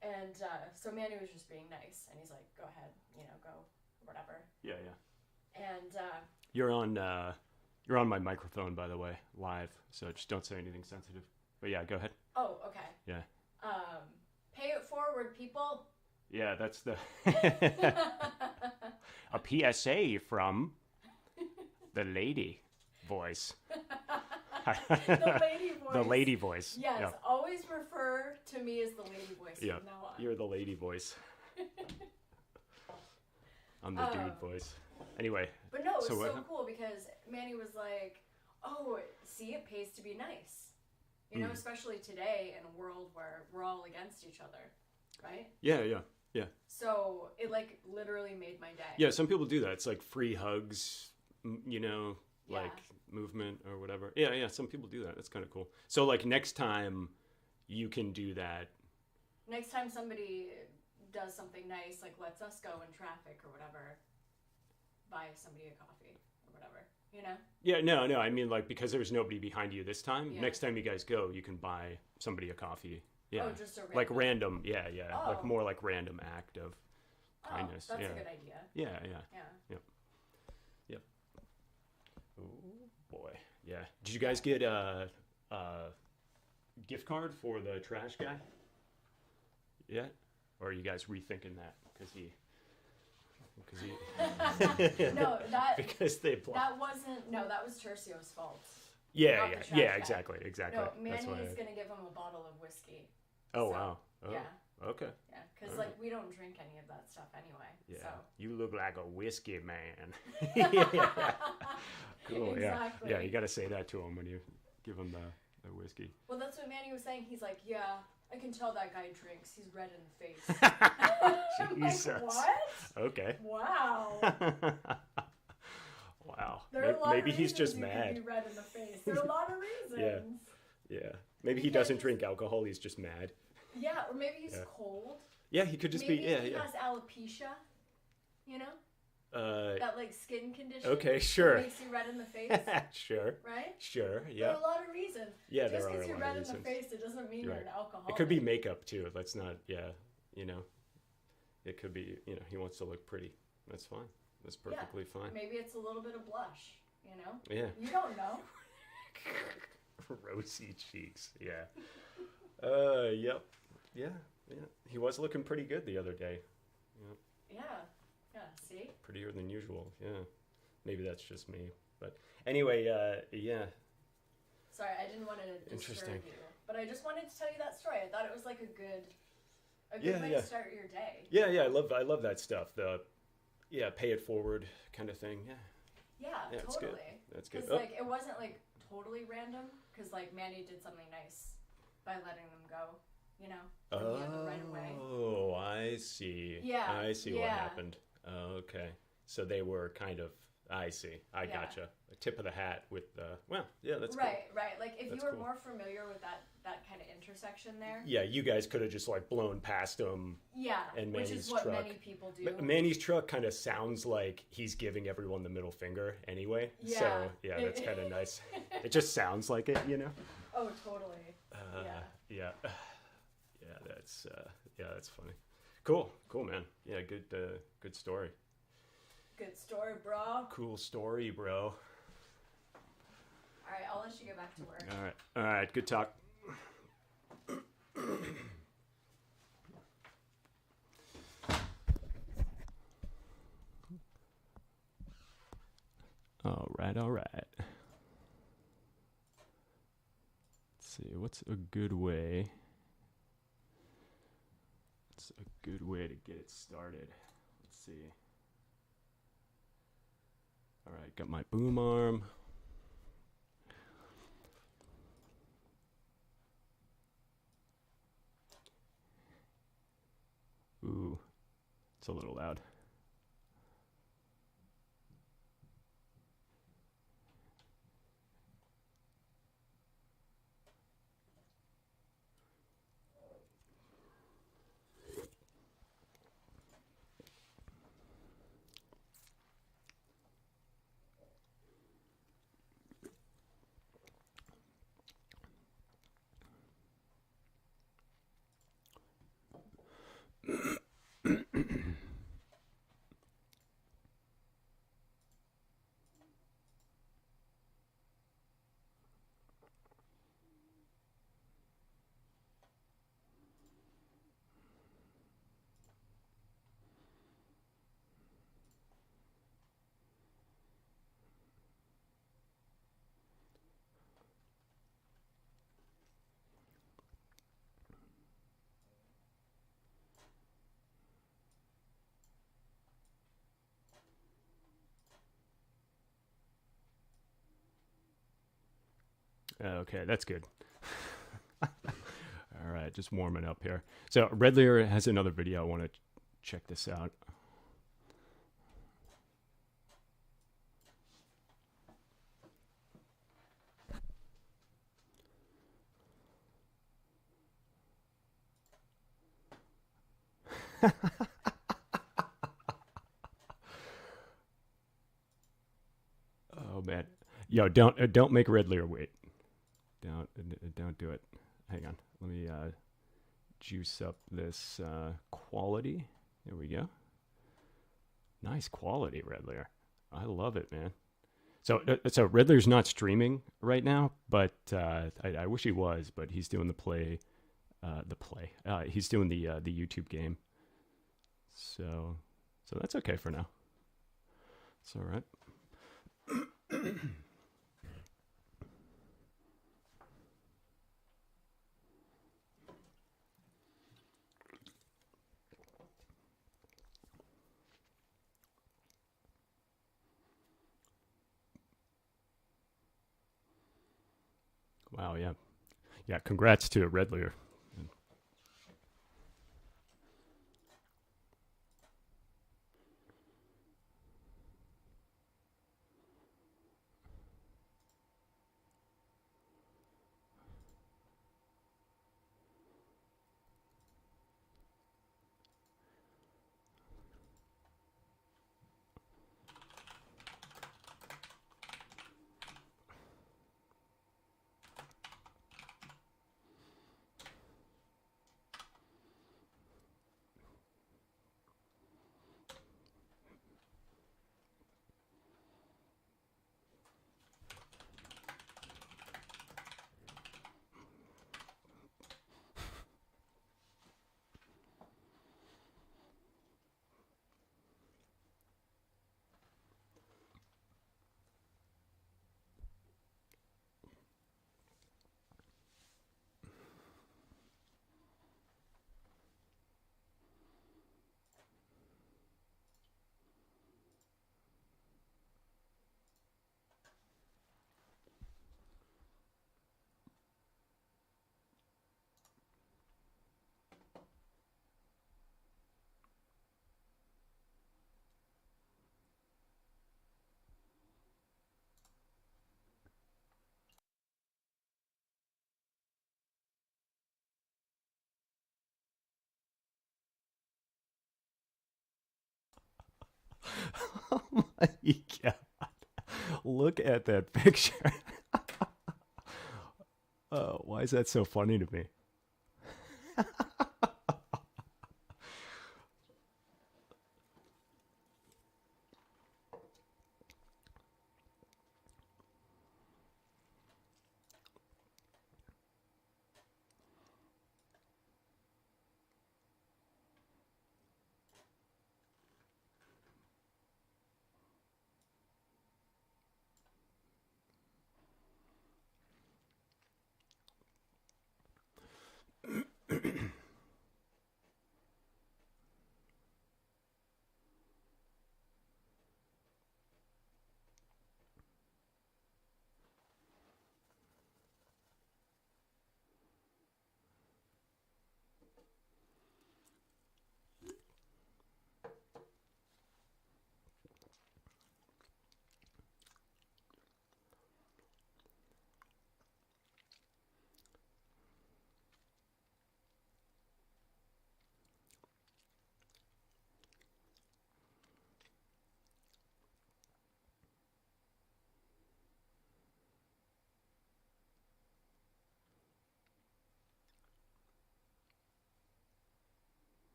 And so Manny was just being nice, and he's like, "Go ahead, go, whatever." Yeah, yeah. And You're on my microphone, by the way, live. So just don't say anything sensitive. But yeah, go ahead. oh, okay. Yeah. Pay it forward, people. Yeah, that's the a PSA from the lady voice. The lady voice. The lady voice. Yes, Yeah. always refer to me as the lady voice Yeah, from now on. you're the lady voice. I'm the dude voice. Anyway. But no, it was so cool because Manny was like, "Oh, see, it pays to be nice." Especially today in a world where we're all against each other, right? Yeah, yeah, yeah. So it like literally made my day. Yeah, some people do that. It's like free hugs, like movement or whatever. Yeah, yeah, some people do that. That's kind of cool. So like next time you can do that. Next time somebody does something nice, like lets us go in traffic or whatever, buy somebody a coffee or whatever, Yeah, no. I mean, like, because there's nobody behind you this time, next time you guys go, you can buy somebody a coffee. Yeah. Oh, just a random. Like random, yeah. Oh. Like more like random act of kindness. That's a good idea. Yeah. Yeah. Yep. Oh, boy. Yeah. Did you guys get a gift card for the trash guy? Yeah? Or are you guys rethinking that? Because he No, because they that was Tercio's fault. Yeah, exactly. No, Manny is gonna give him a bottle of whiskey. Oh, wow. Oh, yeah. Okay. Yeah, because like we don't drink any of that stuff anyway. Yeah. So. You look like a whiskey man. Yeah. Cool. Exactly. Yeah. You got to say that to him when you give him the whiskey. Well, that's what Manny was saying. He's like, "Yeah, I can tell that guy drinks. He's red in the face." Jesus. I'm like, what? Okay. Wow. Wow. Maybe he's just you mad. Can be red in the face. There are a lot of reasons. Yeah. Maybe he doesn't drink alcohol. He's just mad. Yeah, or maybe he's cold. Yeah, he could just maybe be. Yeah, he has alopecia. That like skin condition. Okay, sure. That makes you red in the face. Sure. Right? Sure, yeah. There are a lot of reasons. Yeah, Just there are a lot of reasons. because you're red in the face, it doesn't mean you're an alcoholic. It could be makeup too. Let's not, It could be, he wants to look pretty. That's fine. That's perfectly fine. Maybe it's a little bit of blush, Yeah. You don't know. Rosy cheeks, yeah. Yep. Yeah. He was looking pretty good the other day. Yeah. Yeah, see? Prettier than usual, yeah. Maybe that's just me. But anyway, yeah. Sorry, I didn't want to disturb you. But I just wanted to tell you that story. I thought it was like a good way to start your day. Yeah, I love that stuff. The pay it forward kind of thing. Yeah, That's totally. Good. That's good. Because like it wasn't like totally random. Because like Manny did something nice by letting them go. Right away. Oh, I see. Yeah. I see what happened. Okay. So they were kind of. I see. I gotcha. A tip of the hat with the. Well, yeah, that's cool. Right. Like if That's you were cool. more familiar with that kind of intersection there. Yeah, you guys could have just like blown past him. Yeah. And Manny's which is what truck. many people do. Manny's truck kind of sounds like he's giving everyone the middle finger anyway. Yeah. So yeah, that's kind of nice. It just sounds like it, Oh, totally. Yeah. That's funny. Cool, man. Yeah, good story. Good story, bro. Cool story, bro. All right, I'll let you get back to work. All right. Good talk. All right. Let's see. What's a good way? What's a good way to get it started? Let's see. All right, got my boom arm. Ooh, it's a little loud. Okay, that's good. All right, just warming up here. So Red Lear has another video. I want to check this out. Oh man, yo, don't make Red Lear wait. Don't do it. Hang on, let me juice up this quality. There we go. Nice quality, Red Lear. I love it, man. So Red Lear's not streaming right now, but I wish he was. But he's doing the play. He's doing the YouTube game. So that's okay for now. It's all right. Wow, yeah. Yeah, congrats to Red Lear. Oh my god. Look at that picture. Oh, why is that so funny to me?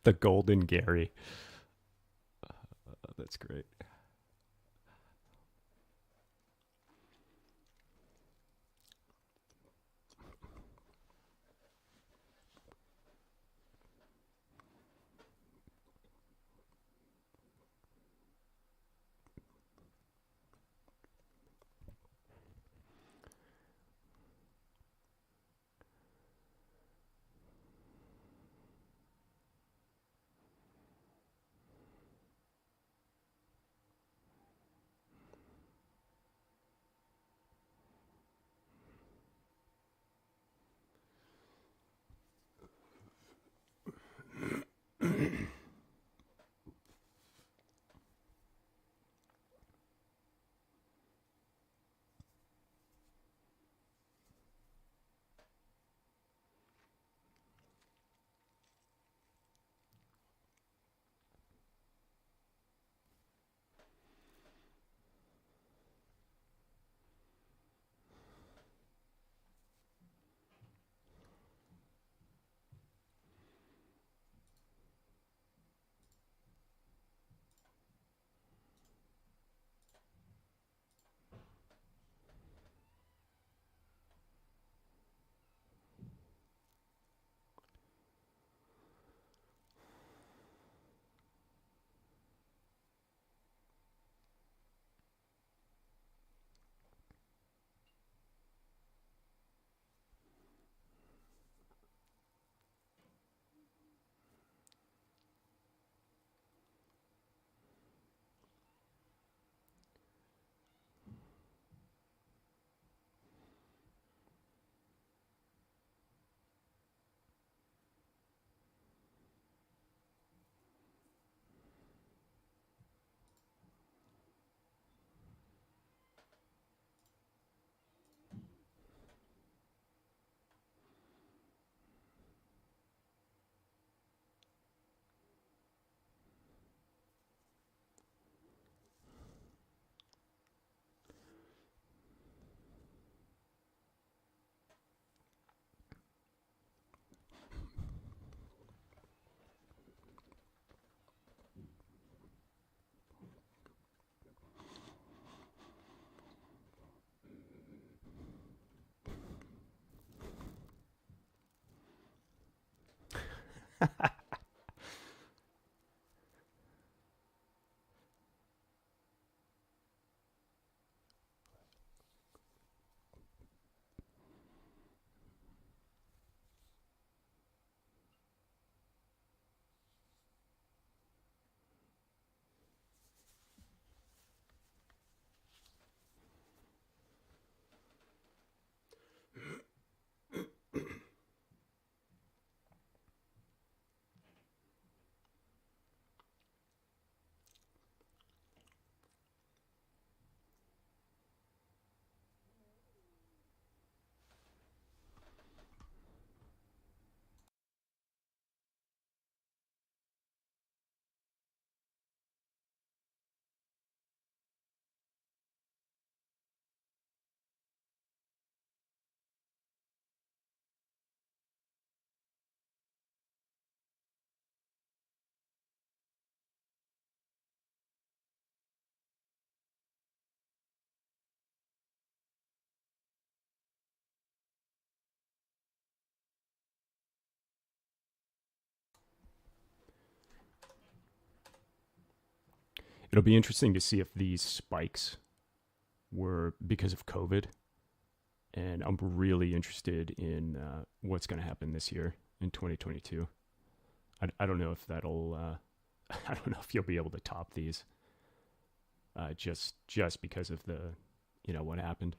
The Golden Gary. That's great. It'll be interesting to see if these spikes were because of COVID. And I'm really interested in what's going to happen this year in 2022. I don't know if that'll, I don't know if you'll be able to top these just because of the, what happened.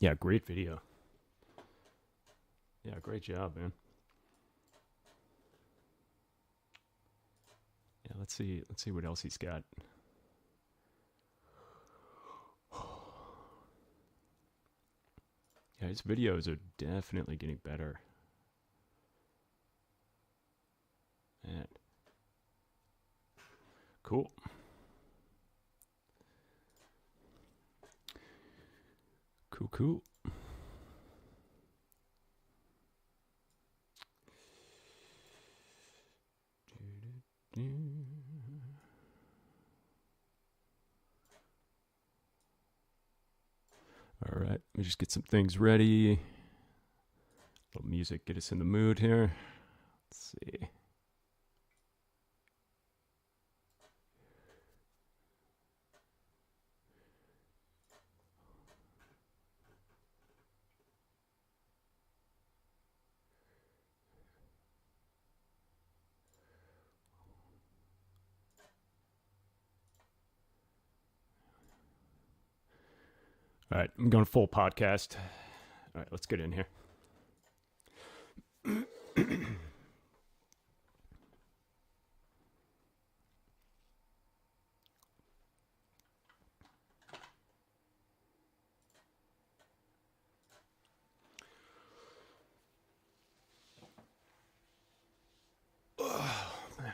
Yeah, great video. Yeah, great job, man. Yeah, let's see what else he's got. Yeah, his videos are definitely getting better. Man. Cool. Cool. All right, let me just get some things ready. A little music, get us in the mood here. Let's see. All right, I'm going full podcast. All right, let's get in here. Oh, man.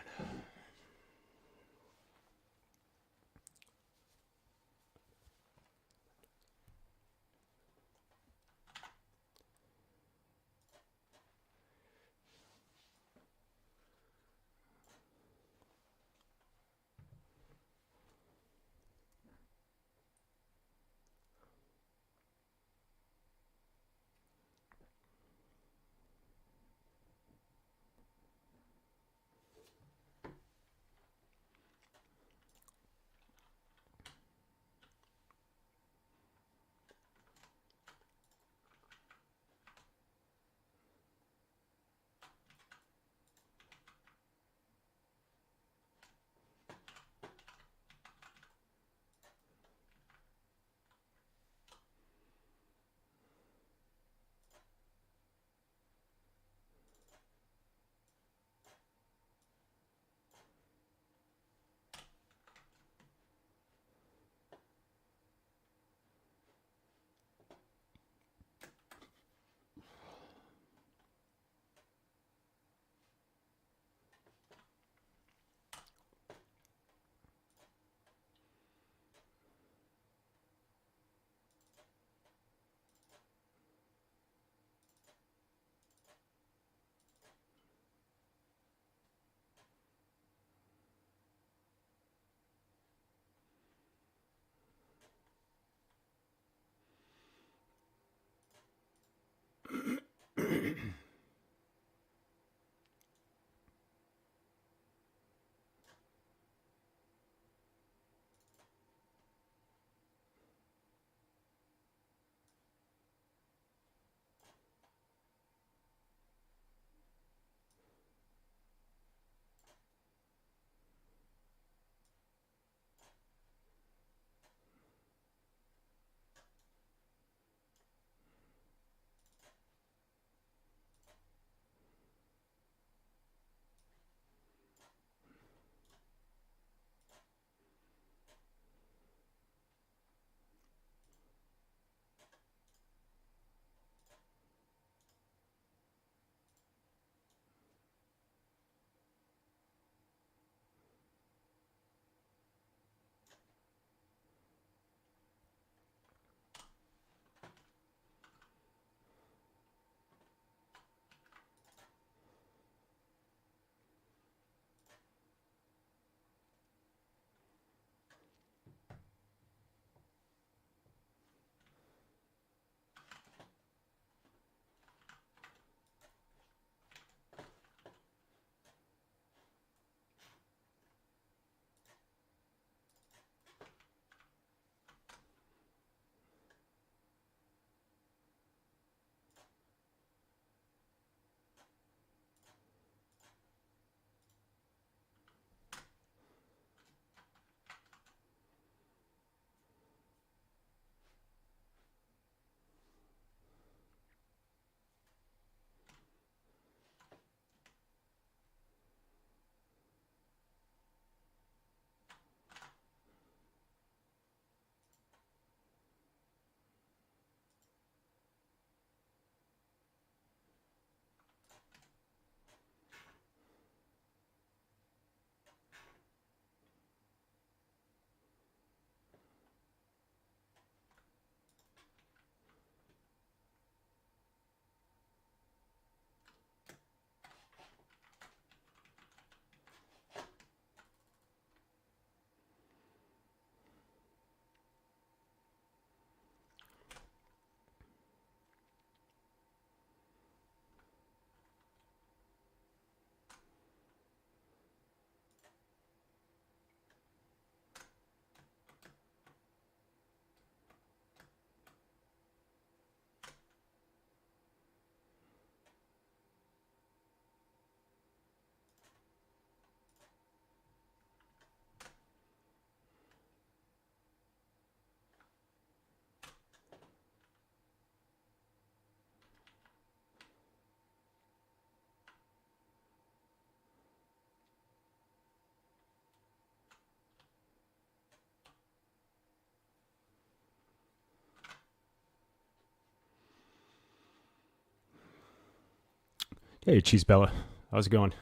Hey, Cheese Bella. How's it going?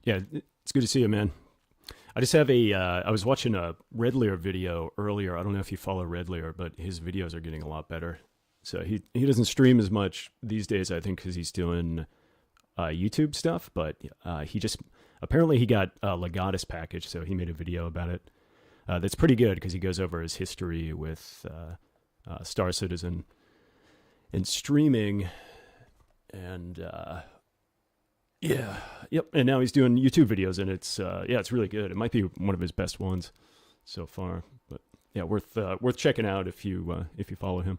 Yeah, it's good to see you, man. I just have I was watching a Red Lear video earlier. I don't know if you follow Red Lear, but his videos are getting a lot better. So he doesn't stream as much these days, I think, because he's doing YouTube stuff. But he just apparently he got a Legatus package, so he made a video about it. That's pretty good because he goes over his history with Star Citizen and streaming, and yeah, yep. And now he's doing YouTube videos, and it's really good. It might be one of his best ones so far, but yeah, worth checking out if you follow him.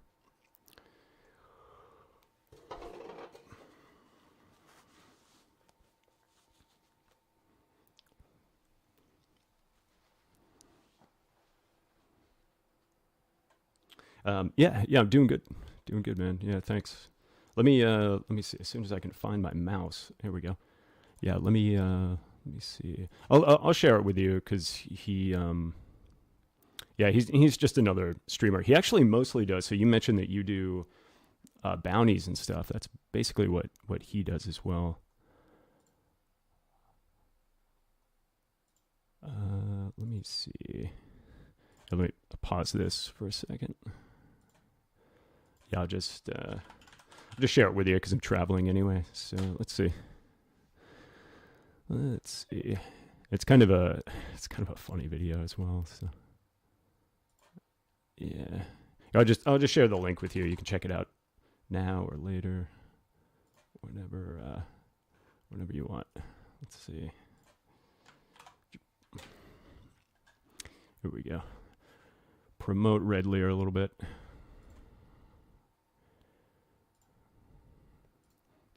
Yeah, I'm doing good, man. Yeah, thanks. Let me see. As soon as I can find my mouse, here we go. Yeah, let me see. I'll share it with you because he's just another streamer. He actually mostly does. So you mentioned that you do bounties and stuff. That's basically what he does as well. Let me see. Let me pause this for a second. Yeah, I'll just share it with you because I'm traveling anyway. So let's see. It's kind of a funny video as well. So yeah, I'll just share the link with you. You can check it out now or later, whenever you want. Let's see. Here we go. Promote Red Lear a little bit.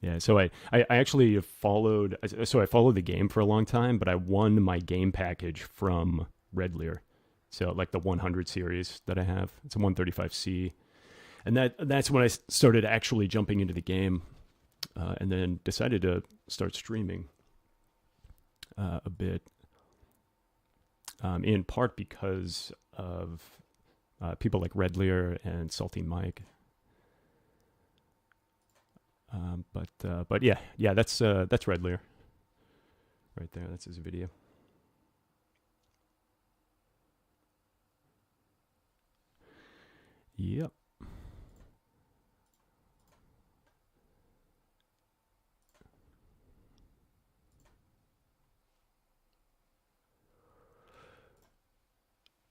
Yeah, so I actually followed the game for a long time, but I won my game package from Red Lear. So like the 100 series that I have, it's a 135C, and that's when I started actually jumping into the game, and then decided to start streaming a bit, in part because of people like Red Lear and Salty Mike. But yeah, that's Red Lear right there. That's his video. Yep.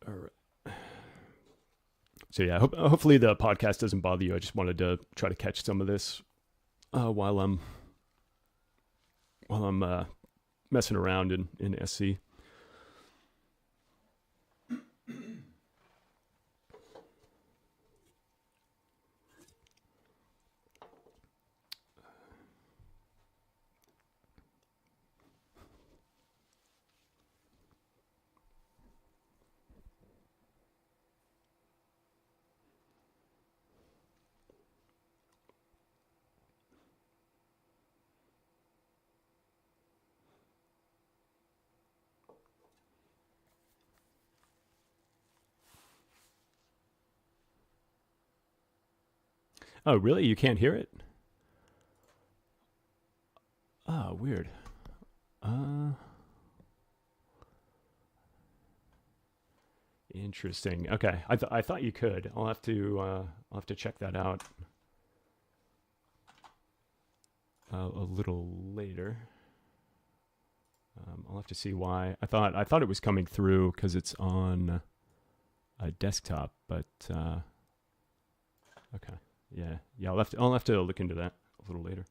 All right. So yeah, hopefully the podcast doesn't bother you. I just wanted to try to catch some of this while I'm messing around in SC. Oh, really? You can't hear it? Oh, weird. Interesting. Okay, I thought you could. I'll have to check that out a little later. I'll have to see why. I thought it was coming through because it's on a desktop, but okay. Yeah. I'll have to look into that a little later.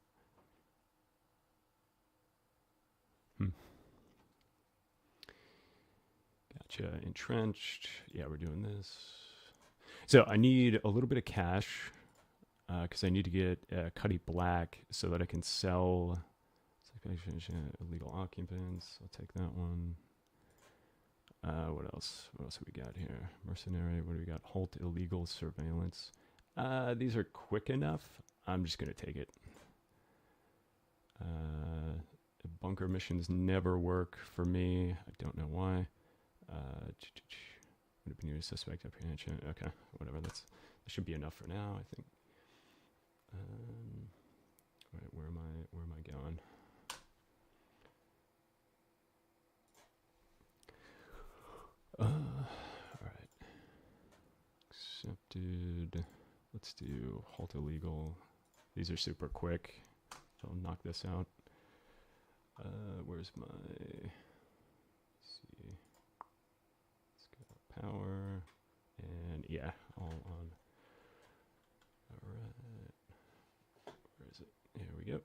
Gotcha. Entrenched. Yeah, we're doing this. So I need a little bit of cash because I need to get Cuddy Black so that I can sell illegal occupants. I'll take that one. What else? What else have we got here? Mercenary. What do we got? Halt illegal surveillance. These are quick enough. I'm just gonna take it. Bunker missions never work for me. I don't know why. Would it be near suspect apprehension? Okay, whatever. That should be enough for now, I think. All right, where am I going? All right. Accepted. Let's do halt illegal. These are super quick. I'll knock this out. Where's my... Let's see. Let's go power. And yeah, all on. All right. Where is it? Here we go.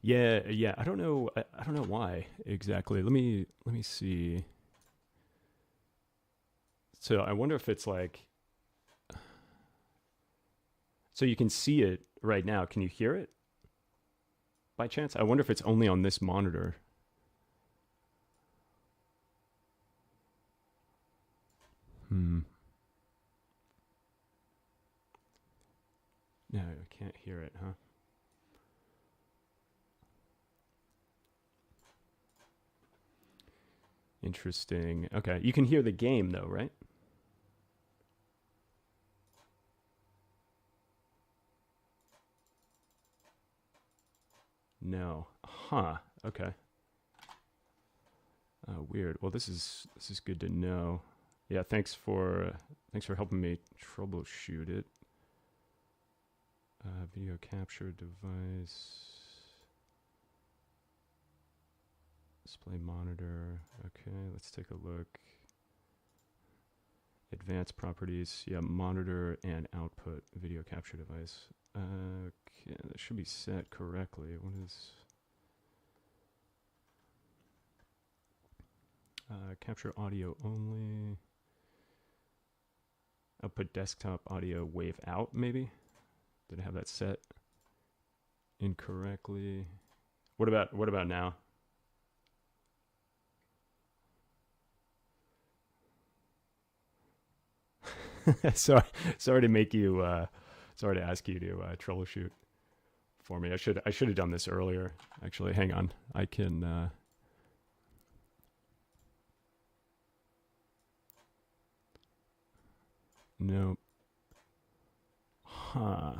Yeah. I don't know. I don't know why exactly. Let me see. So I wonder if it's like. So you can see it right now. Can you hear it? By chance, I wonder if it's only on this monitor. No, I can't hear it, huh? Interesting. Okay, you can hear the game though, right? No. Huh. Okay. Weird. Well, this is good to know. Yeah, thanks for helping me troubleshoot it. Video capture device. Display monitor. Okay, let's take a look. Advanced properties. Yeah, monitor and output video capture device. Okay, that should be set correctly. What is... capture audio only. Output desktop audio wave out, maybe? Did I have that set incorrectly? What about now? sorry to make you sorry to ask you to troubleshoot for me. I should have done this earlier. Actually, hang on. I can Nope. Huh.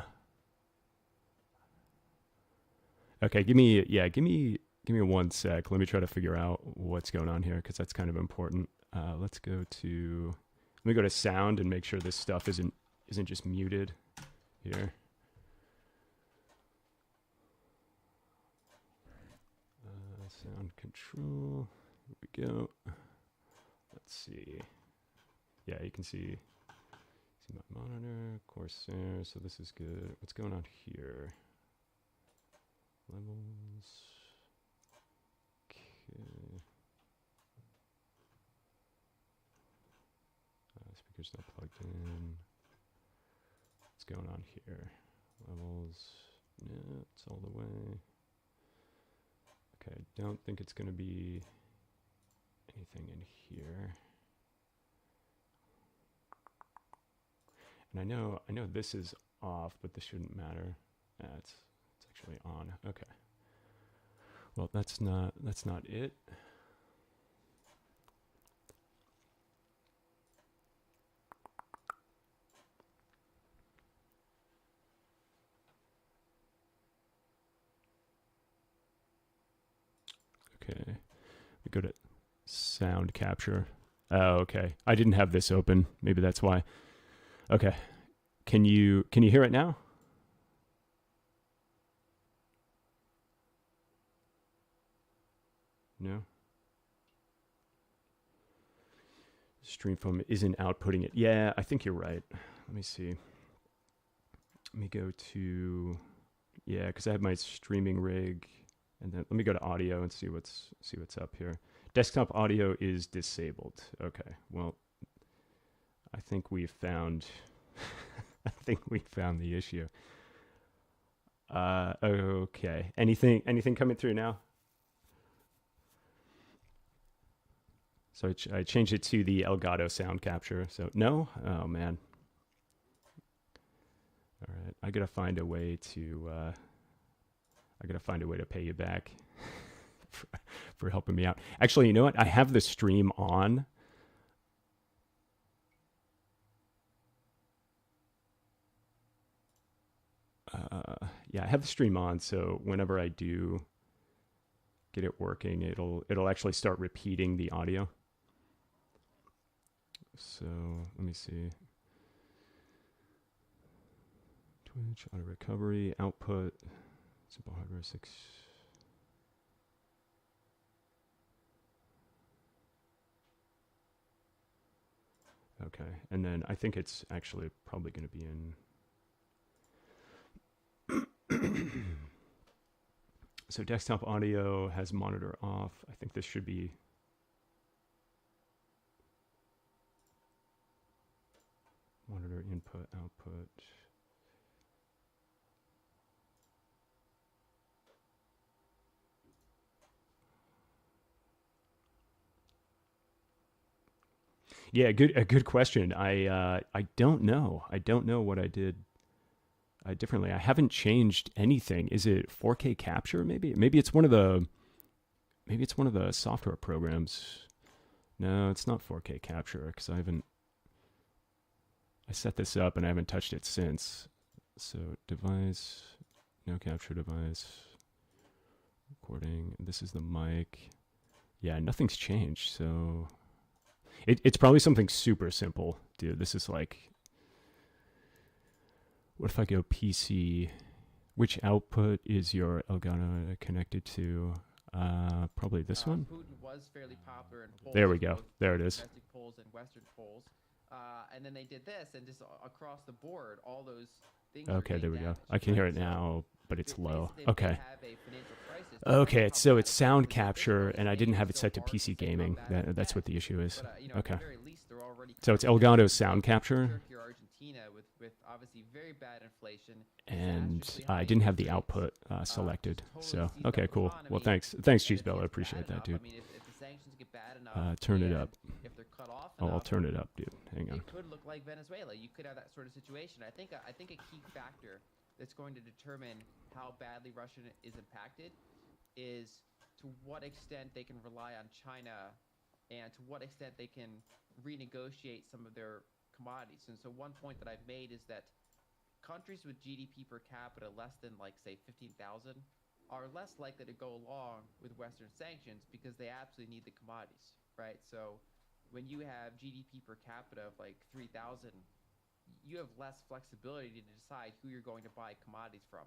Okay, give me 1 sec. Let me try to figure out what's going on here because that's kind of important. Let me go to sound and make sure this stuff isn't just muted here. Sound control. Here we go. Let's see. Yeah, you can see my monitor, Corsair. So this is good. What's going on here? Levels. Okay. Speaker's not plugged in. What's going on here? Levels. Yeah, it's all the way. Okay, don't think it's going to be anything in here. And I know this is off, but this shouldn't matter. It's actually on. Okay. Well, that's not it. Okay. We go to sound capture. Oh, okay. I didn't have this open. Maybe that's why. Okay. Can you hear it now? No. StreamFoam isn't outputting it. Yeah, I think you're right. Let me see. Let me go to, yeah, because I have my streaming rig, and then let me go to audio and see what's up here. Desktop audio is disabled. Okay, well, I think we found I think we found the issue. Okay. Anything coming through now? So I changed it to the Elgato sound capture. So no? Oh man. All right. I gotta find a way to pay you back for helping me out. Actually, you know what? I have the stream on. Yeah, I have the stream on, so whenever I do get it working, it'll actually start repeating the audio. So let me see. Twitch, auto recovery, output, simple hardware 6. Okay, and then I think it's actually probably going to be in. So desktop audio has monitor off. I think this should be. Monitor input, output. Yeah, a good question. I don't know. I don't know what I did differently. I haven't changed anything. Is it 4K capture? Maybe it's one of the software programs. No, it's not 4K capture because I set this up and I haven't touched it since. So device, no capture device, recording. This is the mic. Yeah, nothing's changed. So it's probably something super simple, dude. This is like, what if I go PC? Which output is your Elgato connected to? Probably this one. Putin was fairly popular in polls. There we go. There it is. Domestic polls and Western polls. And then they did this, and just across the board, all those things. Okay, there we go. I can hear it now, but it's low. They Okay. have a financial crisis. Okay, so it's sound capture, and I didn't have it set to PC gaming. That's what the issue is. But, Okay. At the very least, they're already So it's Elgato sound capture, Turkey or Argentina with obviously very bad inflation. and disastrously I high didn't have the interest rates. output selected. Totally So seized okay, up cool. economy. Well, thanks, And Cheese if Bella. I it's appreciate bad that, enough, dude. I mean, if the sanctions get bad enough, Turn it and up. If they're cut off Oh, I'll enough, turn it up, dude. Hang on. it could look like Venezuela. You could have that sort of situation. I think a key factor that's going to determine how badly Russia is impacted is to what extent they can rely on China and to what extent they can renegotiate some of their commodities. And so one point that I've made is that countries with GDP per capita less than, like, say, 15,000 are less likely to go along with Western sanctions because they absolutely need the commodities, right? So when you have GDP per capita of like 3,000, you have less flexibility to decide who you're going to buy commodities from.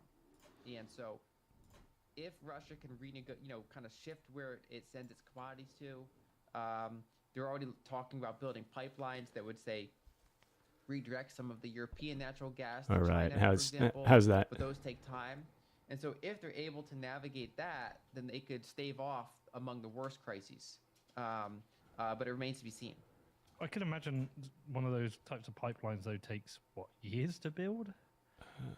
And so if Russia can kind of shift where it sends its commodities to, they're already talking about building pipelines that would, say, redirect some of the European natural gas to All right. China, for example. How's that? But those take time. And so if they're able to navigate that, then they could stave off among the worst crises. But it remains to be seen. I can imagine one of those types of pipelines, though, takes, what, years to build?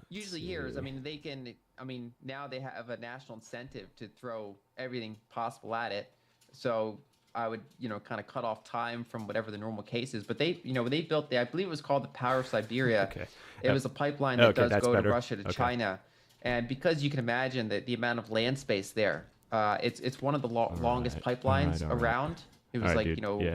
Usually years. I mean, now they have a national incentive to throw everything possible at it. So I would, kind of cut off time from whatever the normal case is. But they built I believe it was called the Power of Siberia. Okay. It was a pipeline that does go better. to Russia to China. And because you can imagine that the amount of land space there, it's one of the longest pipelines around. It was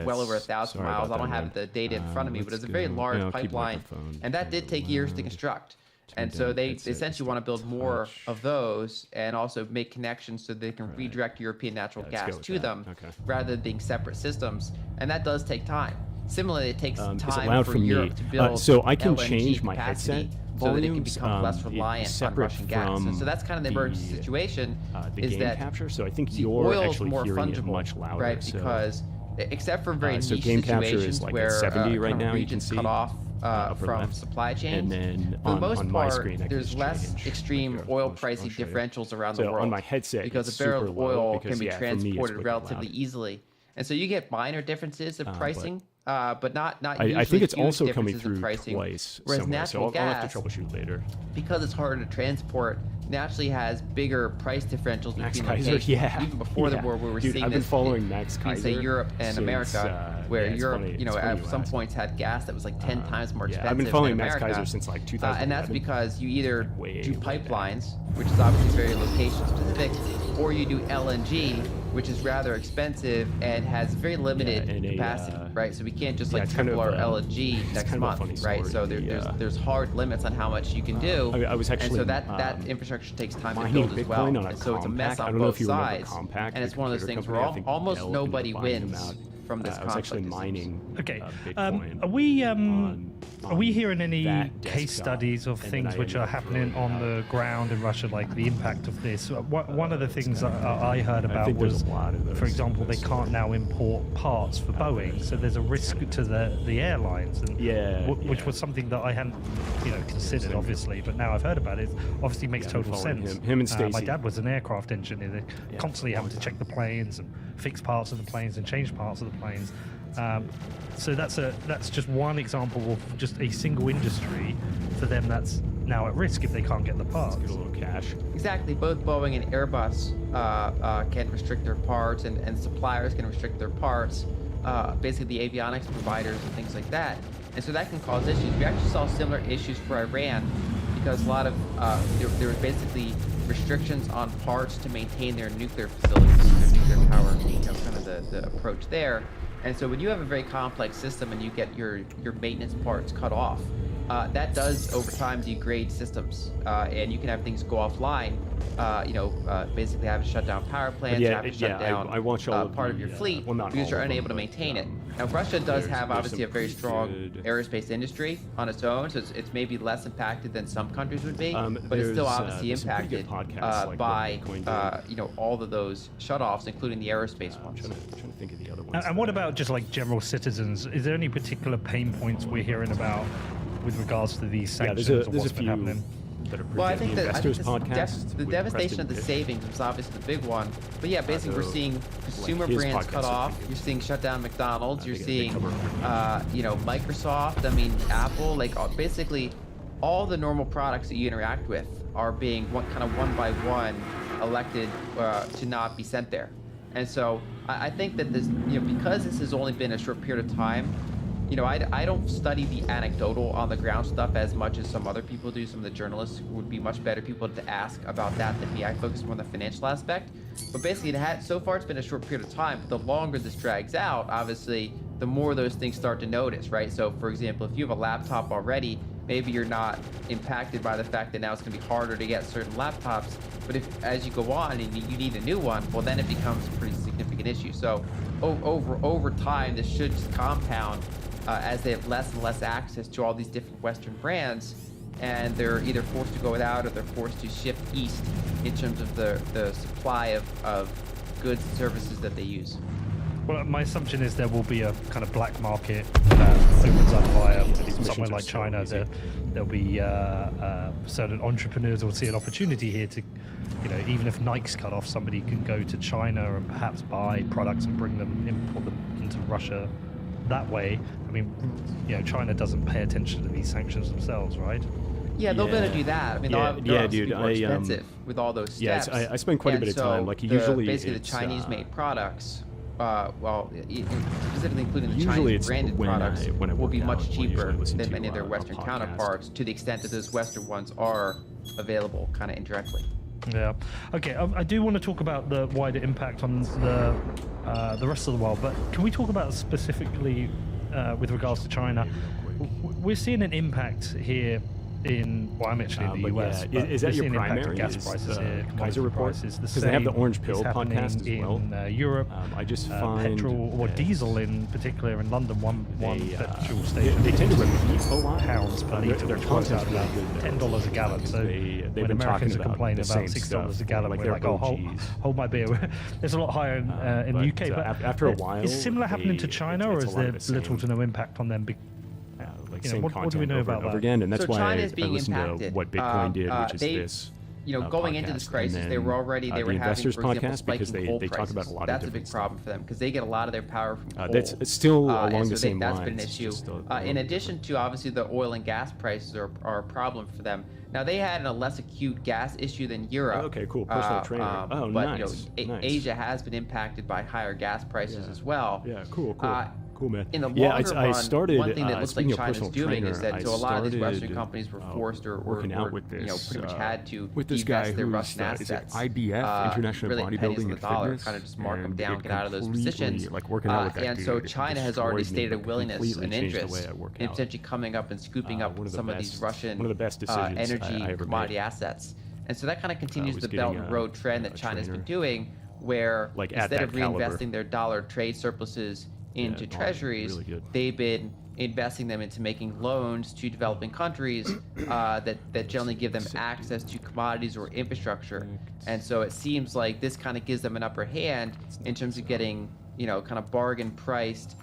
well over 1,000 miles. I don't have the data in front of me, but it's a very large pipeline, and that did take years to construct. And so they essentially want to build more of those and also make connections so they can redirect European natural gas to them rather than being separate systems. And that does take time. Similarly, it takes time for Europe to build so I can LNG change my capacity headset so that it can volumes, become less reliant on Russian gas. And so that's kind of the emergency situation. The is game that capture. So I think the you're oil is actually more hearing fungible, it much louder. right? So, Because except for very so niche game capture situations is like where at 70 right kind of now. You can regions see cut off upper from left. supply chains. And then For the most on my part, screen, I can there's just less change. extreme Here, oil I'll pricing show you. differentials around So the world. on my headset, because it's a barrel super of low oil because, can be for me, it's transported wicked relatively loud. easily. And so you get minor differences of pricing, but not I usually think it's huge also coming differences in through pricing. twice Whereas somewhere, so natural I'll have to gas, troubleshoot later. because it's harder to transport, naturally has bigger price differentials Max between Kaiser, locations. yeah, Even before the yeah. war, we were Dude, seeing I've been this following Max between, Kaiser say, Europe and since, America, where yeah, it's Europe, funny- you know, it's funny at you some ask. points had gas that was like 10 times more expensive I've been following than Max America. Kaiser since like 2011. And that's because you either way do back. pipelines, which is obviously very location specific, or you do LNG, which is rather expensive and has very limited and capacity, right? So we can't just yeah, like it's kind triple of our a- LNG it's next kind of a month, funny right? story. So there's hard limits on how much you can do. I was actually and so that infrastructure takes time to mining build as Bitcoin well. on a And so it's a mess compact. I on don't know both if you remember sides. Compact, And the it's one of those computer things company. where I think almost Dell ended up nobody buying them wins out. from this I was actually conflict, it seems. mining Okay. Bitcoin. Are we hearing any that case desktop, studies of and then things I which ended are up happening throwing on it the ground in Russia, like the impact of this? One of the things I heard I about think there's was, a lot of those, for example, they those can't now import parts for Boeing, so there's a risk to the airlines, and which yeah. was something that I hadn't, considered Same. obviously, but now I've heard about it. Obviously, makes Yeah, I've been total following sense. him and My Stacy. dad was an aircraft engineer. They're Yeah, constantly having to long check the planes and fix parts of the planes and change parts of the planes. So that's just one example of just a single industry for them that's now at risk if they can't get the parts. Get a little cash. Exactly. Both Boeing and Airbus can restrict their parts, and suppliers can restrict their parts. Basically, the avionics providers and things like that. And so that can cause issues. We actually saw similar issues for Iran because a lot of there was basically restrictions on parts to maintain their nuclear facilities, their nuclear power, kind of the approach there. And so when you have a very complex system and you get your maintenance parts cut off, that does over time degrade systems, and you can have things go offline. Basically have to shut down power plants, have to shut down I watch all of part the, of your fleet well, not because all you're of them, unable to but, maintain it. Now Russia does have there's obviously a some very pretty strong good- aerospace industry on its own, so it's maybe less impacted than some countries would be, but it's there's, still obviously there's some pretty good impacted podcasts, like by what Bitcoin did. all of those shutoffs, including the aerospace I'm ones. trying to think of the other ones. And what about just like general citizens? Is there any particular pain points we're hearing about with regards to these sanctions or there's what's a been few happening? that are pretty Well, I good. think The that Investors the podcast with devastation Preston of the Fish. savings was obviously the big one. But yeah, basically we're So, seeing consumer his brands podcast cut is off. pretty good. You're seeing shut down McDonald's. I You're think they seeing, cover Microsoft. I mean, Apple. Like basically, all the normal products that you interact with are being one by one elected to not be sent there. And so I think that this, because this has only been a short period of time. I don't study the anecdotal on the ground stuff as much as some other people do. Some of the journalists would be much better people to ask about that than me. I focus more on the financial aspect. But basically, so far it's been a short period of time. But the longer this drags out, obviously, the more those things start to notice, right? So, for example, if you have a laptop already, maybe you're not impacted by the fact that now it's going to be harder to get certain laptops. But if as you go on and you need a new one, well, then it becomes a pretty significant issue. So, over time, this should just compound. As they have less and less access to all these different Western brands, and they're either forced to go without or they're forced to shift east in terms of the supply of goods and services that they use. Well, my assumption is there will be a kind of black market that opens up via somewhere like China. There'll be certain entrepreneurs will see an opportunity here to, even if Nike's cut off, somebody can go to China and perhaps buy products and import them into Russia that way. I mean, China doesn't pay attention to these sanctions themselves, right? Yeah, they'll be able to do that. I mean, they'll dude, be more expensive with all those steps. Yeah, I spend quite a bit of time. Like usually, basically the Chinese-made products, specifically including the usually Chinese branded products, when I will be work much out, I'll cheaper usually listen than to, many of their a Western podcast. counterparts, to the extent that those Western ones are available, kind of indirectly. Yeah. Okay. I do want to talk about the wider impact on the rest of the world, but can we talk about specifically with regards to China? We're seeing an impact here I'm actually in the US. Yeah. Is that your seeing an impact primary? of gas prices here, Kaiser report? Because Because they have the Orange Pill podcast as well. in Europe. I just find petrol or that diesel in particular in London. One petrol they station. tend to repeat a lot. Pounds per litre, Their which works out content's about really good, though. $10 a gallon. So they've when been talking Americans are about complaining the about same $6 stuff, a gallon, like we're their like, oh, OGs. hold my beer. There's a lot higher in the UK, but after a while, is similar happening to China, or it's a is lot there of the same. little to no impact on them? Like You know, same what do we content know over about and over that? again, and that's So why China I is being listen to impacted. what Bitcoin did, which is they- this. going into this podcast, crisis, and they were then, already the having, investors for example, podcast, because spiking coal they talk about a prices. lot of That's a different big problem for them because they get a lot of their power from coal. That's it's still along the so same that's lines. been an issue. just In addition to obviously the oil and gas prices are a problem for them. Now they had a less acute gas issue than Europe. Okay, cool. Personal trainer. Oh, but nice. Nice. Asia has been impacted by higher gas prices as well. Yeah, cool. Cool, man. In the yeah, longer I run, started, one thing that looks like speaking of China's personal doing trainer, is that I so a lot of these Western started, companies were forced or working out with this, pretty much had to with this guy divest their who's Russian is it assets. IBF, International really Bodybuilding pennies on the and dollar, Fitness, kind of just mark them and down, it get out of those completely, positions. like working out with that And dude, so it China has already destroyed me, stated a but willingness completely and changed the interest way I work in out. potentially coming up and scooping up One of the some of these best- Russian one of the best decisions energy I ever commodity made. assets. And so that kind of continues was the Belt getting and a- Road trend that a China's been trainer, doing, where like, at instead that of caliber. reinvesting their dollar trade surpluses into no, treasuries, really good. they've been investing them into making loans to developing countries that generally give them access to commodities or infrastructure. And so it seems like this kind of gives them an upper hand in terms of getting, kind of bargain priced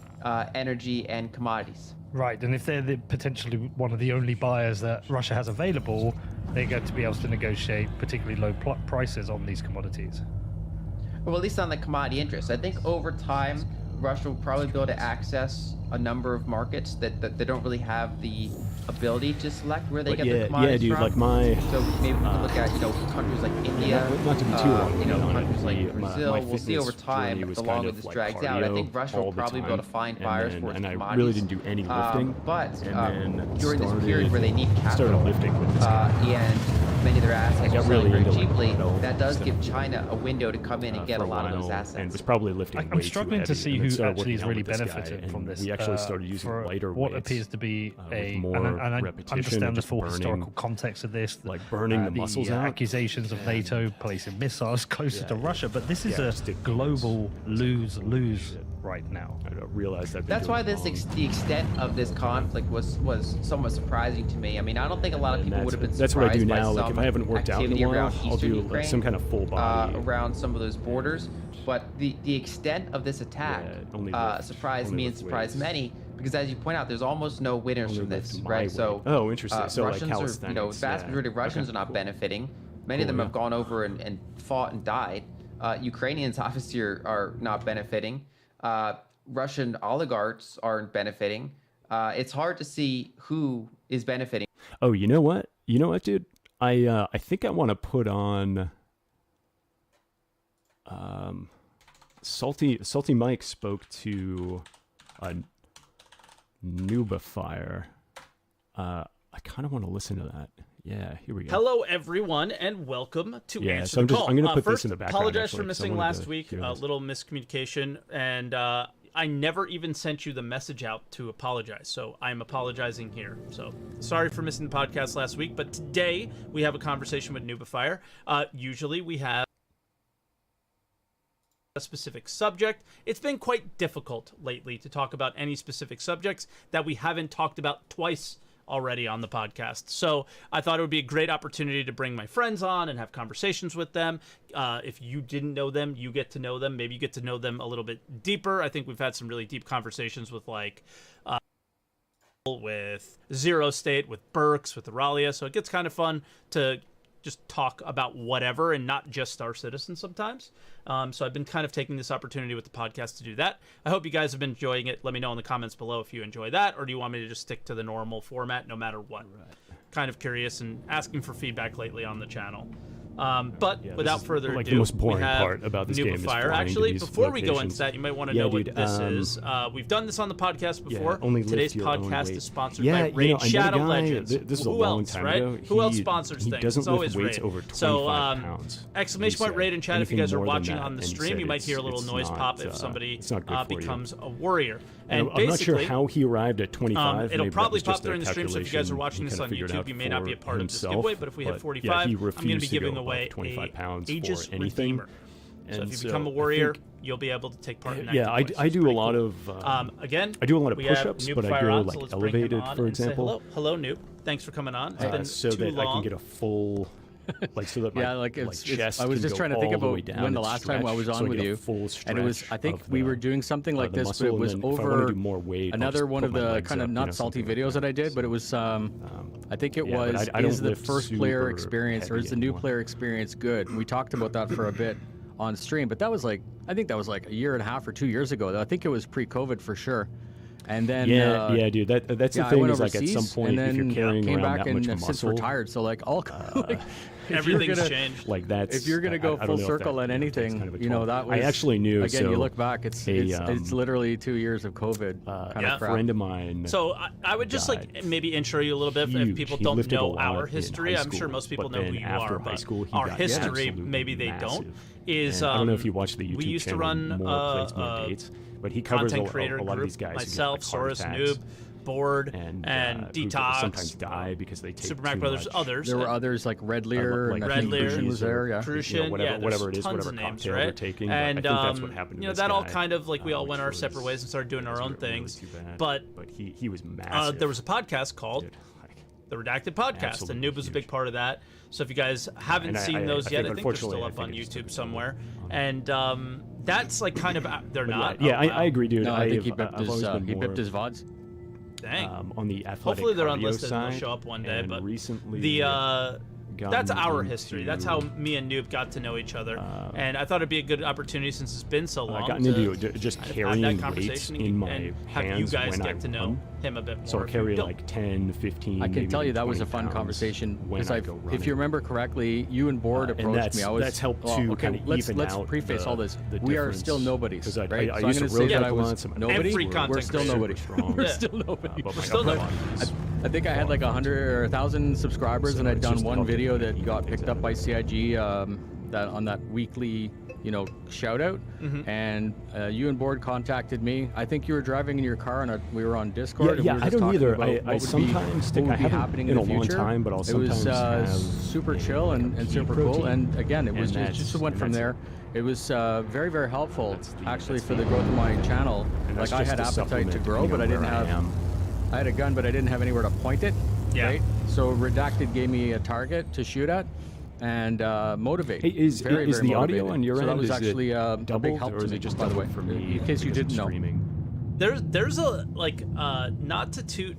energy and commodities. Right, and if they're potentially one of the only buyers that Russia has available, they're going to be able to negotiate particularly low prices on these commodities. Well, at least on the commodity interest. I think over time, Russia will probably be able to access a number of markets that they don't really have the ability to select where they But get the commodities dude, from. like my So maybe we can look at countries like India, not to be too long, on it, countries like my Brazil. We'll see fitness over time journey was the longer kind of this like drags out. I cardio think Russia will all the probably be able to time, find and buyers then- for its and I commodities. really didn't do any lifting, But and then during this period where they need started capital lifting with this guy. and many of their assets got are selling really very into, like, cheaply, metal that does stuff. give China a window to come in and get for a lot of while, those assets. and was probably lifting I'm way too struggling to heavy, see and then who started actually is working out really with this guy, benefited and from this. we actually started using for lighter what weights, appears to be with a, more and I repetition understand and the just full burning, historical context of this, like burning the muscles out. accusations of NATO placing missiles closer to Russia, but this is Yeah, a just did global lose-lose right now. I don't realize that. That's why the extent of this conflict was somewhat surprising to me. I mean, I don't think a lot of people would have been That's surprised what I do by now. Like some if I haven't worked out in activity a while, around I'll Eastern do like Ukraine, some kind of full body. around some of those borders. But the extent of this attack only surprised only me and lift surprised weights. many, because as you point out, there's almost no winners Only from lift this, my right? weight. So Oh, interesting. So like Russians are, calisthenics. vast majority of Russians Okay, are not cool. benefiting. Many of them Cool, have gone over and fought and died. Ukrainians obviously are not benefiting. Russian oligarchs aren't benefiting. It's hard to see who is benefiting. Oh, you know what? You know what, dude? I think I want to put on. Salty Mike spoke to Nubifier. I kind of want to listen to that. Yeah, here we go. Hello, everyone, and welcome to Yeah, Answer so the Call. I'm going to put First, this in the background. apologize actually, for 'cause I missing wanted last to week. hear A this. little miscommunication, and I never even sent you the message out to apologize. So I'm apologizing here. So sorry for missing the podcast last week, but today we have a conversation with Nubifier. Usually we have a specific subject. It's been quite difficult lately to talk about any specific subjects that we haven't talked about twice already on the podcast. So I thought it would be a great opportunity to bring my friends on and have conversations with them. If you didn't know them, you get to know them. Maybe you get to know them a little bit deeper. I think we've had some really deep conversations with with Zero State, with Burks, with Aralia. So it gets kind of fun to just talk about whatever and not just Star Citizen sometimes. So I've been kind of taking this opportunity with the podcast to do that. I hope you guys have been enjoying it. Let me know in the comments below if you enjoy that, or do you want me to just stick to the normal format no matter what? Right. Kind of curious and asking for feedback lately on the channel. But Yeah, without this is, further like, ado, the most boring we have part about this game is Nubifier. flying to Actually, these before we go into locations. that, you might want to Yeah, know dude, what this is. We've done this on the podcast before. only lift Today's your own podcast weight. is sponsored Yeah, by you Raid know, I met a Shadow guy, Legends. this is a Who long else, time right? ago. Who else He- sponsors he things? doesn't It's lift always weights Raid. over So 25 pounds. exclamation He point said. Raid in chat if you guys are Anything more than watching that, on the and he stream. said You might hear a little it's noise not, pop if somebody it's not good for you. becomes a warrior. And And I'm not sure basically, how he arrived at 25. it'll Maybe that probably was pop just a during the stream, so if you guys are calculation watching he this kinda on figured YouTube, out you may not be a for part of this himself, giveaway, but if we hit but 45, yeah, he I'm going to be refused to giving go above away 25 pounds a Aegis for anything. Redeemer. So And if you become a warrior, you'll be able to take part in that giveaway. So I it's do a pretty lot cool. of again, I do a lot of we have push-ups, but I Nubifier go on, like so let's bring him elevated, on for and say example, hello, Noob. Thanks for coming on. It's been so too that long. I can get a full like so that my Yeah, like it's, chest I was can just go trying to think all the about way down when and the last time I was stretch, on so with get a you, full and it was. stretch I think of we the- were doing something like the this, but muscle, it was and then if I wanna over do more weight, I'll another just one put of my the legs kind of up, not salty something like videos that I did, but it was. I think it yeah, but was. I don't Is the lift first player super experience or heavy is the new anymore. player experience good? And we talked about that for a bit on stream, but that was like I think that was like a year and a half or 2 years ago. I think it was pre-COVID for sure. And then yeah, dude. That's yeah, the I thing went is like at some overseas, point and if you're then carrying came around back that much and since muscle, retired. So like all like, if you're Everything's gonna- changed. like that's If you're gonna go I full don't know if circle that, on takes anything, kind of a you know toll. that was. I actually knew. Again, so you look back, it's literally 2 years of COVID kind Yeah. of crap. friend of mine. So I would just like died. maybe intro you a little bit if Huge. people He don't lifted a know lot our in history. high I'm sure school, most people but know who then you after are, high but school, he our got history absolutely maybe they massive. don't. Is And I don't know if you watch the YouTube we used to channel run more plays, more dates, but he covers content creator a lot of group. these guys. Myself, who get, like, Saurus, heart Noob, attacks Board, and Detox. who sometimes die because they take Super too Mac Brothers, much. others. There were others like Red Lear, like and I Red think Lear, Crucian was there. Yeah, Crucian, whatever, yeah, whatever there's it is, tons whatever of names, cocktail right? they're taking. But And I think that's what happened to you know this that all guy, kind of like we all which went our was- separate ways and started doing our own was things. really too bad. But he was massive. there was a podcast called Dude, like, The Redacted Podcast, Absolutely and Noob was a big huge. part of that. So if you guys haven't And seen those I yet, think I think they're still unfortunately, up I on think it just YouTube took somewhere. too And that's like kind of they're But not. yeah, Oh, wow. I agree, dude. no, I think he I've bipped his always been he more bipped his vods. Dang. on the athletic Hopefully they're cardio unlisted and they'll side, show up one day. and But recently the that's gotten our history. That's how into- me and Noob got to know each other. And I thought it'd be a good opportunity since it's been so long. I gotten to into just have carrying that weights conversation in my and have you hands guys when I get to know run. him a bit more. So I if you carry don't. like 10, 15. I can maybe tell you even that was a 20 fun pounds conversation when because I I, go if running. you remember correctly, you and Board And approached me. I was that's helped well, to okay, kind of let's even let's out preface the- all this. the We are difference. still nobodies, 'Cause I right? used so I'm to going to road say that I cycle was once, and my nobody. Every legs content We're still creator. nobody. strong. We're Yeah. still nobody. But my still upper nobody. body is- I think I had like 100 or 1,000 subscribers, So and I'd it's done just one helping video me that get got things picked up out. by CIG that on that weekly, shout out. And you and Board contacted me. I think you were driving in your car, and we were on Discord. and Yeah, we were I just don't talking either. about I what would sometimes be, what would I be haven't happening in in a the long future. time, but I'll it was sometimes have super chill like a and pea super cool. protein, And again, it was and just that's- went and from that's there. It was very, very helpful actually for the growth of my channel. And Like that's I just had a appetite to supplement grow, but I depending didn't on where I have. am. I had a gun, but I didn't have anywhere to point it. Yeah. Right? So Redacted gave me a target to shoot at and motivate. Hey, is very, is very the audio motivating. on your so end? that was is actually it a big doubled, help or to is me, it just by the way, doubled for me? in case you because of didn't know. streaming? There's a like not to toot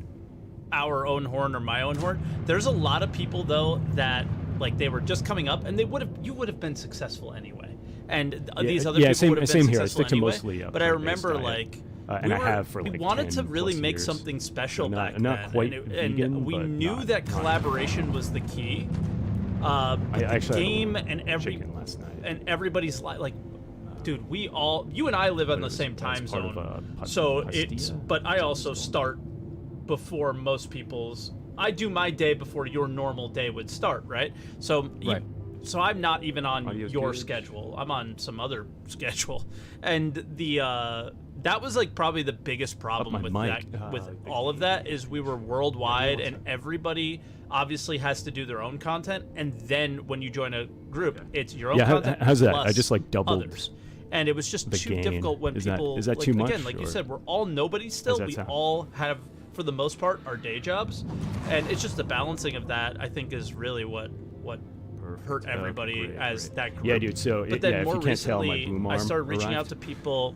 our own horn or my own horn. There's a lot of people though that like they were just coming up and you would have been successful anyway. And these other people same- would have same been here. I successful stick to anyway. mostly, but I plant-based remember diet. like And I have for we like wanted 10 to really plus make years. something special So back not then. quite and vegan, we but knew not- that not- collaboration was the key. But I the actually had game and chicken last night. everybody's like, dude, you and I live on the same time that's part of, zone, pa- so pastilla? it's. But I also start before most people's. I do my day before your normal day would start, right? So Right. so I'm not even on Audio's your good. schedule. I'm on some other schedule, and that was like probably the biggest problem my with mic. that, with all of that is we were worldwide, and everybody obviously has to do their own content, and then when you join a group, it's your own Yeah, content. how's that? plus I just, like, doubled others. And it was just the too gain. difficult when Is that- people is that like, too much, again, like you or- said, we're all nobodies still. that We sound? all have, for the most part, our day jobs, and it's just the balancing of that. I think is really what hurt everybody Great, as great. that group. Yeah, dude. So But then if more you can't tell, my recently, boom I arm started reaching out arrived. to people,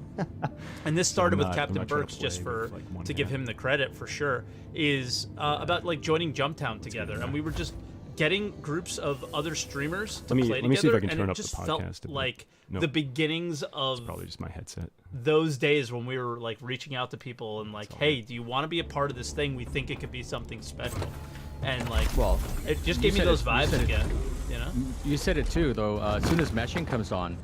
and this started with I'm Captain not trying to Burks, just play for with, like, one to give hand. him the credit for sure, is about like joining Jumptown together, and we were just getting groups of other streamers to play let me see if together, I can and turn it up the just podcast felt a bit. like No. the beginnings of Probably just my headset. those days when we were like reaching out to people and like, hey, do you want to be a part of this thing? We think it could be something special, and like, Well, it just you gave me said those it- you vibes said it. again, you know? You said it too, though. As soon as meshing comes on,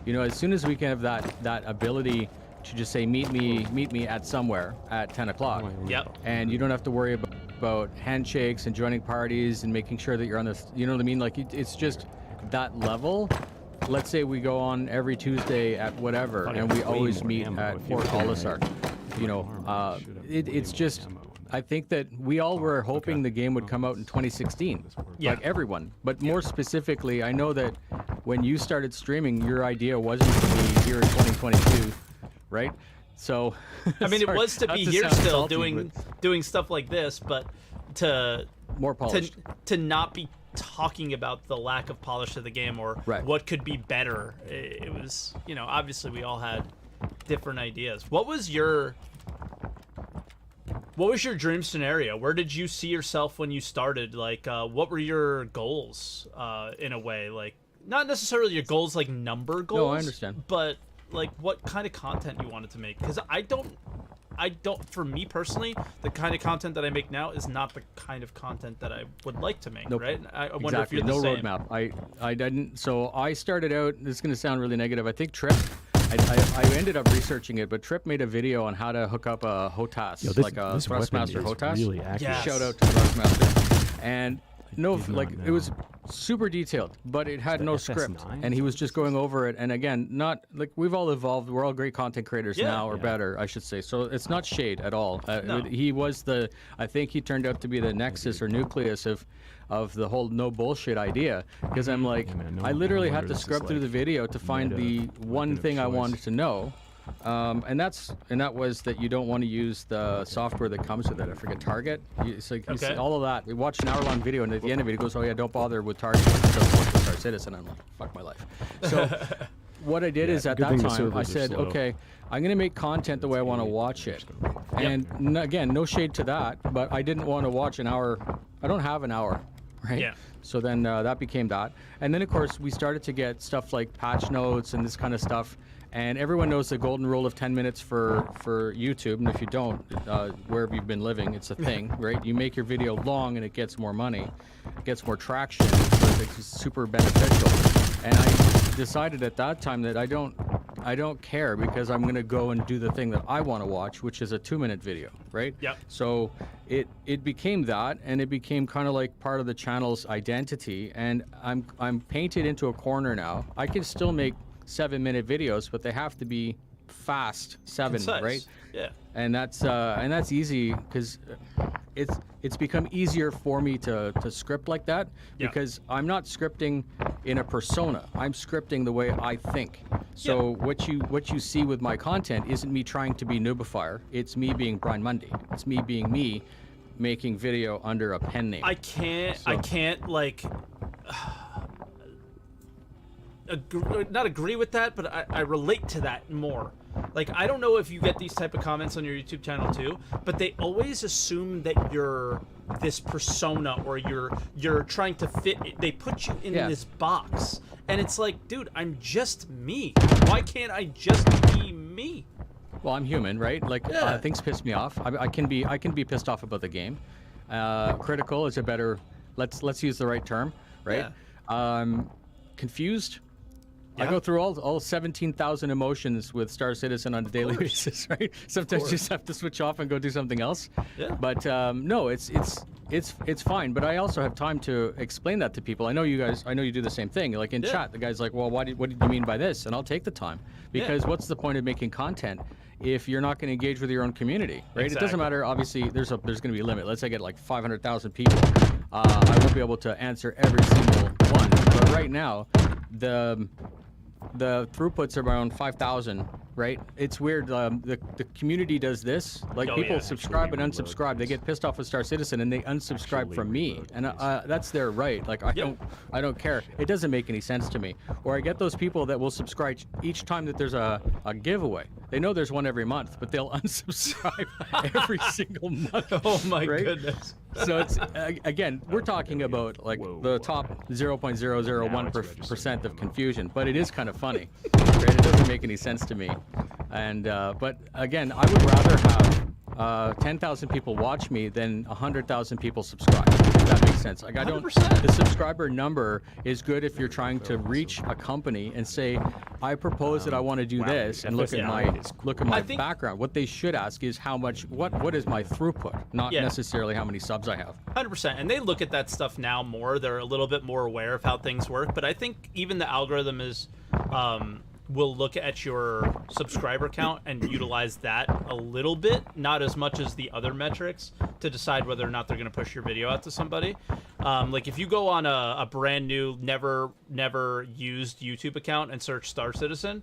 as soon as we can have that ability to just say meet me at somewhere at 10 o'clock, Yep. and you don't have to worry about handshakes and joining parties and making sure that you're on this. You know what I mean? Like it's just that level. Let's say we go on every Tuesday at whatever, Thought I and had we way always more meet ammo at if you Fort were Olisar. It's just. I think that we all were hoping the game would come out in 2016, Yeah. like everyone. But more specifically, I know that when you started streaming, your idea wasn't to be here in 2022, right? So, I mean, it sorry, was to not be here sound still salty, doing but doing stuff like this, but to more polished. to not be talking about the lack of polish of the game or Right. what could be better. It was, obviously we all had different ideas. What was your dream scenario? Where did you see yourself when you started? Like, what were your goals, in a way? Like, not necessarily your goals, like number goals. No, I understand. But like, what kind of content you wanted to make? Because I don't. For me personally, the kind of content that I make now is not the kind of content that I would like to make. Nope. Right? I wonder if Exactly. you're the No same. roadmap. I didn't. So I started out. This is going to sound really negative. I think Trip. I ended up researching it, but Trip made a video on how to hook up a HOTAS, like a Thrustmaster HOTAS. Really accurate. Yes. Shout out to Thrustmaster. And no, He's not like now. it was super detailed, but it had the no FS9 script, and he was just going over it. And again, not like we've all evolved. We're all great content creators Yeah. now, or better, I should say. So it's not shade at all. No. He was I think he turned out to be the nexus or nucleus of the whole no bullshit idea. Because I'm like, Yeah, man, I literally had to this is scrub through like the video to find meta the one weapon of thing I choice. wanted to know. And that was that you don't want to use the software that comes with it. I forget Target. It's like you see Okay. all of that. We watched an hour-long video, and at the end of it, he goes, "Oh yeah, don't bother with Target. It doesn't work with our citizen." I'm like, "Fuck my life." So what I did is at good that thing the time, I servers are said, slow. "Okay, I'm gonna make content the way I want to watch it." And again, no shade to that, but I didn't want to watch an hour. I don't have an hour, right? Yeah. So then that became that. And then, of course, we started to get stuff like patch notes and this kind of stuff. And everyone knows the golden rule of 10 minutes for YouTube. And if you don't, wherever you've been living, it's a thing, right? You make your video long and it gets more money, it gets more traction. So it's super beneficial. And I decided at that time that I don't care, because I'm going to go and do the thing that I want to watch, which is a 2-minute video, right? Yep. So it became that, and it became kind of like part of the channel's identity. And I'm painted into a corner now. I can still make 7-minute videos, but they have to be fast 7, Concise. right? Yeah. And that's easy, because it's become easier for me to script like that, Yeah. because I'm not scripting in a persona. I'm scripting the way I think. So what you see with my content isn't me trying to be Noobifier. It's me being Brian Mundy. It's me being me, making video under a pen name. I can't like not agree with that, but I relate to that more. Like, I don't know if you get these type of comments on your YouTube channel too, but they always assume that you're this persona, or you're trying to fit. They put you in Yeah. this box, and it's like, dude, I'm just me. Why can't I just be me? Well, I'm human, right? Like Yeah. things piss me off. I can be pissed off about the game. Critical is a better. Let's use the right term, right? Confused. I Yeah. go through all 17,000 emotions with Star Citizen on a daily basis, right? Sometimes you just have to switch off and go do something else. Yeah. But no, it's fine. But I also have time to explain that to people. I know you do the same thing. Like in Yeah. chat, the guy's like, "Well, what did you mean by this?" And I'll take the time, because what's the point of making content if you're not going to engage with your own community, right? It Exactly. doesn't matter. Obviously, there's going to be a limit. Let's say I get like 500,000 people. I won't be able to answer every single one. But right now, the throughputs are around 5,000, right? It's weird. The community does this. Like, Oh, people yeah. subscribe and Actually unsubscribe. They get pissed off with Star Citizen and they unsubscribe from me, and that's their right. Like, I don't care. It doesn't make any sense to me. Or I get those people that will subscribe each time that there's a giveaway. They know there's one every month, but they'll unsubscribe every single month. Oh my right? goodness. So it's again, we're talking about like the top 0.001% of confusion, but it is kind of funny. Right? It doesn't make any sense to me. And but again, I would rather have 10,000 people watch me than 100,000 people subscribe. If that makes sense. Like, I don't. 100%. The subscriber number is good if you're trying to reach a company and say, I propose that I want to do this, and look at my I think- background. What they should ask is how much. What is my throughput? Not Yeah. necessarily how many subs I have. 100%. And they look at that stuff now more. They're a little bit more aware of how things work. But I think even the algorithm is will look at your subscriber count and utilize that a little bit, not as much as the other metrics, to decide whether or not they're going to push your video out to somebody. Like, if you go on a brand new, never used YouTube account and search Star Citizen,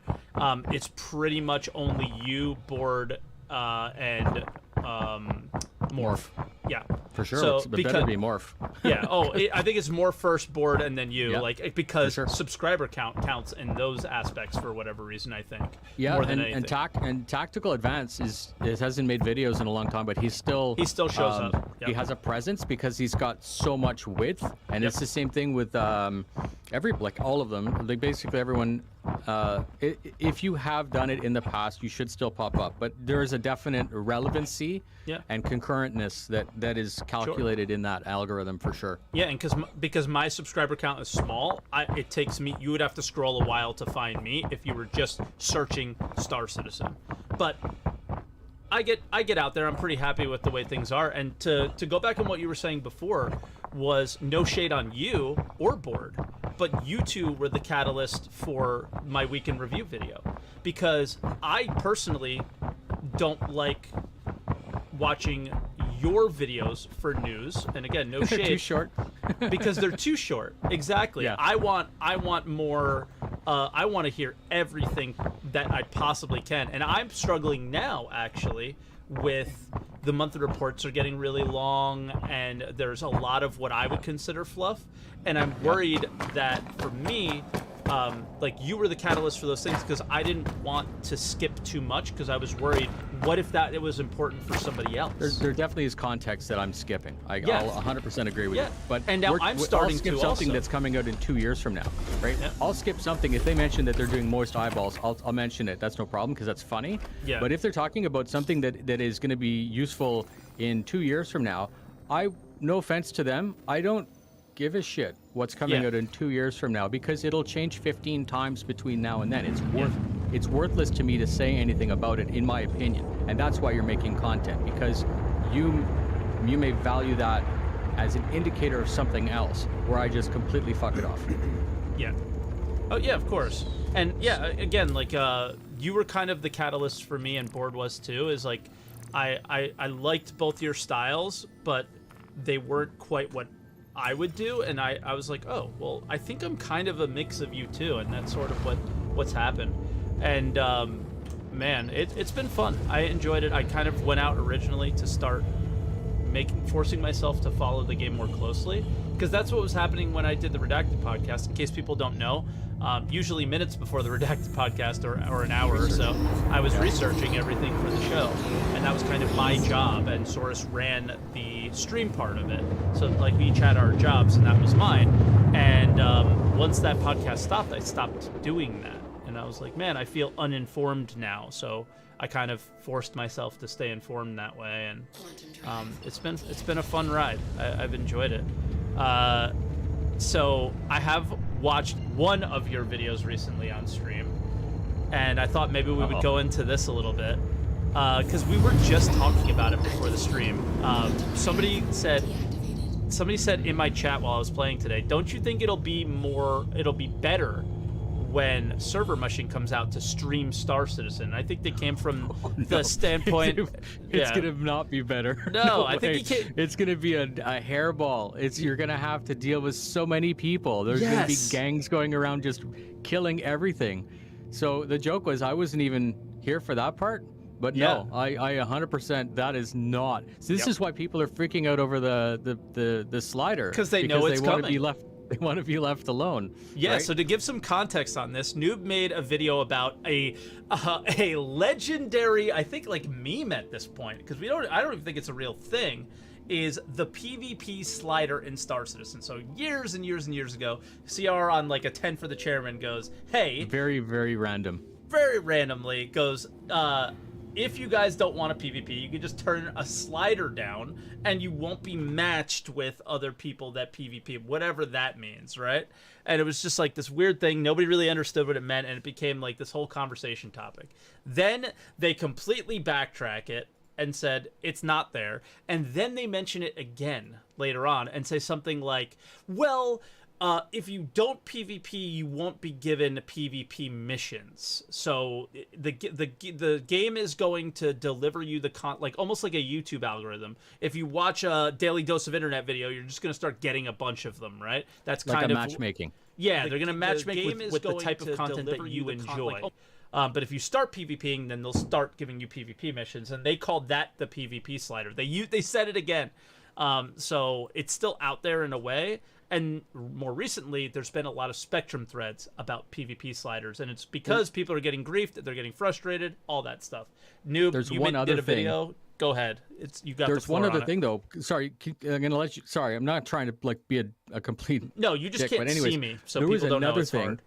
it's pretty much only you, Board, and Morph. Yeah. For sure. So It better be Morph. yeah. I think it's more first board and then you, Yeah, because for sure. subscriber count counts in those aspects for whatever reason. I think. Yeah, more than anything. and Tactical Advance hasn't made videos in a long time, but he still shows up. Yep. He has a presence because he's got so much width, and it's the same thing with all of them. Like basically everyone. If you have done it in the past, you should still pop up, but there is a definite relevancy and concurrentness that is calculated in that algorithm for sure. Yeah, and because my subscriber count is small, it takes me. You would have to scroll a while to find me if you were just searching Star Citizen. But I get out there. I'm pretty happy with the way things are. And to go back on what you were saying before was no shade on you or Board, but you two were the catalyst for my weekend review video, because I personally don't like watching your videos for news. And again, no shade. Too short. Because they're too short. Exactly. Yeah. I want more. I want to hear everything that I possibly can, and I'm struggling now actually with the monthly reports are getting really long, and there's a lot of what I would consider fluff, and I'm worried that for me, like you were the catalyst for those things, because I didn't want to skip too much, because I was worried, what if it was important for somebody else? There definitely is context that I'm skipping. I'll 100% agree with you. But and now I'm starting I'll skip to something also. that's coming out in 2 years from now, right? Yeah. I'll skip something if they mention that they're doing moist eyeballs. I'll mention it. That's no problem because that's funny. Yeah. But if they're talking about something that is going to be useful in 2 years from now, no offense to them, I don't give a shit what's coming out in 2 years from now, because it'll change 15 times between now and then. It's worthless to me to say anything about it, in my opinion, and that's why you're making content, because you may value that as an indicator of something else, where I just completely fuck it off. Yeah. Oh yeah, of course. And yeah, again, like you were kind of the catalyst for me, and Board was too. Is like I liked both your styles, but they weren't quite what I would do, and I was like, oh well, I think I'm kind of a mix of you too, and that's sort of what's happened. And man, it's been fun. I enjoyed it. I kind of went out originally to start forcing myself to follow the game more closely, because that's what was happening when I did the Redacted podcast. In case people don't know, usually minutes before the Redacted podcast, or an hour or so, I was researching everything for the show, and that was kind of my job, and Soros ran the stream part of it. So like we each had our jobs, and that was mine. And once that podcast stopped, I stopped doing that, and I was like, man, I feel uninformed now. So I kind of forced myself to stay informed that way, and it's been a fun ride. I've enjoyed it. So I have watched one of your videos recently on stream, and I thought maybe we would go into this a little bit, because we were just talking about it before the stream. Somebody said in my chat while I was playing today, don't you think it'll be better when Server Mushing comes out to stream Star Citizen? I think they came from the standpoint... It's gonna not be better. No, I think it's gonna be a hairball. You're gonna have to deal with so many people. There's gonna be gangs going around just killing everything. So the joke was, I wasn't even here for that part. But no, I 100%, that is not. So this is why people are freaking out over the slider. Because they know it's coming. They want to be left alone. Yeah, right? so to give some context on this, Noob made a video about a legendary, I think, like, meme at this point, because I don't even think it's a real thing, is the PvP slider in Star Citizen. So years and years and years ago, CR on like a 10 for the chairman goes, hey, very, very random. Very randomly goes, if you guys don't want a PvP, you can just turn a slider down and you won't be matched with other people that PvP, whatever that means, right? And it was just like this weird thing. Nobody really understood what it meant, and it became like this whole conversation topic. Then they completely backtrack it and said it's not there. And then they mention it again later on and say something like, well, if you don't PvP, you won't be given PvP missions. So the game is going to deliver you like almost like a YouTube algorithm. If you watch a Daily Dose of Internet video, you're just going to start getting a bunch of them, right? That's like kind of matchmaking. Yeah, they're going to matchmake with the type of content that you enjoy. But if you start PvPing, then they'll start giving you PvP missions, and they called that the PvP slider. They said it again. So it's still out there in a way. And more recently, there's been a lot of Spectrum threads about PvP sliders, and it's because people are getting griefed, they're getting frustrated, all that stuff. Noob, There's you one other did a video. Go ahead. You got. There's the floor one other on thing it. though. Sorry, I'm gonna let you. Sorry, I'm not trying to like be a complete. No, you just dick, can't but anyways, see me, so there was people don't know another it's thing. hard.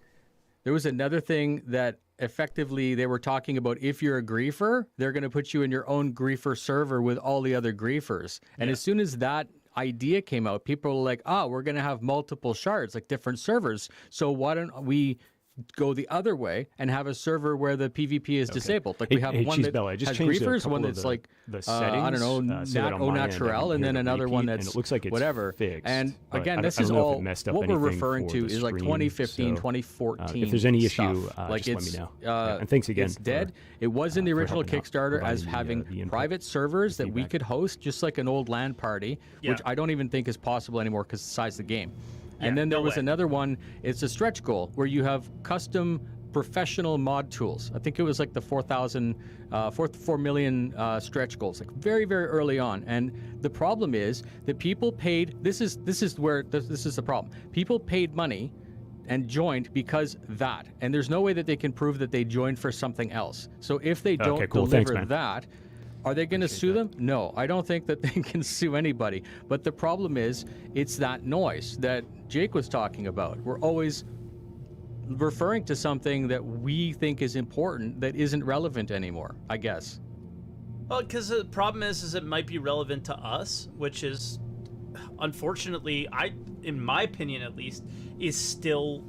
There was another thing that effectively they were talking about. If you're a griefer, they're going to put you in your own griefer server with all the other griefers. And as soon as that idea came out, people were like, we're going to have multiple shards, like different servers. So why don't we go the other way and have a server where the PvP is disabled? Like we have one that Bella, I just has changed a griefers, couple one of that's like the settings, I don't know, so that on au my end, I naturel, can and hear then the another one repeat, and that's it looks like it's whatever. fixed, And but again, I this don't is know if all it messed up what we're anything referring for to the is like stream, 2015, so, 2014. if there's any stuff. issue, like just let it's, me know. And thanks again. It's for, dead. It was in the for original helping out, Kickstarter as providing having the input, private servers that we feedback. could host, just like an old LAN party, which I don't even think is possible anymore because of the size of the game. And then there was another one. It's a stretch goal where you have custom professional mod tools. I think it was like the 4 million stretch goals, like very, very early on. And the problem is that people paid. This is the problem. People paid money and joined because that, and there's no way that they can prove that they joined for something else. So if they don't cool. deliver Thanks, man. that, are they going to sue them? No, I don't think that they can sue anybody. But the problem is, it's that noise that Jake was talking about. We're always referring to something that we think is important that isn't relevant anymore, I guess. Well, because the problem is it might be relevant to us, which is, unfortunately, in my opinion at least, is still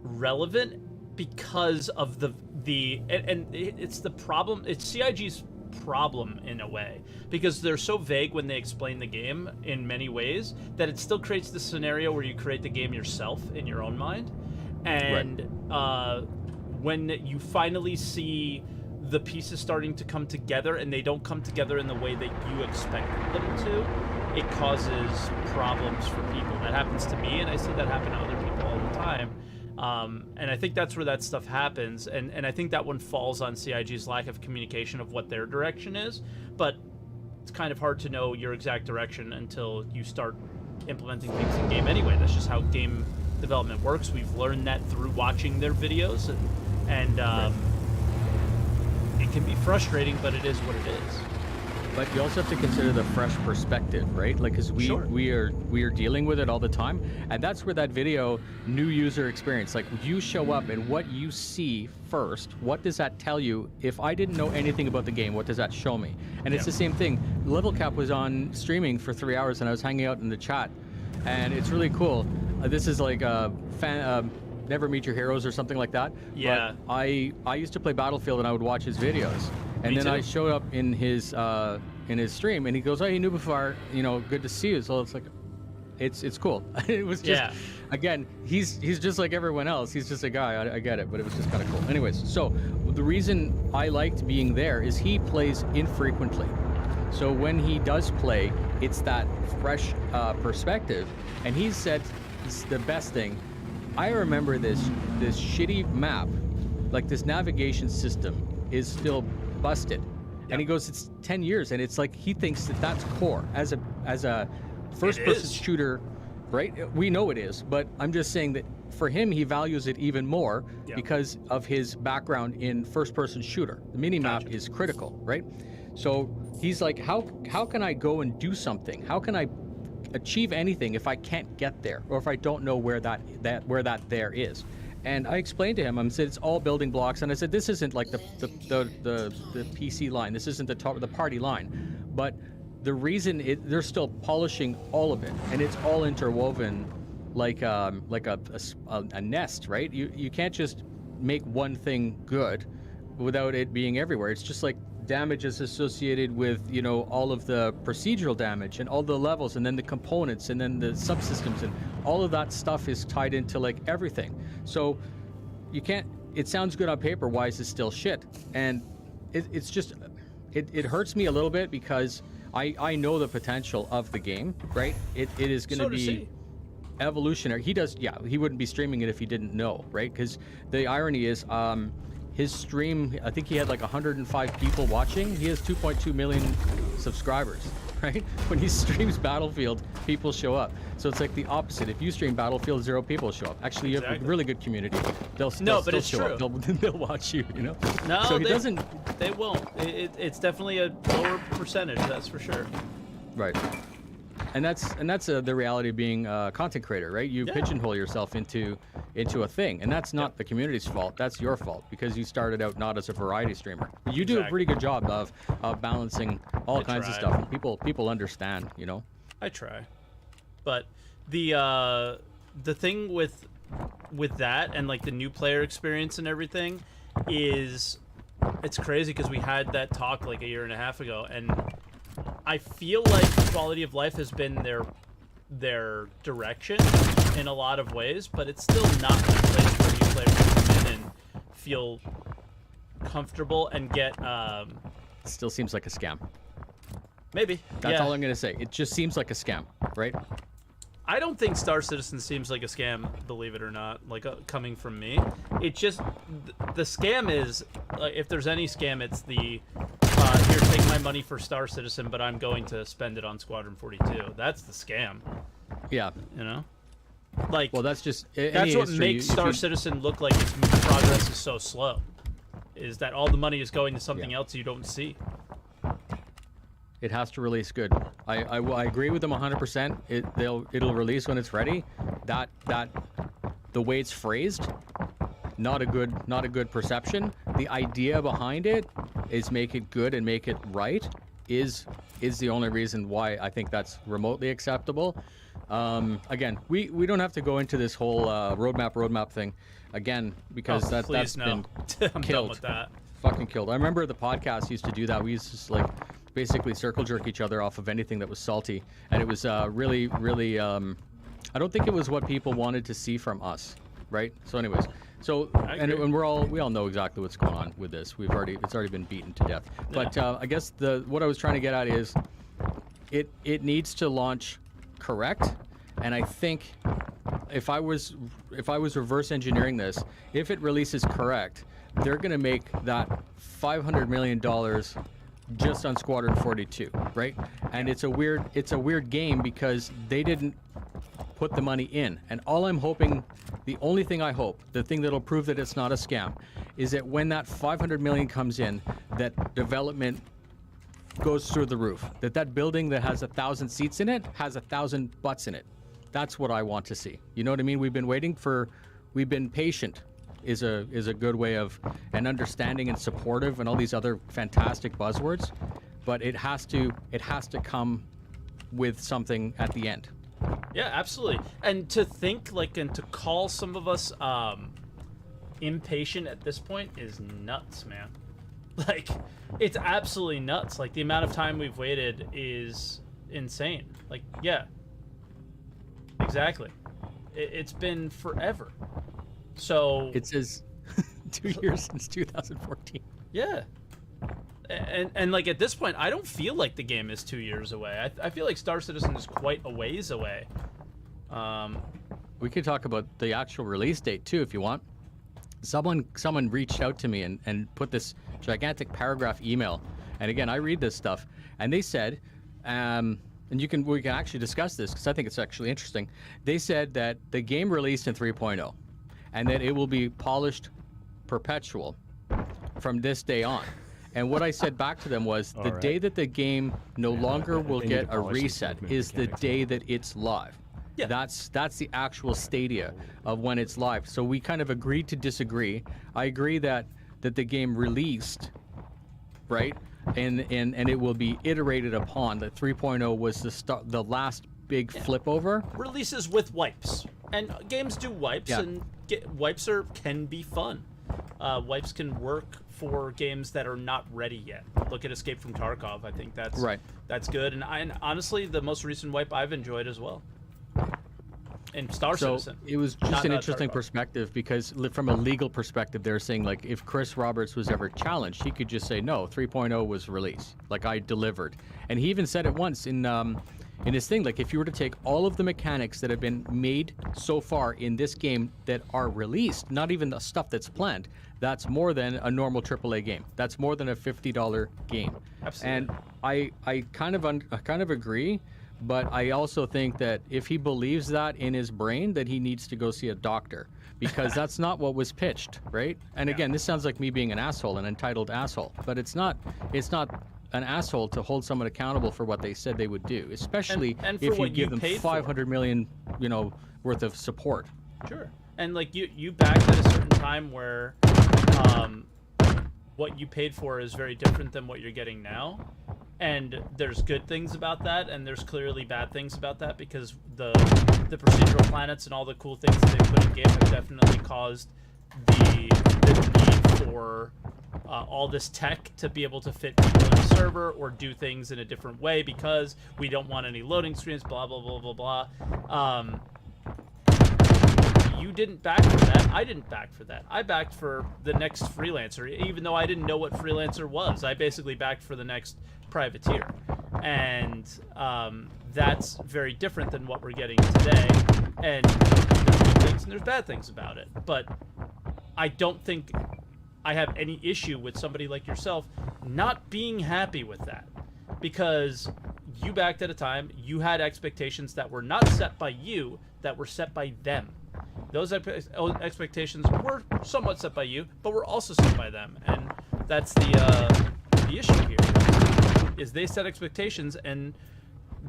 relevant because of and it's the problem. It's CIG's problem in a way, because they're so vague when they explain the game in many ways that it still creates the scenario where you create the game yourself in your own mind. And when you finally see the pieces starting to come together and they don't come together in the way that you expected them to, it causes problems for people. That happens to me, and I see that happen to other people all the time. And I think that's where that stuff happens. And I think that one falls on CIG's lack of communication of what their direction is. But it's kind of hard to know your exact direction until you start implementing things in game anyway. That's just how game development works. We've learned that through watching their videos, and it can be frustrating, but it is what it is. But you also have to consider the fresh perspective, right? Like, because we are dealing with it all the time, and that's where that video, new user experience, like you show up and what you see first, what does that tell you? If I didn't know anything about the game, what does that show me? And it's the same thing. Level Cap was on streaming for 3 hours, and I was hanging out in the chat, and it's really cool. This is like a fan. Never Meet Your Heroes or something like that. Yeah. But I used to play Battlefield, and I would watch his videos. And then I showed up in his stream, and he goes, "Oh, you knew before, good to see you." So it's like, it's cool. It was just, again, he's just like everyone else. He's just a guy. I get it, but it was just kind of cool. Anyways, so the reason I liked being there is he plays infrequently. So when he does play, it's that fresh perspective. And he said it's the best thing. I remember this shitty map, like this navigation system is still busted. And he goes, it's 10 years, and it's like he thinks that that's core as a first-person shooter, right? We know it is, but I'm just saying that for him, he values it even more because of his background in first-person shooter. The mini-map is critical, right? So he's like, how can I go and do something? How can I achieve anything if I can't get there, or if I don't know where that there is? And I explained to him, I said, it's all building blocks. And I said, this isn't like the PC line. This isn't the party line. But the reason they're still polishing all of it, and it's all interwoven like a nest, right? You can't just make one thing good without it being everywhere. It's just like damage is associated with, all of the procedural damage and all the levels, and then the components, and then the subsystems, and all of that stuff is tied into like everything. So you can't, it sounds good on paper, why is it still shit? And it's just, it hurts me a little bit because I know the potential of the game, right? It is going to be evolutionary. He wouldn't be streaming it if he didn't know, right? Because the irony is, his stream, I think he had like 105 people watching. He has 2.2 million subscribers. right? When he streams Battlefield, people show up. So it's like the opposite. If you stream Battlefield, 0 people show up. Actually, you have a really good community. They'll No, but still it's show true. up. They'll watch you, you know? No, so he they, doesn't. They won't. It's definitely a lower percentage, that's for sure. Right. And that's the reality of being a content creator, right? You Yeah. pigeonhole yourself into a thing, and that's not the community's fault. That's your fault because you started out not as a variety streamer. You do a Exactly. pretty good job of balancing all I kinds of try. stuff, and people understand, you know. I try, but the thing with that and like the new player experience and everything is it's crazy because we had that talk like a year and a half ago, and I feel like quality of life has been their direction in a lot of ways, but it's still not the place where new players can come in and feel comfortable and get It still seems like a scam. maybe That's yeah. all I'm gonna say. It just seems like a scam, right? I don't think Star Citizen seems like a scam, believe it or not, like coming from me. It just, the scam is, if there's any scam, it's the, here, take my money for Star Citizen, but I'm going to spend it on Squadron 42. That's the scam, Yeah. you know? Like, Well, that's just that's what makes Star Citizen look like its progress is so slow, is that all the money is going to something Yeah. else you don't see. It has to release good. I agree with them 100%. It'll release when it's ready. That the way it's phrased, not a good perception. The idea behind it is make it good and make it right is the only reason why I think that's remotely acceptable. Again, we don't have to go into this whole roadmap thing again because that's please no. been I'm done killed. with that. Fucking killed. I remember the podcast used to do that. We used to just like basically circle jerk each other off of anything that was salty, and it was really I don't think it was what people wanted to see from us, right? So anyways, and agree. we all know exactly what's going on with this. It's already been beaten to death. But I guess what I was trying to get at is it needs to launch correct, and I think if I was reverse engineering this, if it releases correct, they're going to make that $500 million just on Squadron 42, right? And it's a weird game because they didn't put the money in. And all I'm hoping, the only thing I hope, the thing that'll prove that it's not a scam, is that when that 500 million comes in, that development goes through the roof. That building that has 1,000 seats in it has 1,000 butts in it. That's what I want to see. You know what I mean? We've been patient. Is a good way of, and understanding and supportive and all these other fantastic buzzwords, but it has to come with something at the end. Yeah, absolutely. And to think and to call some of us impatient at this point is nuts, man. Like, it's absolutely nuts. Like, the amount of time we've waited is insane. Like, yeah, exactly. It's been forever. So it says 2 years since 2014. Yeah. And like at this point, I don't feel like the game is 2 years away. I feel like Star Citizen is quite a ways away. We could talk about the actual release date too, if you want. Someone reached out to me and put this gigantic paragraph email. And again, I read this stuff, and they said, and we can actually discuss this because I think it's actually interesting. They said that the game released in 3.0, and that it will be polished perpetual from this day on. And what I said back to them was the day that the game no longer will get a reset is the day that it's live. Yeah. That's the actual stadia of when it's live. So we kind of agreed to disagree. I agree that the game released, right? And it will be iterated upon. That 3.0 was the last big flip over. Releases with wipes. And games do wipes, Yeah. and wipes can be fun. Wipes can work for games that are not ready yet. Look at Escape from Tarkov. I think that's good. And honestly, the most recent wipe I've enjoyed as well. And Star Citizen. It was just an interesting Tarkov. perspective because from a legal perspective, they're saying like if Chris Roberts was ever challenged, he could just say no, 3.0 was released. Like I delivered. And he even said it once in his thing, like if you were to take all of the mechanics that have been made so far in this game that are released, not even the stuff that's planned, that's more than a normal AAA game. That's more than a $50 game. Absolutely. And I kind of agree, but I also think that if he believes that in his brain, that he needs to go see a doctor, because that's not what was pitched, right? And again, this sounds like me being an asshole, an entitled asshole, but it's not an asshole to hold someone accountable for what they said they would do, especially and for if you what give you them paid 500 million, worth of support. Sure. And like you backed at a certain time where what you paid for is very different than what you're getting now. And there's good things about that, and there's clearly bad things about that, because the procedural planets and all the cool things that they put in game have definitely caused the need for all this tech to be able to fit people in a server or do things in a different way, because we don't want any loading screens, blah, blah, blah, blah, blah. You didn't back for that. I didn't back for that. I backed for the next freelancer, even though I didn't know what freelancer was. I basically backed for the next privateer. And that's very different than what we're getting today. And there's good things and there's bad things about it. But I don't think I have any issue with somebody like yourself not being happy with that. Because you backed at a time, you had expectations that were not set by you, that were set by them. Those expectations were somewhat set by you, but were also set by them, and that's the issue here. Is they set expectations, and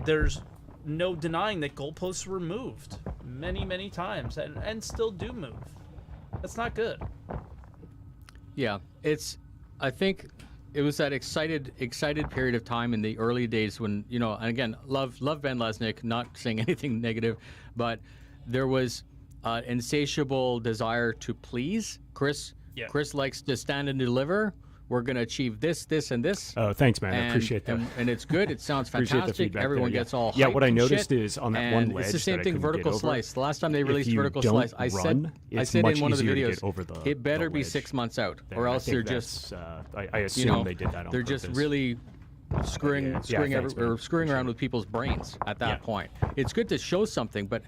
there's no denying that goalposts were moved many, many times, and still do move. That's not good. Yeah, I think it was that excited period of time in the early days when, and again, love Ben Lesnick, not saying anything negative, but there was insatiable desire to please. Chris likes to stand and deliver. We're going to achieve this, and this. Oh, thanks, man. I appreciate that. And it's good. It sounds Appreciate the fantastic. feedback Everyone there, gets all hyped. Yeah, what I and noticed shit. is on that And one ledge it's the same that I thing, couldn't vertical get over, slice. The last time they if released you vertical don't slice, I run, said in much one of the easier to videos, get over the- it better the be ledge. 6 months out, And or I else think they're just, that's, I assume they did that on they're just purpose. really screwing thanks, screwing man. around with people's brains at that Yeah. point. It's good to show something, but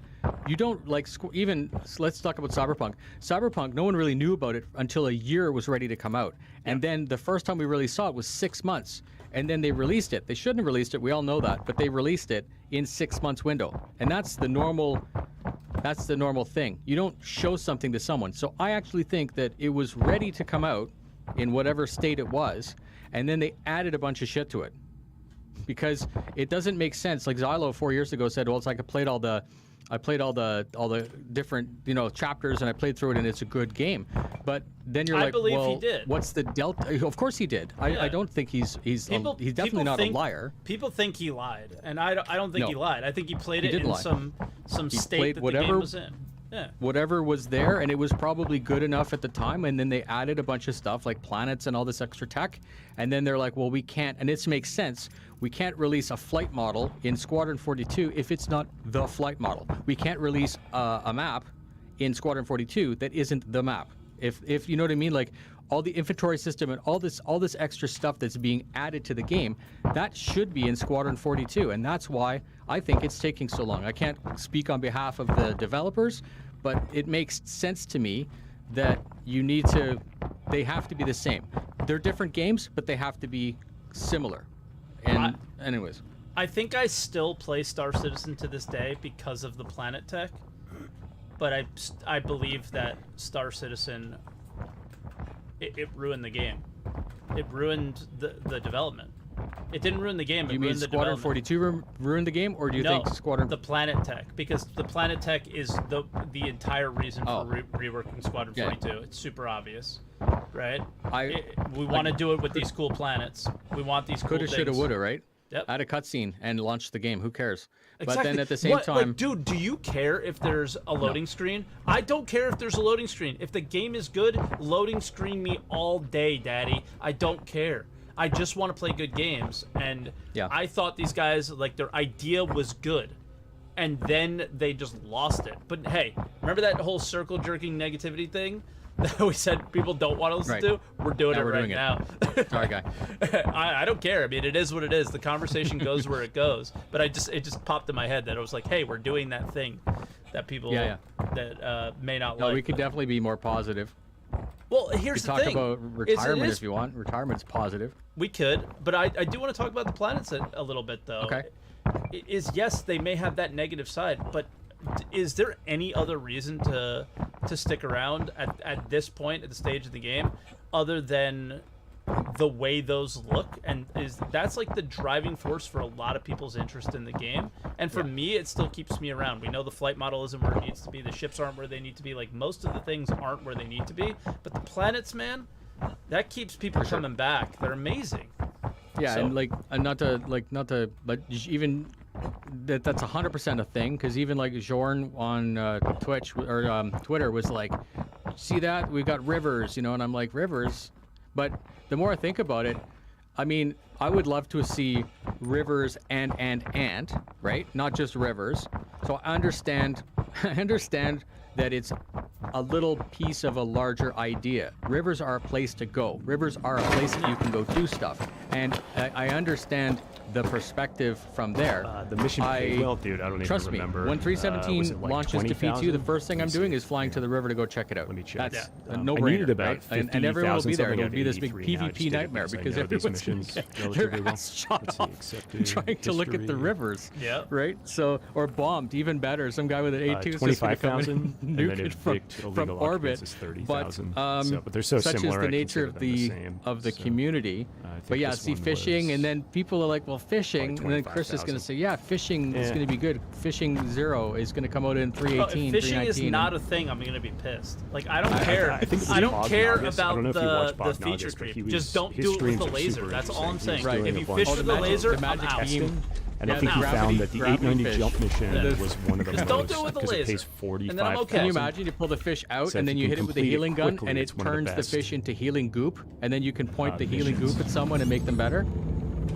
you don't like even. Let's talk about Cyberpunk. Cyberpunk, no one really knew about it until a year was ready to come out, and then the first time we really saw it was 6 months, and then they released it. They shouldn't have released it. We all know that, but they released it in 6 months window, and that's the normal. That's the normal thing. You don't show something to someone. So I actually think that it was ready to come out in whatever state it was, and then they added a bunch of shit to it. Because it doesn't make sense. Like Xylo 4 years ago said, well, it's like I played all the different chapters, and I played through it, and it's a good game. But then you're I like, believe well, he did. what's the delta? Of course he did. I don't think he's definitely not a liar. People think he lied, and I don't think No. he lied. I think he played it didn't in lie. some state played that the whatever- game was in. Yeah. Whatever was there, and it was probably good enough at the time, and then they added a bunch of stuff like planets and all this extra tech, and then they're like, well, we can't, and this makes sense, we can't release a flight model in Squadron 42 if it's not the flight model. We can't release a map in Squadron 42 that isn't the map. If you know what I mean, like all the inventory system and all this extra stuff that's being added to the game, that should be in Squadron 42, and that's why I think it's taking so long. I can't speak on behalf of the developers, but it makes sense to me that they have to be the same. They're different games, but they have to be similar. And anyways, I think I still play Star Citizen to this day because of the planet tech, but I believe that Star Citizen it ruined the game. It ruined the development. It didn't ruin the game. It you mean ruined the Squadron development. 42 ruined the game, or do you No, think Squadron? the planet tech, because the planet tech is the entire reason Oh. for reworking Squadron Yeah. 42. It's super obvious, right? I We want to do it with these cool planets. We want these cool coulda, things. shoulda, woulda, right? Yep. Add a cutscene and launch the game. Who cares? Exactly. But then at the same What- time, like, dude, do you care if there's a loading screen? I don't care if there's a loading screen. If the game is good, loading screen me all day, daddy. I don't care. I just want to play good games, and Yeah. I thought these guys, like, their idea was good, and then they just lost it. But hey, remember that whole circle jerking negativity thing that we said people don't want to listen Right. to? We're doing Now it we're right doing it. now. sorry, guy. I don't care. I mean, it is what it is. The conversation goes where it goes. But it just popped in my head that I was like, hey, we're doing that thing that people Yeah, that may not No, like. we could definitely be more positive. Well, We here's the talk thing. about is retirement if you want. Retirement's positive. We could, but I do want to talk about the planets a little bit, though. Okay. Yes, they may have that negative side, but is there any other reason to stick around at this point at the stage of the game other than the way those look? And that's like the driving force for a lot of people's interest in the game. And for me, it still keeps me around. We know the flight model isn't where it needs to be. The ships aren't where they need to be. Like, most of the things aren't where they need to be. But the planets, man, that keeps people coming back. They're amazing. Yeah, So- and not to, but even that's 100% a thing. Because even like Jorn on Twitch or Twitter was like, "See that? We got rivers," and I'm like, "Rivers," but the more I think about it, I mean, I would love to see rivers and right, not just rivers. So I understand that it's a little piece of a larger idea. Rivers are a place to go. Rivers are a place that you can go do stuff. And I understand the perspective from there. The mission paid well, dude. I don't Trust even me, remember. when Was 317 it like launches defeats you, the 20,000? first thing I'm doing is flying to the river to go check it out. Let me check. That's Yeah. a I no-brainer, needed about right? And everyone will 50,000, be there. something It'll be this big 83 now. I just PvP did it nightmare because I because know these everyone's gonna missions get relatively their well. ass shot Let's see, off accepted, trying to look at the history. rivers. Yeah. Right? So, or bombed, even better. Some guy with an A2 is just gonna come in 25,000, and and then nuke it evict from illegal orbit. occupants is But 30,000. But they're so such similar, is the I nature consider of them the same. So, community. I think But yeah, this see one fishing, was and then people are like, "Well, fishing," and then Chris is going to 25,000. say, "Yeah, fishing is Yeah. going to be good. Fishing 0 is going to come out in Bro, 318, if fishing is 319." not a thing, I'm gonna be pissed. Like, I don't care. I think I don't Bob care Noggis- I about don't know if you the watch Bob feature Noggis, but creep. he Just was- don't his do it with streams the are laser. super That's all I'm interesting. He saying. was doing If a you bunch fish of with the magic- laser, the magic I'm out. beam. And I Yeah, think the he gravity- found that the gravity 890 fish. jump mission Yeah. was one of the Just most, don't do it with the because it laser. pays And then I'm 45,000. okay. Can you imagine you pull the fish out So and if then you you can hit it with a complete it healing gun quickly, and it it's one of the turns the best. fish into healing goop, and then you can point the healing missions. goop at someone and make them better?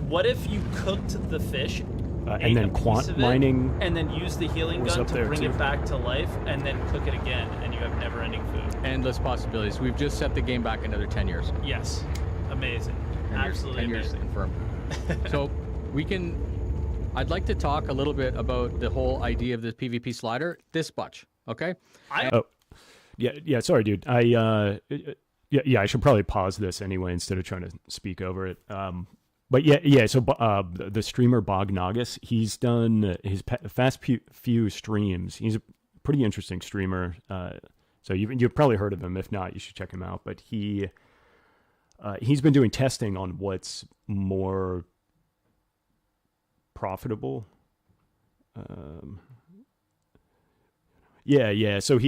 What if you cooked the fish, and ate then a piece quant of it, mining and then use the healing was gun up to there bring too. it back to life, and then cook it again, and you have never-ending food? Endless possibilities. We've just set the game back another 10 years. Yes, amazing, 10 years, absolutely 10 years amazing. confirmed. So I'd like to talk a little bit about the whole idea of the PvP slider this much, okay? Yeah, sorry, dude. I I should probably pause this anyway instead of trying to speak over it. But yeah. So the streamer Bog Noggis, he's done his few streams. He's a pretty interesting streamer. So you've probably heard of him. If not, you should check him out. But he's been doing testing on what's more profitable. Yeah. So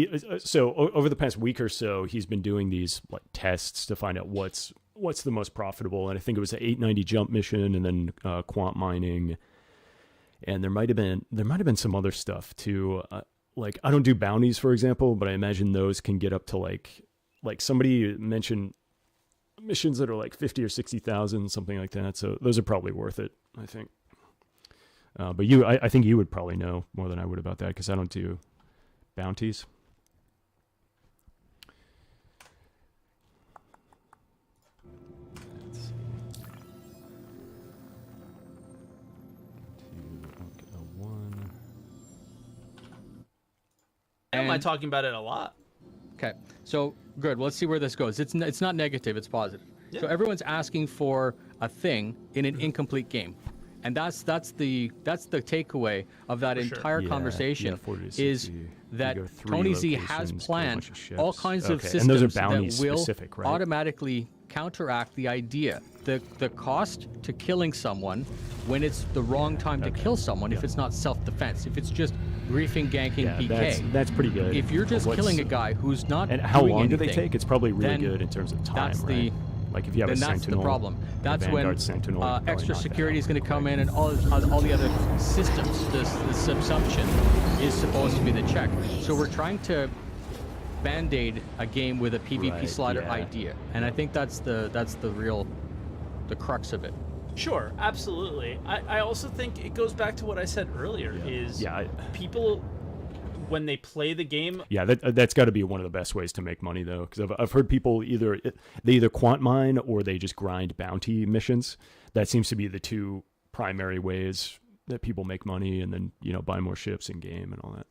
over the past week or so, he's been doing these like tests to find out what's the most profitable. And I think it was an 890 jump mission, and then quant mining, and there might have been some other stuff too. Like, I don't do bounties, for example, but I imagine those can get up to like somebody mentioned missions that are like 50 or 60,000, something like that. So those are probably worth it, I think. But I think you would probably know more than I would about that, because I don't do bounties. Let's see. One. Am I talking about it a lot? Okay, so good. Well, let's see where this goes. It's not negative. It's positive. So Yeah. everyone's asking for a thing in an incomplete game, and that's the takeaway of that For sure. entire Yeah, conversation 40 to is 60. that You go 3 Tony Z locations, has get a planned bunch of ships. all kinds of Okay, systems and those are that bounty will specific, right? automatically counteract the idea, the cost to killing someone when it's the wrong time to kill someone. If it's not self-defense, if it's just griefing, ganking, Yeah, PK. that's pretty good. If you're just But killing a guy who's not and how doing long do they anything, take? It's probably really then good in terms of time, that's right? Like if you have then a that's Sentinel, the problem. a That's when Vanguard Sentinel, you can probably extra knock that security is out going to come quick. in, and all the other systems. The subsumption is supposed to be the check. So we're trying to band-aid a game with a PvP Right, slider yeah. idea, and I think that's the real crux of it. Sure, absolutely. I also think it goes back to what I said earlier. Is people, when they play the game, Yeah, that's got to be one of the best ways to make money, though, because I've heard people they either quant mine or they just grind bounty missions. That seems to be the two primary ways that people make money, and then buy more ships in game and all that.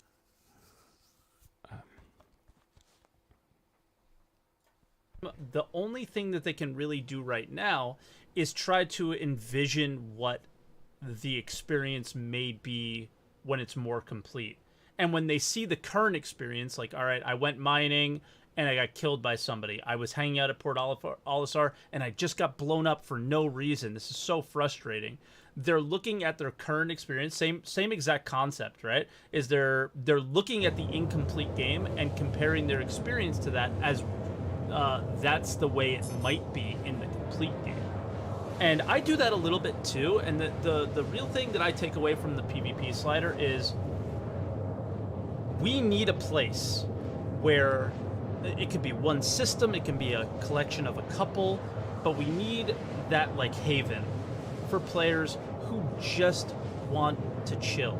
The only thing that they can really do right now is try to envision what the experience may be when it's more complete. And when they see the current experience, like, all right, I went mining and I got killed by somebody. I was hanging out at Port Olisar and I just got blown up for no reason. This is so frustrating. They're looking at their current experience, same exact concept, right? Is they're looking at the incomplete game and comparing their experience to that as that's the way it might be in the complete game. And I do that a little bit too. And the real thing that I take away from the PvP slider is we need a place where it could be one system, it can be a collection of a couple, but we need that like haven for players who just want to chill,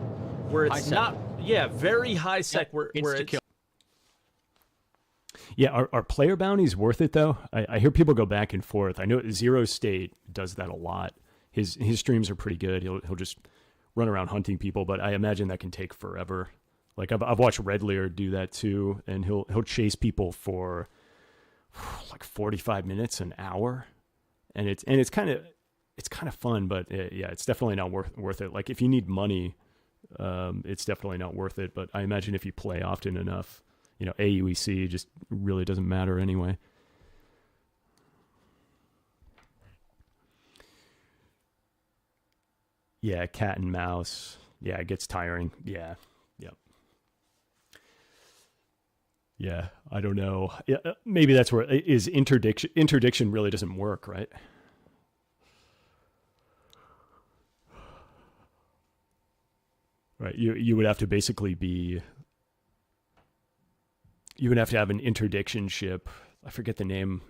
where it's not, very high sec, where it's. Yeah, are player bounties worth it though? I hear people go back and forth. I know Zero State does that a lot. His streams are pretty good. He'll just run around hunting people, but I imagine that can take forever. Like I've watched Red Lear do that too, and he'll chase people for like 45 minutes, an hour, and it's kind of fun, but it's definitely not worth it. Like if you need money, it's definitely not worth it. But I imagine if you play often enough, AUEC just really doesn't matter anyway. Yeah, cat and mouse. Yeah, it gets tiring. Yeah. Yep. Yeah, I don't know. Yeah, maybe that's where is interdiction really doesn't work, right? Right. You would have to basically be. You would have to have an interdiction ship. I forget the name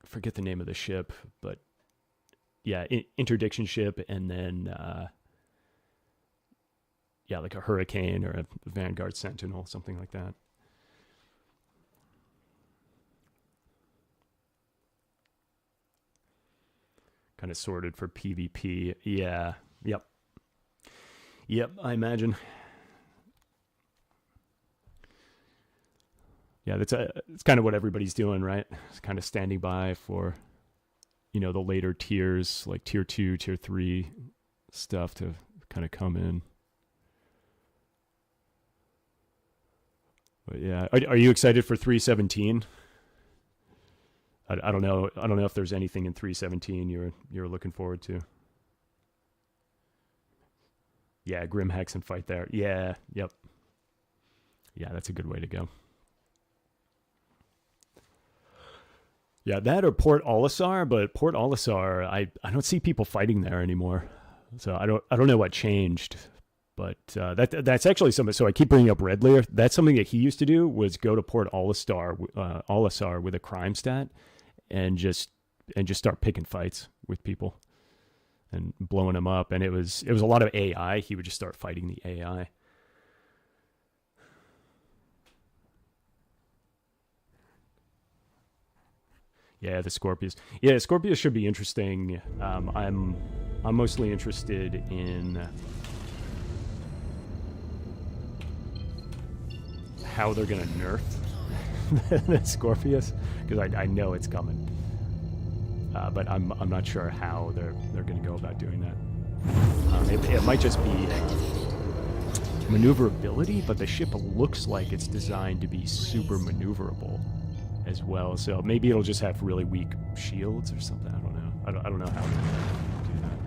of the ship, but yeah, interdiction ship, and then like a Hurricane or a Vanguard Sentinel, something like that. Kind of sorted for PvP. Yeah. Yep, I imagine. Yeah, it's kind of what everybody's doing, right? It's kind of standing by for, the later tiers, like tier 2, tier 3 stuff to kind of come in. But yeah, are you excited for 3.17? I don't know. I don't know if there's anything in 3.17 you're looking forward to. Yeah, Grim Hex and fight there. Yeah, yep. Yeah, that's a good way to go. Yeah, that or Port Olisar, but Port Olisar, I don't see people fighting there anymore. So I don't know what changed, but that's actually something. So I keep bringing up Red Lear. That's something that he used to do, was go to Port Olisar with a crime stat and just start picking fights with people and blowing them up. And it was a lot of AI. He would just start fighting the AI. Yeah, the Scorpius. Yeah, Scorpius should be interesting. I'm mostly interested in how they're gonna nerf the Scorpius, because I know it's coming. But I'm not sure how they're gonna go about doing that. It might just be maneuverability, but the ship looks like it's designed to be super maneuverable as well, so maybe it'll just have really weak shields or something. I don't know. I don't know how to do that.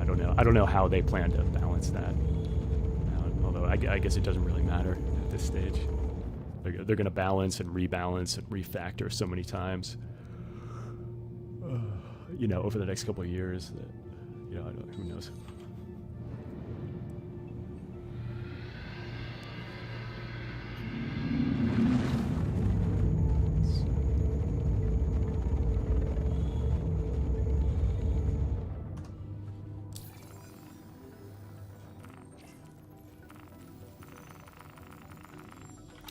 But yeah, I don't know how they plan to balance that. Although I guess it doesn't really matter at this stage. They're going to balance and rebalance and refactor so many times. Over the next couple of years that who knows.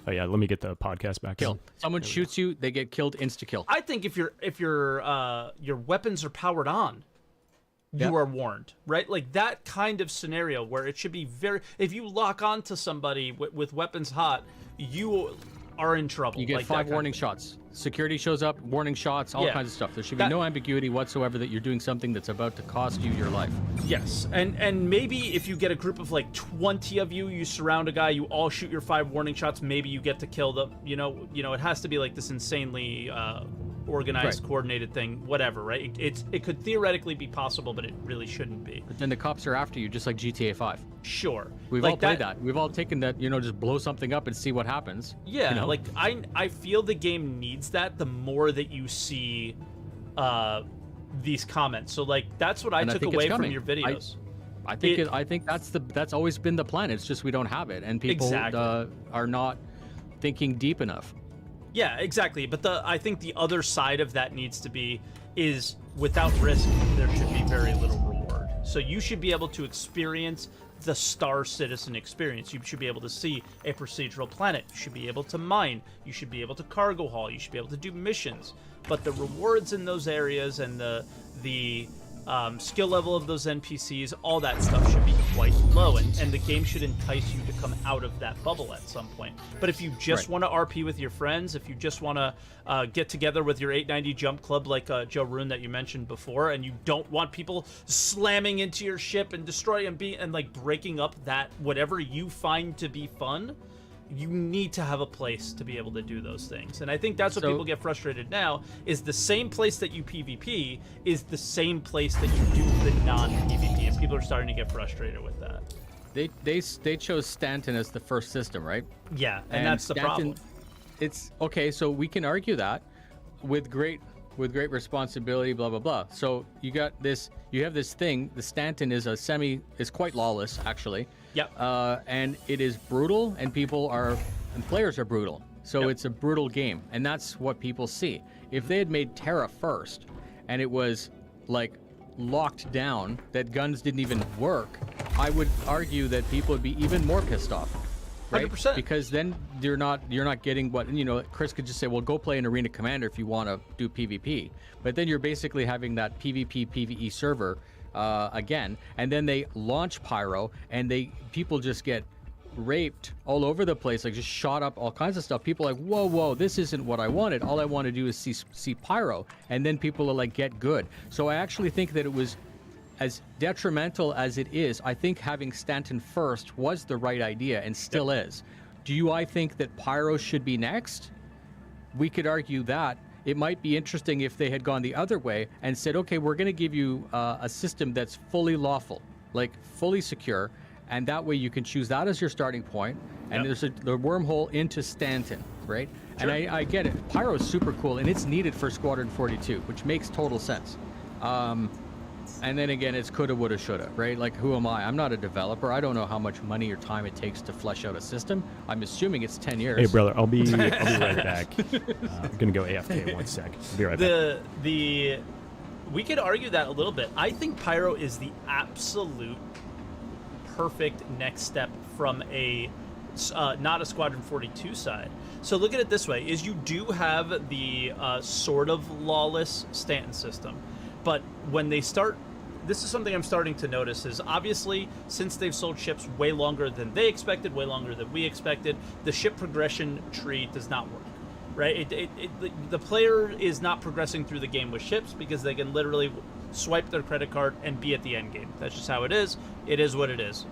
Oh yeah, let me get the podcast back. Kill. Someone shoots you, they get killed insta kill. I think if your weapons are powered on, you are warned, right? Like that kind of scenario where it should be if you lock onto somebody with weapons hot, you are in trouble. You get like 5 warning shots. Security shows up, warning shots, all kinds of stuff. There should be no ambiguity whatsoever that you're doing something that's about to cost you your life. Yes, and maybe if you get a group of like 20 of you, you surround a guy, you all shoot your 5 warning shots, maybe you get to kill them. You know, it has to be like this insanely organized, coordinated thing, whatever, right? It could theoretically be possible, but it really shouldn't be. But then the cops are after you, just like GTA 5. Sure. We've all played that. We've all taken that, just blow something up and see what happens. Yeah, like I feel the game needs that the more that you see these comments. So like that's what I took away from your videos. I think that's always been the plan. It's just we don't have it, and people are not thinking deep enough. Yeah, exactly. But I think the other side of that needs to be is without risk, there should be very little reward. So you should be able to experience the Star Citizen experience. You should be able to see a procedural planet. You should be able to mine. You should be able to cargo haul. You should be able to do missions. But the rewards in those areas and the skill level of those NPCs, all that stuff should be quite low, and the game should entice you to come out of that bubble at some point. But if you just want to RP with your friends, if you just want to get together with your 890 jump club like Joe Rune that you mentioned before, and you don't want people slamming into your ship and destroying and like breaking up that whatever you find to be fun, you need to have a place to be able to do those things. And I think that's what people get frustrated now, is the same place that you PvP is the same place that you do the non-PvP, and people are starting to get frustrated with that. They chose Stanton as the first system, right? Yeah, and that's the problem. It's okay, so we can argue that with great responsibility, blah blah blah. So you have this thing. The Stanton is quite lawless, actually. Yep. And it is brutal, and players are brutal. So it's a brutal game, and that's what people see. If they had made Terra first, and it was like locked down, that guns didn't even work, I would argue that people would be even more pissed off. Right? 100%. Because then you're not getting what Chris could just say, well, go play an Arena Commander if you want to do PvP. But then you're basically having that PvP PvE server again, and then they launch Pyro, and people just get raped all over the place, like just shot up, all kinds of stuff. People are like, whoa, this isn't what I wanted. All I want to do is see Pyro, and then people are like, get good. So I actually think that it was, as detrimental as it is, I think having Stanton first was the right idea, and still is. I think that Pyro should be next? We could argue that. It might be interesting if they had gone the other way and said, okay, we're going to give you a system that's fully lawful, like fully secure, and that way you can choose that as your starting point, and there's the wormhole into Stanton, right? Sure. And I get it. Pyro is super cool, and it's needed for Squadron 42, which makes total sense. And then again, it's coulda, woulda, shoulda, right? Like, who am I? I'm not a developer. I don't know how much money or time it takes to flesh out a system. I'm assuming it's 10 years. Hey, brother, I'll be right back. I'm gonna go AFK 1 sec. I'll be right back. We could argue that a little bit. I think Pyro is the absolute perfect next step from a not a Squadron 42 side. So look at it this way: is you do have the sort of lawless Stanton system, but when they start. This is something I'm starting to notice, is obviously since they've sold ships way longer than they expected, way longer than we expected, the ship progression tree does not work, right? The player is not progressing through the game with ships because they can literally swipe their credit card and be at the end game. That's just how it is. It is what it is.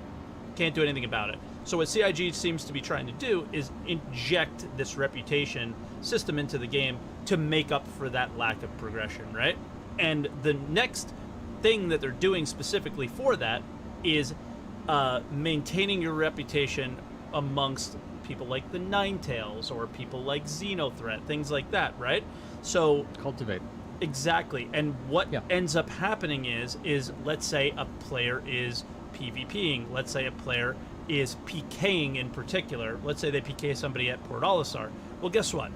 Can't do anything about it. So what CIG seems to be trying to do is inject this reputation system into the game to make up for that lack of progression, right? And the next thing that they're doing specifically for that is maintaining your reputation amongst people like the Ninetales or people like Xenothreat, things like that, right? So cultivate. Exactly. And what ends up happening is let's say a player is PvPing, let's say a player is PKing in particular, let's say they PK somebody at Port Olisar. Well, guess what?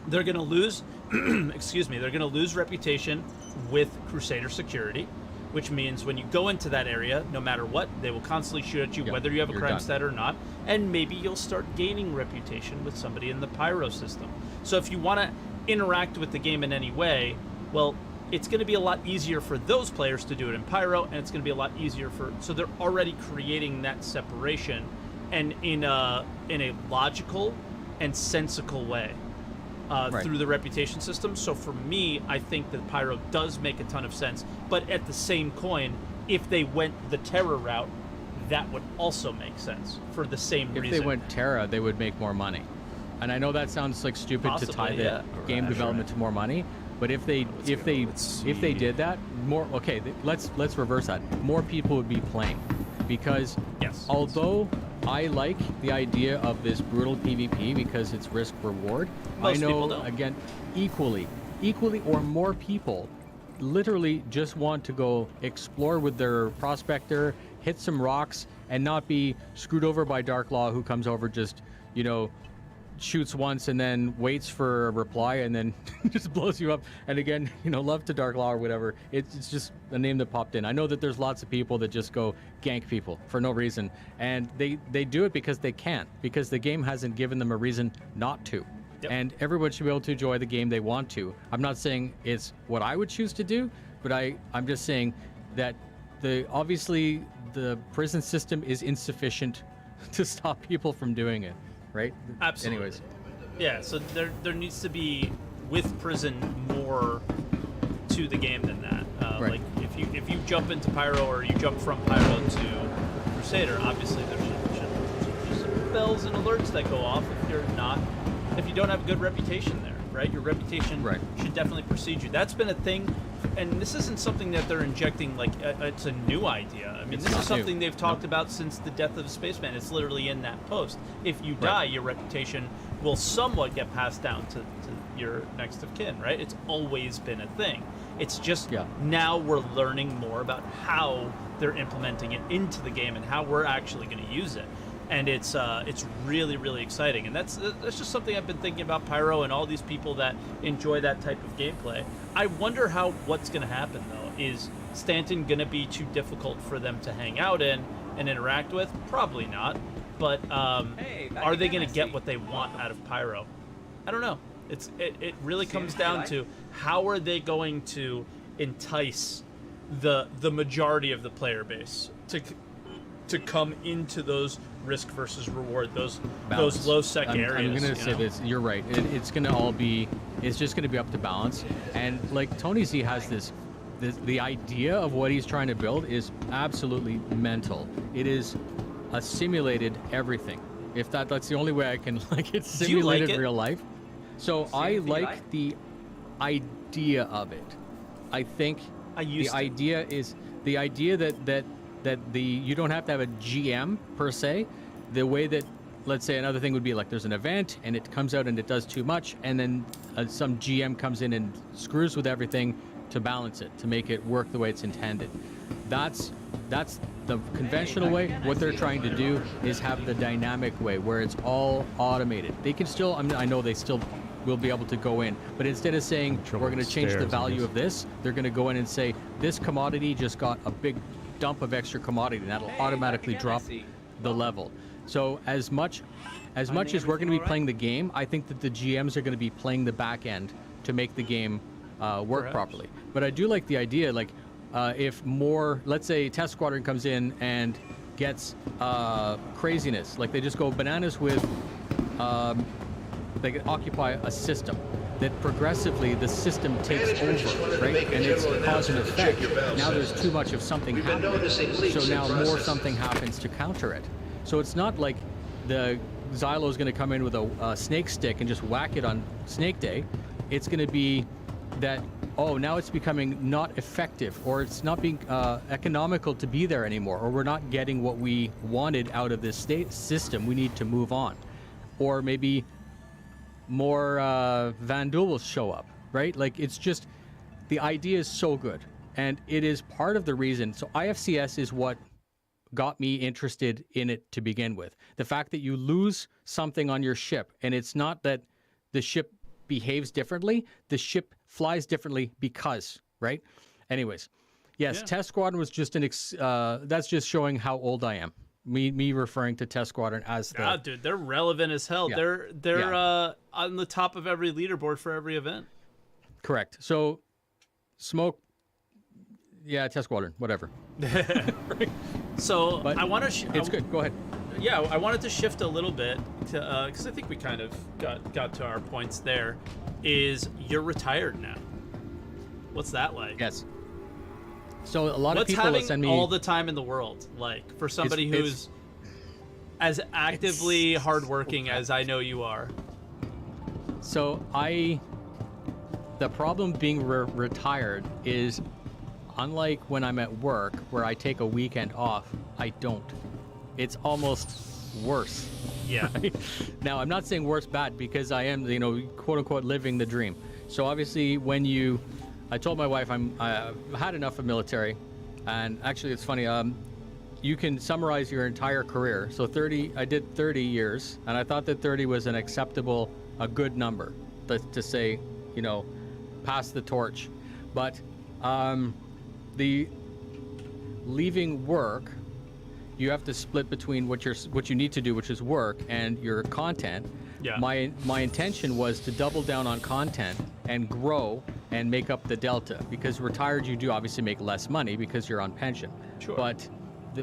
They're going to lose they're going to lose reputation with Crusader security, which means when you go into that area, no matter what, they will constantly shoot at you, whether you have a crime stat or not, and maybe you'll start gaining reputation with somebody in the Pyro system. So if you want to interact with the game in any way, well, it's going to be a lot easier for those players to do it in Pyro, and it's going to be a lot easier so they're already creating that separation, and in a logical and sensical way. Through the reputation system. So for me, I think that Pyro does make a ton of sense. But at the same coin, if they went the Terra route, that would also make sense for the same reason. If they went Terra, they would make more money. And I know that sounds like stupid to tie the game development to more money, but if they did that, let's reverse that. More people would be playing, because although I like the idea of this brutal PvP because it's risk reward, I know again equally or more people literally just want to go explore with their prospector, hit some rocks, and not be screwed over by Dark Law, who comes over, just shoots once and then waits for a reply and then just blows you up. And again, love to Dark Law or whatever. It's just a name that popped in. I know that there's lots of people that just go gank people for no reason, and they do it because they can't, because the game hasn't given them a reason not to. Yep. And everyone should be able to enjoy the game they want to. I'm not saying it's what I would choose to do, but I'm just saying that obviously the prison system is insufficient to stop people from doing it. Right? Absolutely. Anyways. Yeah, so there needs to be, with prison, more to the game than that. Right. Like, if you jump into Pyro, or you jump from Pyro to Crusader, obviously there's some bells and alerts that go off if you don't have a good reputation there, right? Your reputation should definitely precede you. That's been a thing, and this isn't something that they're injecting like it's a new idea. I mean, this is something they've talked about since the death of the spaceman. It's literally in that post. If you die, your reputation will somewhat get passed down to your next of kin, right? It's always been a thing. It's just now we're learning more about how they're implementing it into the game and how we're actually going to use it. And it's really, really exciting. And that's just something I've been thinking about Pyro and all these people that enjoy that type of gameplay. I wonder what's going to happen, though. Is Stanton going to be too difficult for them to hang out in and interact with? Probably not. But are they going to get what they want out of Pyro? I don't know. It really comes down to how are they going to entice the majority of the player base to come into those risk versus reward, those low sec areas. I'm going to say this. You're right. It's going to all be. It's just going to be up to balance. And like Tony Z has the idea of what he's trying to build is absolutely mental. It is a simulated everything. If that's the only way I can it's simulated real life. So I like the idea of it. I think the idea that you don't have to have a GM per se. The way that, let's say, another thing would be like there's an event and it comes out and it does too much, and then some GM comes in and screws with everything to balance it, to make it work the way it's intended. That's the conventional way. What they're trying to do is have the dynamic way where it's all automated. They can still, I know they still will be able to go in, but instead of saying we're going to change the value of this, they're going to go in and say this commodity just got a big dump of extra commodity, and that'll automatically drop the level. So as much as we're going to be playing the game, I think that the GMs are going to be playing the back end to make the game work properly. But I do like the idea, if more, let's say Test Squadron comes in and gets craziness, like they just go bananas with, they occupy a system that progressively the system takes over, right? And it's cause and effect. Now there's too much of something happening, so now more something happens to counter it. So it's not like the Xylo is going to come in with a snake stick and just whack it on Snake Day. It's going to be that, now it's becoming not effective, or it's not being economical to be there anymore, or we're not getting what we wanted out of this system. We need to move on. Or maybe more Vandal will show up, right? Like, it's just, the idea is so good, and it is part of the reason. So IFCS is what got me interested in it to begin with. The fact that you lose something on your ship, and it's not that the ship behaves differently, the ship flies differently because, right? Anyways, yes, Test Squadron was just that's just showing how old I am. Me referring to Test Squadron as the... dude, they're relevant as hell. Yeah. They're on the top of every leaderboard for every event. Correct. So smoke. Yeah, test squadron, whatever. So But I want to. It's good. Go ahead. Yeah, I wanted to shift a little bit to because I think we kind of got to our points there. Is you're retired now? What's that like? Yes. So a lot of What's people having send me all the time in the world like for somebody It's- who's as actively hardworking as I know you are? So the problem being retired is, unlike when I'm at work where I take a weekend off, I don't. It's almost worse. Yeah. Right? Now, I'm not saying worse bad because I am, quote unquote, living the dream. So obviously, I told my wife I had enough of military, and actually, it's funny. You can summarize your entire career. So I did 30 years, and I thought that 30 was a good number to say, pass the torch. But the leaving work, you have to split between what you need to do, which is work, and your content. Yeah. My intention was to double down on content and grow and make up the delta, because retired you do obviously make less money because you're on pension. Sure. But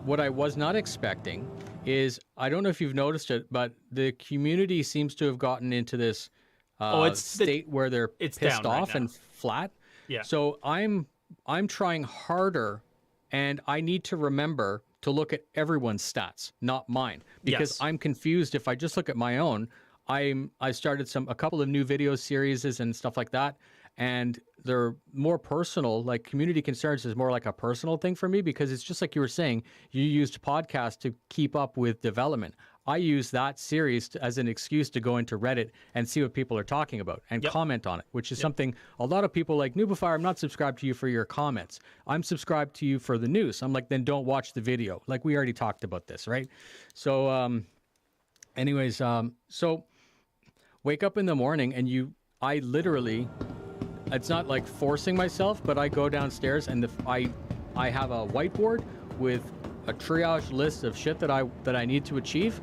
what I was not expecting is, I don't know if you've noticed it, but the community seems to have gotten into this state where they're it's pissed down right off now. and flat. Yeah. So I'm trying harder, and I need to remember to look at everyone's stats, not mine, because Yes. I'm confused if I just look at my own. I started a couple of new video series and stuff like that, and they're more personal. Like community concerns is more like a personal thing for me, because it's just like you were saying, you used podcasts to keep up with development. I use that series as an excuse to go into Reddit and see what people are talking about and Yep. comment on it, which is something a lot of people like, Nubifire, I'm not subscribed to you for your comments. I'm subscribed to you for the news. I'm like, then don't watch the video. Like, we already talked about this, right? So anyways, so wake up in the morning and I literally, it's not like forcing myself, but I go downstairs and I have a whiteboard with a triage list of shit that I need to achieve,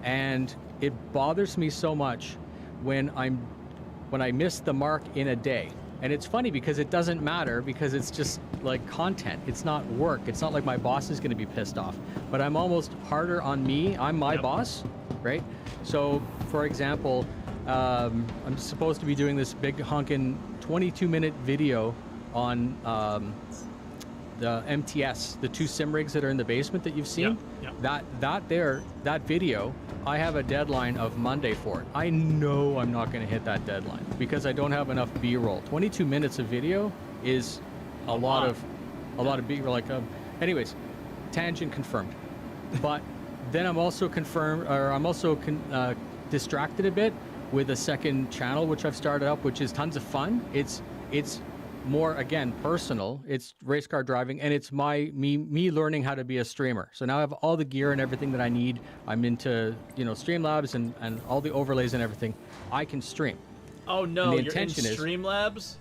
and it bothers me so much when I miss the mark in a day. And it's funny because it doesn't matter, because it's just like content. It's not work. It's not like my boss is going to be pissed off, but I'm almost harder on me. I'm my boss, right? So for example, I'm supposed to be doing this big honkin' 22-minute video on the MTS, the 2 sim rigs that are in the basement that you've seen. Yeah. That video, I have a deadline of Monday for it. I know I'm not going to hit that deadline because I don't have enough B-roll. 22 minutes of video is a lot of B-roll. Anyways, tangent confirmed. But then I'm also distracted a bit with a second channel which I've started up, which is tons of fun. It's more, again, personal. It's race car driving, and it's me learning how to be a streamer. So now I have all the gear and everything that I need. I'm into Streamlabs and all the overlays and everything. I can stream. Oh no, And the you're in intention is- Streamlabs?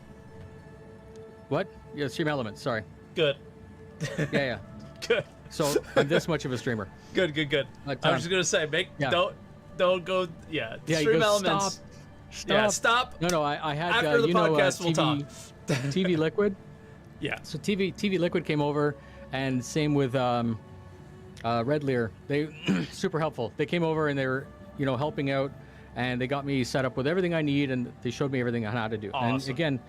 What? Yeah, Stream Elements. Sorry. Good. Yeah. Good. So I'm this much of a streamer. Good. Like, I was just gonna say, don't go. Yeah. Yeah, you Stream go, Elements. Stop. Yeah. Stop. No, I had After the podcast, we'll TV, talk. TV Liquid. Yeah. So TV Liquid came over, and same with Red Lear. They super helpful. They came over and they were helping out, and they got me set up with everything I need, and they showed me everything on how to do. Awesome. And again,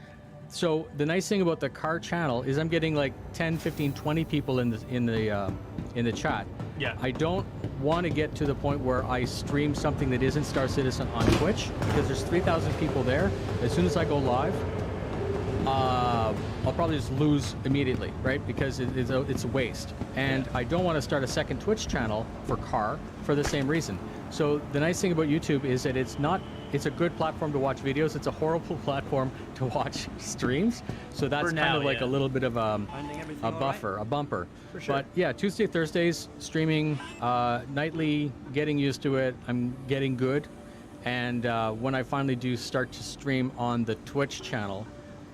so the nice thing about the car channel is I'm getting like 10, 15, 20 people in the chat. Yeah. I don't want to get to the point where I stream something that isn't Star Citizen on Twitch, because there's 3,000 people there. As soon as I go live, I'll probably just lose immediately, right? Because it's a waste. And I don't want to start a second Twitch channel for car for the same reason. So the nice thing about YouTube is that it's a good platform to watch videos. It's a horrible platform to watch streams. So that's For now, kind of like yeah. a little bit of a everything all buffer, a bumper. For sure. But yeah, Tuesday, Thursdays, streaming nightly, getting used to it. I'm getting good. And when I finally do start to stream on the Twitch channel,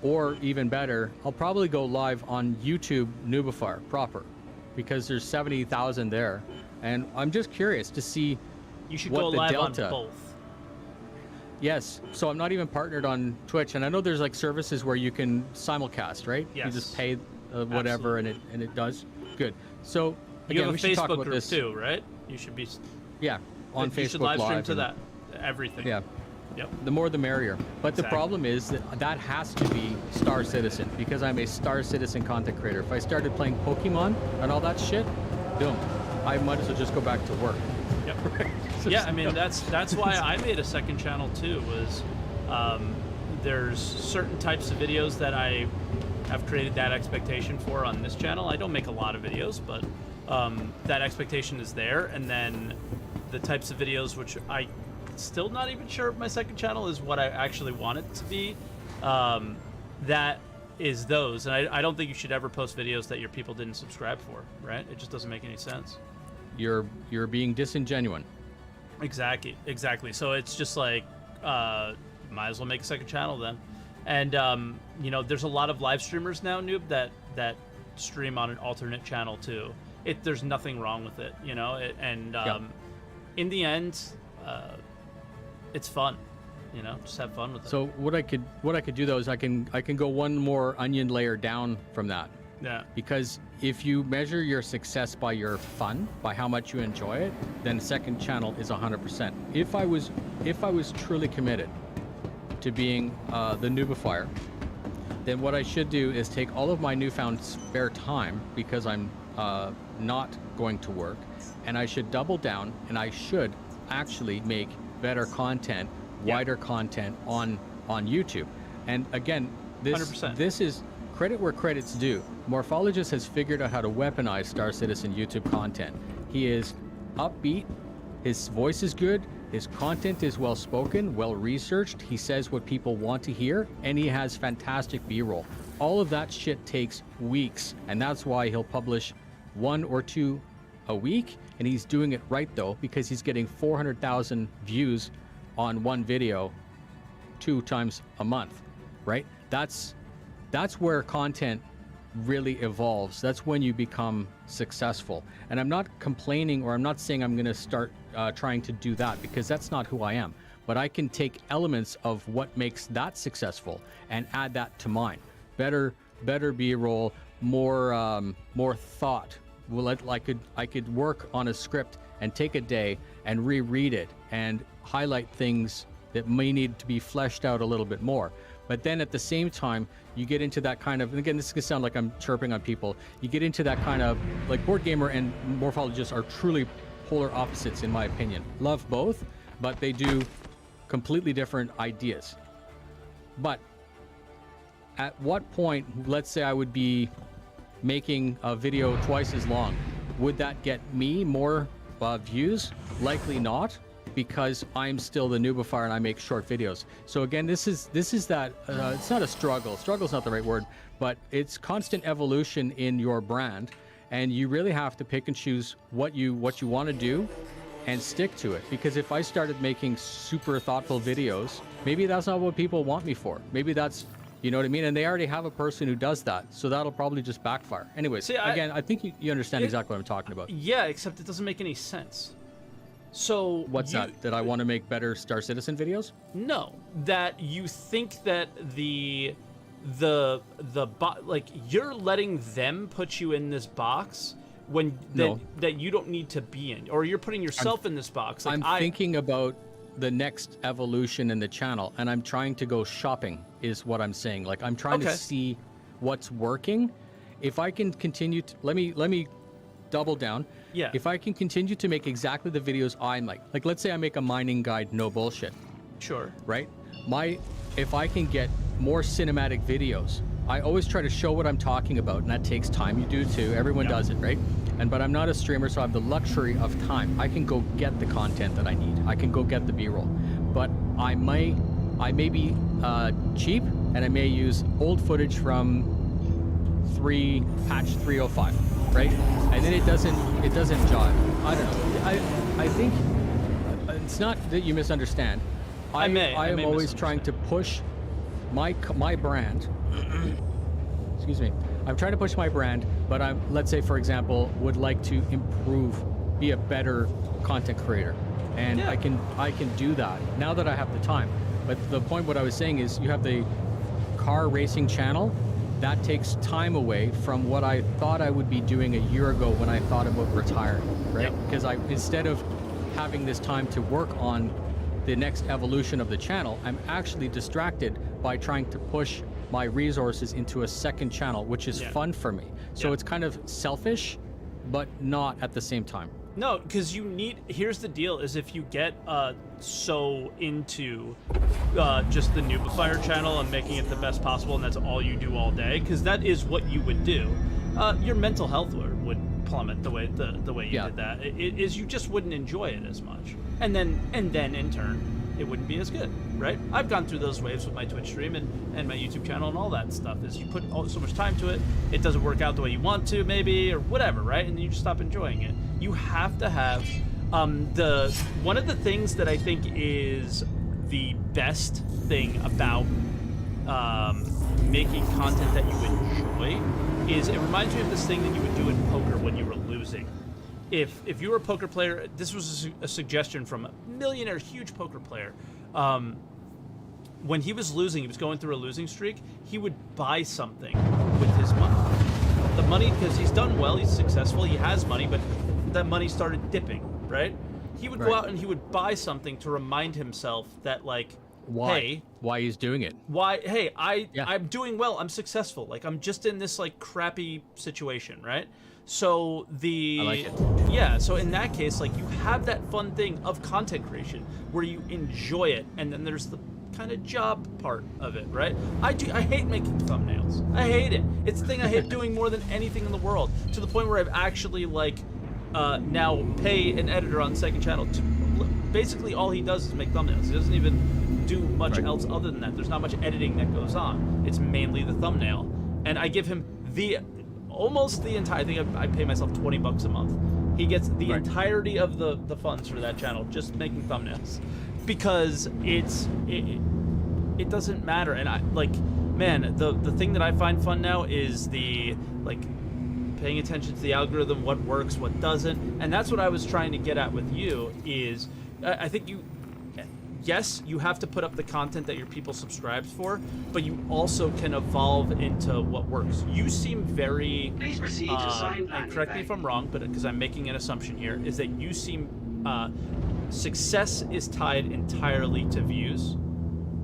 or even better, I'll probably go live on YouTube Nubifar proper, because there's 70,000 there. And I'm just curious to see You should what go the live delta. on both. Yes. So I'm not even partnered on Twitch, and I know there's like services where you can simulcast, right? Yes. You just pay whatever, and it does. Good. So You again, have we a should talk Facebook about group this too, right? You should be. Yeah, on you Facebook should live stream Live to and- that. Everything. Yeah. Yep. The more the merrier. But the Exactly. problem is that has to be Star Citizen, because I'm a Star Citizen content creator. If I started playing Pokemon and all that shit, boom, I might as well just go back to work. Yep. Yeah, I mean that's why I made a second channel too. Was there's certain types of videos that I have created that expectation for on this channel. I don't make a lot of videos, but that expectation is there. And then the types of videos which I still not even sure if my second channel is what I actually want it to be. That is those, and I don't think you should ever post videos that your people didn't subscribe for. Right? It just doesn't make any sense. You're being disingenuine. Exactly. So it's just like, might as well make a second channel then. And you know, there's a lot of live streamers now, Noob, that stream on an alternate channel too. There's nothing wrong with it, you know. In the end, it's fun, you know. Just have fun with it. So what I could do though is I can go one more onion layer down from that. Yeah. Because if you measure your success by your fun, by how much you enjoy it, then second channel is 100%. If I was truly committed to being the noobifier, then what I should do is take all of my newfound spare time, because I'm not going to work, and I should double down, and I should actually make better content, wider content on YouTube. And again, 100%. this is credit where credit's due. Morphologist has figured out how to weaponize Star Citizen YouTube content. He is upbeat, his voice is good, his content is well spoken, well researched, he says what people want to hear, and he has fantastic B-roll. All of that shit takes weeks, and that's why he'll publish 1 or 2 a week, and he's doing it right though, because he's getting 400,000 views on one video 2 times a month, right? That's where content really evolves. That's when you become successful. And I'm not complaining, or I'm not saying I'm going to start trying to do that, because that's not who I am. But I can take elements of what makes that successful and add that to mine. Better B-roll, more thought. Well, I could work on a script and take a day and reread it and highlight things that may need to be fleshed out a little bit more. But then at the same time, you get into that kind of, and again, this is going to sound like I'm chirping on people, you get into that kind of, like, board gamer and morphologists are truly polar opposites in my opinion. Love both, but they do completely different ideas. But at what point, let's say I would be making a video twice as long, would that get me more views? Likely not, because I'm still the noobifier and I make short videos. So again, this is that it's not a struggle. Struggle's not the right word, but it's constant evolution in your brand, and you really have to pick and choose what you want to do and stick to it. Because if I started making super thoughtful videos, maybe that's not what people want me for. Maybe that's, you know what I mean? And they already have a person who does that, so that'll probably just backfire. Anyways, again, I think you understand exactly what I'm talking about. Yeah, except it doesn't make any sense. So what's that? That I want to make better Star Citizen videos? No, that you think that like you're letting them put you in this box when that you don't need to be in, or you're putting yourself in this box. Like, I'm thinking about the next evolution in the channel, and I'm trying to go shopping, is what I'm saying. Like, I'm trying to see what's working. If I can continue to, let me double down. Yeah. If I can continue to make exactly the videos I'm like let's say I make a mining guide, no bullshit. Sure. Right? If I can get more cinematic videos, I always try to show what I'm talking about, and that takes time. You do too. Everyone does it, right? But I'm not a streamer, so I have the luxury of time. I can go get the content that I need. I can go get the B-roll. But I may be cheap, and I may use old footage from patch 305, right? And then it doesn't jive. I don't know. I think it's not that you misunderstand. I am always trying to push my brand. Excuse me. I'm trying to push my brand, but let's say, for example, would like to improve, be a better content creator, and I can do that now that I have the time. But the point, what I was saying is, you have the car racing channel. That takes time away from what I thought I would be doing a year ago when I thought about retiring, right? Yep. Because instead of having this time to work on the next evolution of the channel, I'm actually distracted by trying to push my resources into a second channel, which is fun for me. So it's kind of selfish, but not at the same time. No, because here's the deal, is if you get so into just the Noobifier channel and making it the best possible, and that's all you do all day, because that is what you would do, your mental health would plummet the way you did that. You just wouldn't enjoy it as much. And then in turn, it wouldn't be as good, right? I've gone through those waves with my Twitch stream and my YouTube channel and all that stuff. Is you put so much time to it, it doesn't work out the way you want to, maybe, or whatever, right? And then you just stop enjoying it. You have to have one of the things that I think is the best thing about making content that you enjoy is it reminds me of this thing that you would do in poker when you were losing. If you were a poker player, this was a suggestion from a millionaire, huge poker player. When he was losing, he was going through a losing streak, he would buy something with his money. The money, because he's done well, he's successful, he has money, but that money started dipping, right? He would go out and he would buy something to remind himself that, like, why he's doing it. I'm doing well, I'm successful. Like, I'm just in this, like, crappy situation, right? So I like it. Yeah, so in that case, like, you have that fun thing of content creation where you enjoy it, and then there's the kind of job part of it, right? I hate making thumbnails. I hate it. It's the thing I hate doing more than anything in the world, to the point where I've actually, like, now pay an editor on Second Channel to basically all he does is make thumbnails. He doesn't even do much else other than that. There's not much editing that goes on. It's mainly the thumbnail, and I give him almost the entire. I think I pay myself $20 a month. He gets the entirety of the funds for that channel just making thumbnails, because it doesn't matter. And I man, the thing that I find fun now is the paying attention to the algorithm, what works, what doesn't, and that's what I was trying to get at with you. Is I think you have to put up the content that your people subscribe for, but you also can evolve into what works. You seem very, Please proceed to sign and correct me if I'm wrong, but because I'm making an assumption here, is that you seem, success is tied entirely to views.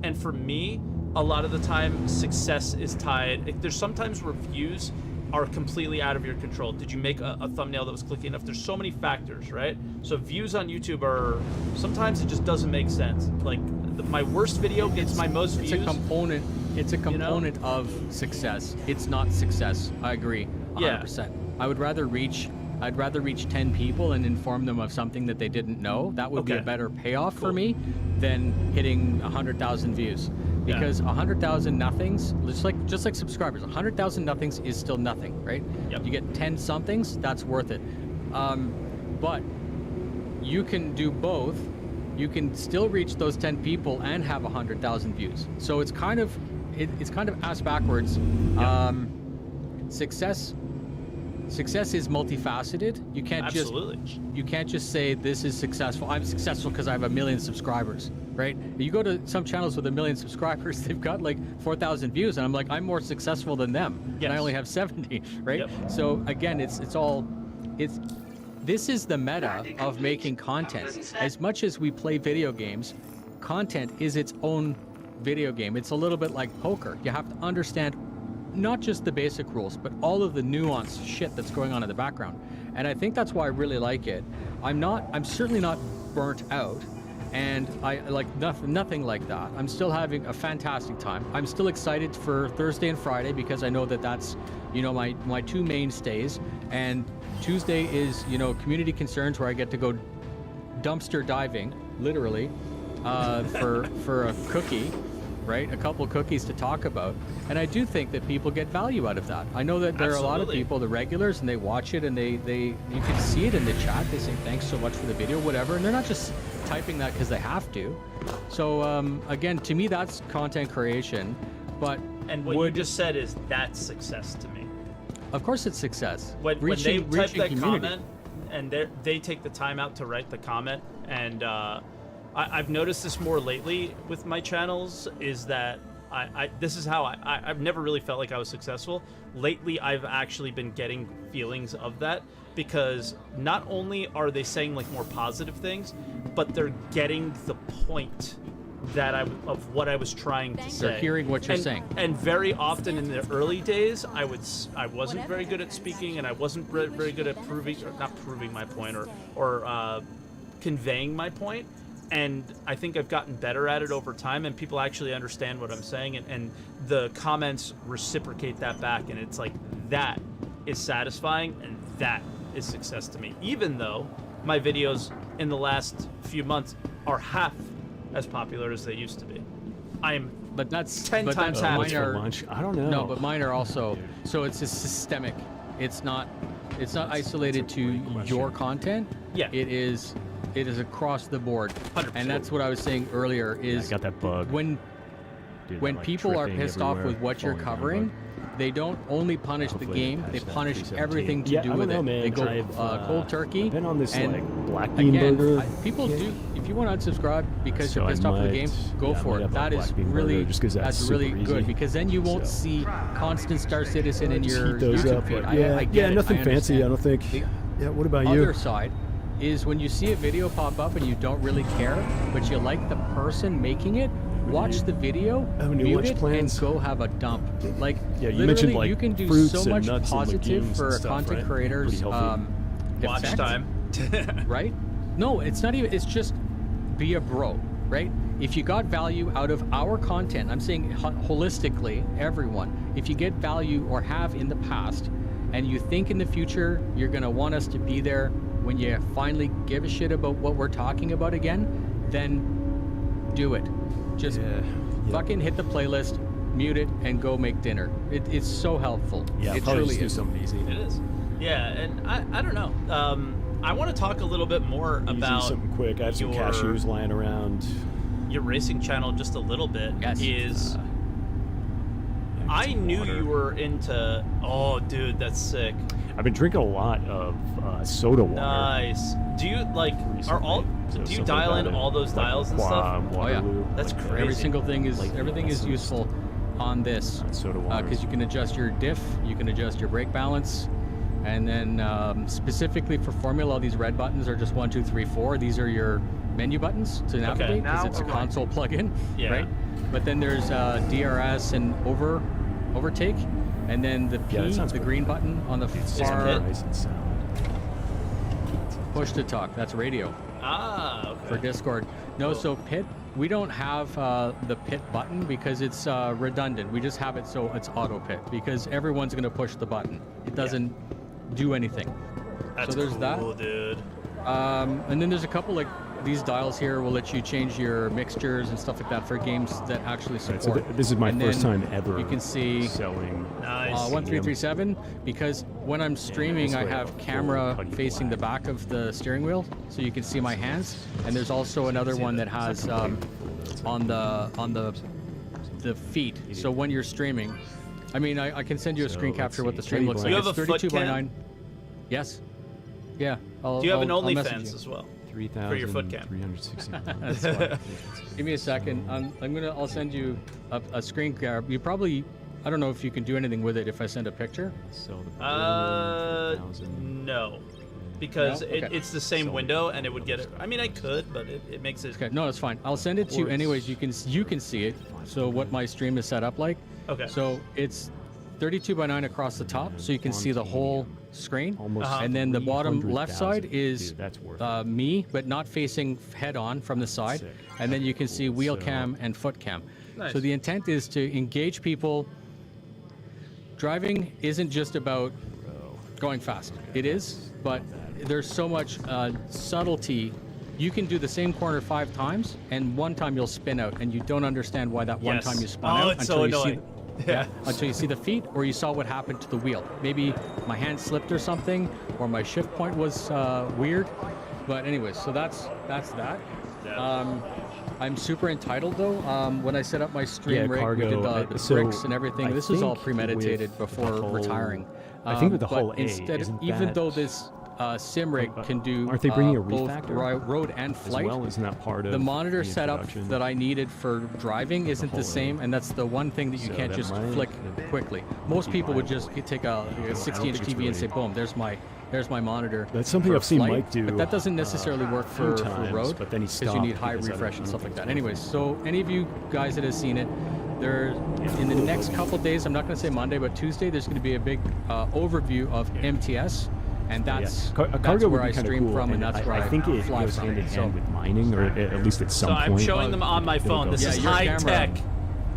And for me, a lot of the time, success is tied, there's sometimes where views are completely out of your control. Did you make a thumbnail that was clicky enough? There's so many factors, right? So views on YouTube are, sometimes it just doesn't make sense. Like, my worst video gets my most views. It's a component of success. It's not success. I agree 100%. Yeah. I'd rather reach 10 people and inform them of something that they didn't know. That would be a better payoff for me than hitting 100,000 views. Because 100,000 nothings, just like subscribers, 100,000 nothings is still nothing, right? Yep. You get 10 somethings, that's worth it. But you can do both. You can still reach those 10 people and have 100,000 views. So it's kind of ass backwards. Yep. Success is multifaceted. You can't just say this is successful. I'm successful because I have 1 million subscribers, right? You go to some channels with 1 million subscribers, they've got like 4,000 views, and I'm like, I'm more successful than them, and I only have 70, right? Yep. So again, this is the meta of making content. As much as we play video games, content is its own video game. It's a little bit like poker. You have to understand not just the basic rules, but all of the nuanced shit that's going on in the background. And I think that's why I really like it. I'm certainly not burnt out, and I like nothing like that. I'm still having a fantastic time. I'm still excited for Thursday and Friday because I know that that's, my two mainstays. And Tuesday is, community concerns, where I get to go dumpster diving, literally, for a cookie. Right, a couple cookies to talk about, and I do think that people get value out of that. I know that there are a lot of people, the regulars, and they watch it, and you can see it in the chat. They say thanks so much for the video, whatever, and they're not just typing that because they have to. So again, to me, that's content creation. And what you just said is that's success to me. Of course, it's success. When they type that comment, and they take the time out to write the comment, and I've noticed this more lately with my channels, is that this is how I've never really felt like I was successful. Lately, I've actually been getting feelings of that, because not only are they saying like more positive things, but they're getting the point of what I was trying to say. They're hearing what you're saying. And very often in the early days, I wasn't very good at speaking, and I wasn't very good at not proving my point or conveying my point. And I think I've gotten better at it over time, and people actually understand what I'm saying, and the comments reciprocate that back, and it's like, that is satisfying, and that is success to me. Even though my videos in the last few months are half as popular as they used to be. But that's 10 times happier. I don't know. No, but mine are also, so it's just systemic. It's not isolated to your content. Yeah. It is across the board. 100%. And that's what I was saying earlier is I got that bug. when Dude, when like, people are tripping pissed off everywhere, with what you're falling down covering, bug. they don't only punish the Hopefully game, patch they that punish 317. everything to Yeah, do I with don't know, it. man. They go I've, cold turkey. I've been on this and like black bean again, burger. people do. If you want to unsubscribe because So you're I pissed off with the might- game, go yeah, I for might it. have a That is black bean really burger just 'cause that's really super good, easy. because then you won't So- see constant Star Citizen in Just your heat those YouTube up, feed. but I yeah, get it, nothing I fancy. I understand. don't think. The Yeah, what about you? other side is when you see a video pop up and you don't really care, but you like the person making it, watch the video, Have any mute lunch it, plans? and go have a dump. Like, Yeah, you literally, mentioned, like, you can do fruits so and much nuts and positive legumes for and a stuff, content right? creator's Pretty healthy. Watch effect, time. right? No, it's not even. It's just be a bro, right? If you got value out of our content, I'm saying holistically, everyone, if you get value or have in the past, and you think in the future you're going to want us to be there when you finally give a shit about what we're talking about again, then do it. Just fucking hit the playlist, mute it, and go make dinner. It's so helpful. Yeah, it probably truly just do is. something easy. It is. Yeah, and I don't know. I want to talk a little bit more Easy, about something quick. I have some your- cashews lying around. your racing channel just a little bit. Yes. Is I some knew water. you were into. Oh, dude, that's sick. I've been drinking a lot of soda water. Nice. Do you like? Are recently, all? so Do you something dial about in it, all those like dials and Qua, stuff? Waterloo, That's like, crazy. Every single thing is Like everything is essence. useful on this soda water. because you can adjust your diff, you can adjust your brake balance, and then specifically for Formula, these red buttons are just 1, 2, 3, 4. These are your menu buttons to navigate because Now it's a console plug-in, Yeah. right? But then there's DRS and overtake, and then the P, Yeah, that sounds the good. green button on the Is far it? Nice and sound. push to talk. That's radio. Ah, For okay. Discord. No, so pit, we don't have the pit button because it's redundant. We just have it so it's auto pit because everyone's going to push the button. It doesn't do anything. That's there's cool, that. dude. And then there's a couple like these dials here will let you change your mixtures and stuff like that for games that actually Right, so support. this is my And first then time ever You can see selling. Nice. 1337 because when I'm streaming, this I way I have have a camera full putty facing the black. back of the steering wheel, so you can see my hands. And there's also another one that has on the feet. So when you're streaming, I mean, I can send you a So, screen let's capture what see, the stream Teddy looks Blank. like. Do you It's have a foot 32 by cam? 9. Yes. Do you have an I'll message OnlyFans you. as well? 3,000. your foot cam. 369. That's fine. Give me a second. I'll send you a screen grab. You probably, I don't know if you can do anything with it if I send a picture. Sell the No, because No? Okay. it's the same So- window, and it would get it. I mean, I could, but it makes it. Okay, no, it's fine. I'll send it to you course. anyways. You can see it. So what my stream is set up like. Okay. So it's 32 by 9 across the top, so you can see the whole screen. Almost And then the bottom left 300,000. side is Dude, that's worth it. me, but not facing head on from the side. Sick. And then you can see wheel So- cam and foot cam. Nice. So the intent is to engage people. Driving isn't just about going fast. It is, but there's so much subtlety. You can do the same corner 5 times, and one time you'll spin out, and you don't understand why that one Yes. time you spun Oh, out it's so until you see. annoying. Yeah, until you see the feet, or you saw what happened to the wheel. Maybe my hand slipped or something, or my shift point was weird. But anyways, so that's that. Yeah. I'm super entitled though. When I set up my stream rig, we cargo, did the so bricks and everything. I This was all think premeditated with the before whole- retiring. I think with the but whole A, instead, isn't even that though this sim rig can do aren't they bringing a both refactor road and as flight. well? Isn't that part of The monitor setup introduction? that I needed for driving isn't the whole same, and that's the one thing that you So can't that just might flick quickly. Most be people would viable. just take a 60-inch think it's TV and say, really- boom, there's my monitor. That's something for I've seen flight, Mike do, but that doesn't necessarily work a few for times, road, but then he because you stopped need high because I refresh don't and stuff think like that. it's Anyways, so any of you guys that have seen it, there in the next couple days, I'm not going to say Monday, but Tuesday, there's going to be a big overview of MTS, and that's Cargo that's would where be I kinda stream cool, from, and and that's where I think it fly goes from. hand in So- hand with mining, or at least at some So point. I'm showing them on my phone. This Yeah, is your high camera- tech.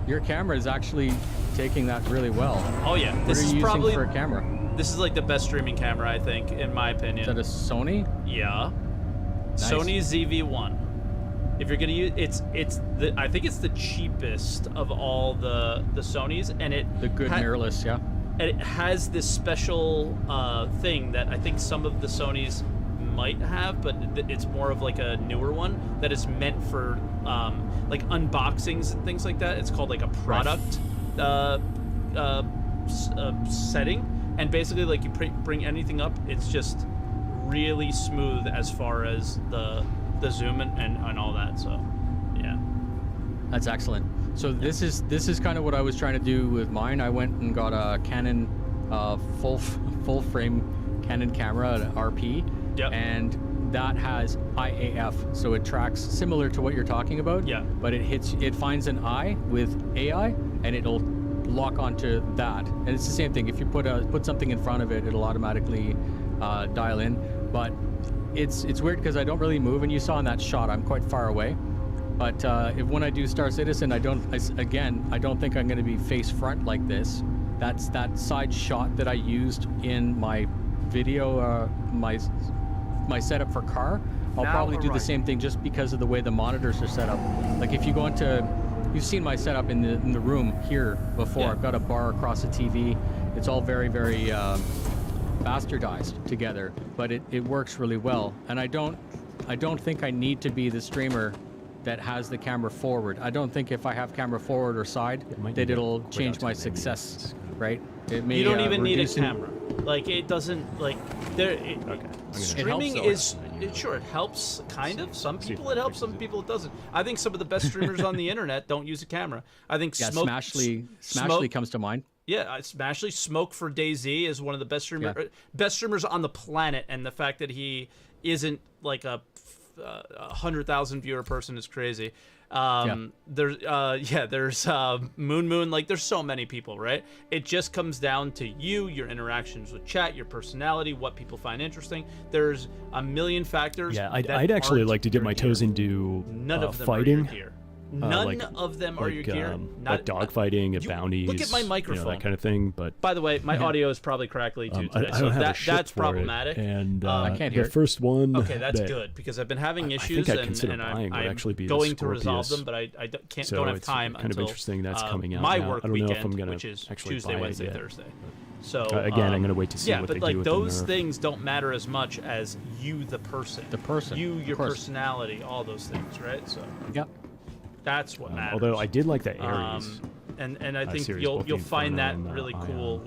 Your camera is actually taking that really well. Oh yeah, What this are you is using probably for a camera? this is like the best streaming camera I think, in my opinion. Is that a Sony? Yeah. Nice. Sony ZV-1. If you're gonna use I think it's the cheapest of all the Sonys, and it The good mirrorless, yeah. and it has this special thing that I think some of the Sonys might have, but it's more of like a newer one that is meant for like unboxings and things like that. It's called like a product setting, and basically like you bring anything up, it's just really smooth as far as the zoom and all that. So yeah, That's excellent. So this is kind of what I was trying to do with mine. I went and got a Canon full frame Canon camera, an RP, Yep. and that has IAF, so it tracks similar to what you're talking about. Yeah. But it finds an eye with AI, and it'll lock onto that. And it's the same thing. If you put something in front of it, it'll automatically dial in. But it's weird because I don't really move, and you saw in that shot I'm quite far away. But when I do Star Citizen, I don't think I'm going to be face front like this. That's that side shot that I used in my video, my setup for car. I'll Now probably do right. the same thing just because of the way the monitors are set up. Like if you go into, you've seen my setup in the room here before. Yeah. I've got a bar across the TV. It's all very bastardized together, but it works really well. And I don't think I need to be the streamer that has the camera forward. I don't think if I have camera forward or side might that need to it'll quit change out my to maybe success, right? It may, you don't even need a reduce it- camera. Like it doesn't like there. Streaming though. is sure it helps kind of. Some people it helps, some people it doesn't. I think some of the best streamers on the internet don't use a camera. I think Yeah, Smoke, Smashly comes to mind. Yeah, Smashly Smoke for DayZ is one of the best best streamers on the planet, and the fact that he isn't like a 100,000 viewer person is crazy. There's Moon, like there's so many people, right? It just comes down to you, your interactions with chat, your personality, what people find interesting. There's a million factors. Yeah, that I'd actually aren't like to dip your my gear. toes into None of them fighting. are your gear. None of them are your gear. Like dogfighting and you- bounties. look at my microphone. that kind of thing. But By the way, my audio is probably crackly too today, I so don't have a shit that's for problematic. It. And I can't hear the it. first one. Okay, that's that- good because I've been having I issues, think I'd consider and buying would I'm actually be the going to resolve Scorpius. them, but I don't So have it's time kind of until interesting that's coming out my now. work I don't know if weekend, I'm gonna which is actually Tuesday, buy it Wednesday, yet. Thursday. So again, I'm gonna wait to see yeah, what but they like do with the those nerf. things don't matter as much as you, the person, you, of your course. personality, all those things, right? So Yep. that's what matters. Although I did like the Ares. And I think series, you'll both the you'll find that Inferno and, really Ion. cool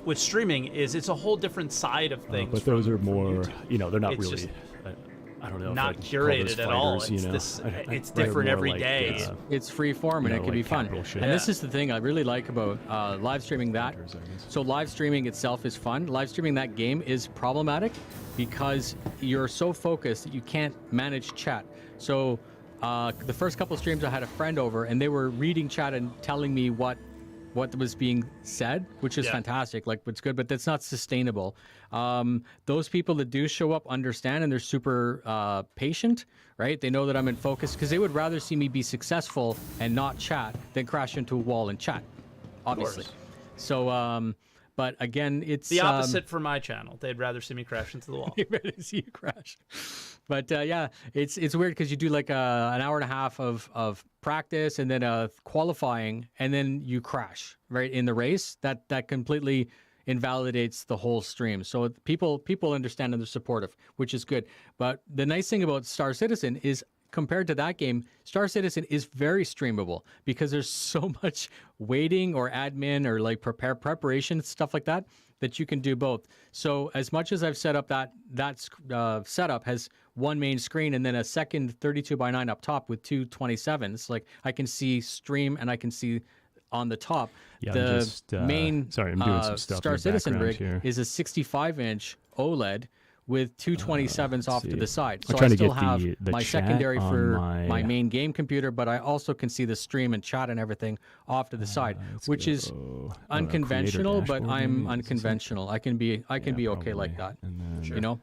with streaming is it's a whole different side of things. But those from are more, YouTube. they're not It's really. just I don't know. if not I'd call those curated at all. fighters, It's They're different more every like, day. It's free form and you it know, can be like fun. capital shit. And this Yeah. is the thing I really like about live streaming that. Fighters, I guess. So live streaming itself is fun. Live streaming that game is problematic because you're so focused that you can't manage chat. So the first couple streams I had a friend over and they were reading chat and telling me what was being said, which is Yeah. fantastic, like what's good, but that's not sustainable. Those people that do show up understand and they're super patient, right? They know that I'm in focus because they would rather see me be successful and not chat than crash into a wall and chat, obviously. course. So, but again, it's The opposite for my channel. They'd rather see me crash into the wall. You'd rather see you crash. But yeah, it's weird because you do like an hour and a half of practice and then qualifying, and then you crash right in the race. That completely invalidates the whole stream. So people understand and they're supportive, which is good. But the nice thing about Star Citizen is compared to that game, Star Citizen is very streamable because there's so much waiting or admin or like preparation, stuff like that, that you can do both. So as much as I've set up that setup has one main screen and then a second 32:9 up top with two 27s, like I can see stream and I can see on the top. Yeah, the main I'm doing some stuff Star in the Citizen background rig here. is a 65-inch OLED with two 27s off to the side. So trying I to still get have the my chat secondary on for my main game computer, but I also can see the stream and chat and everything off to the side, which is unconventional, but I'm unconventional. I can be okay like that, you know?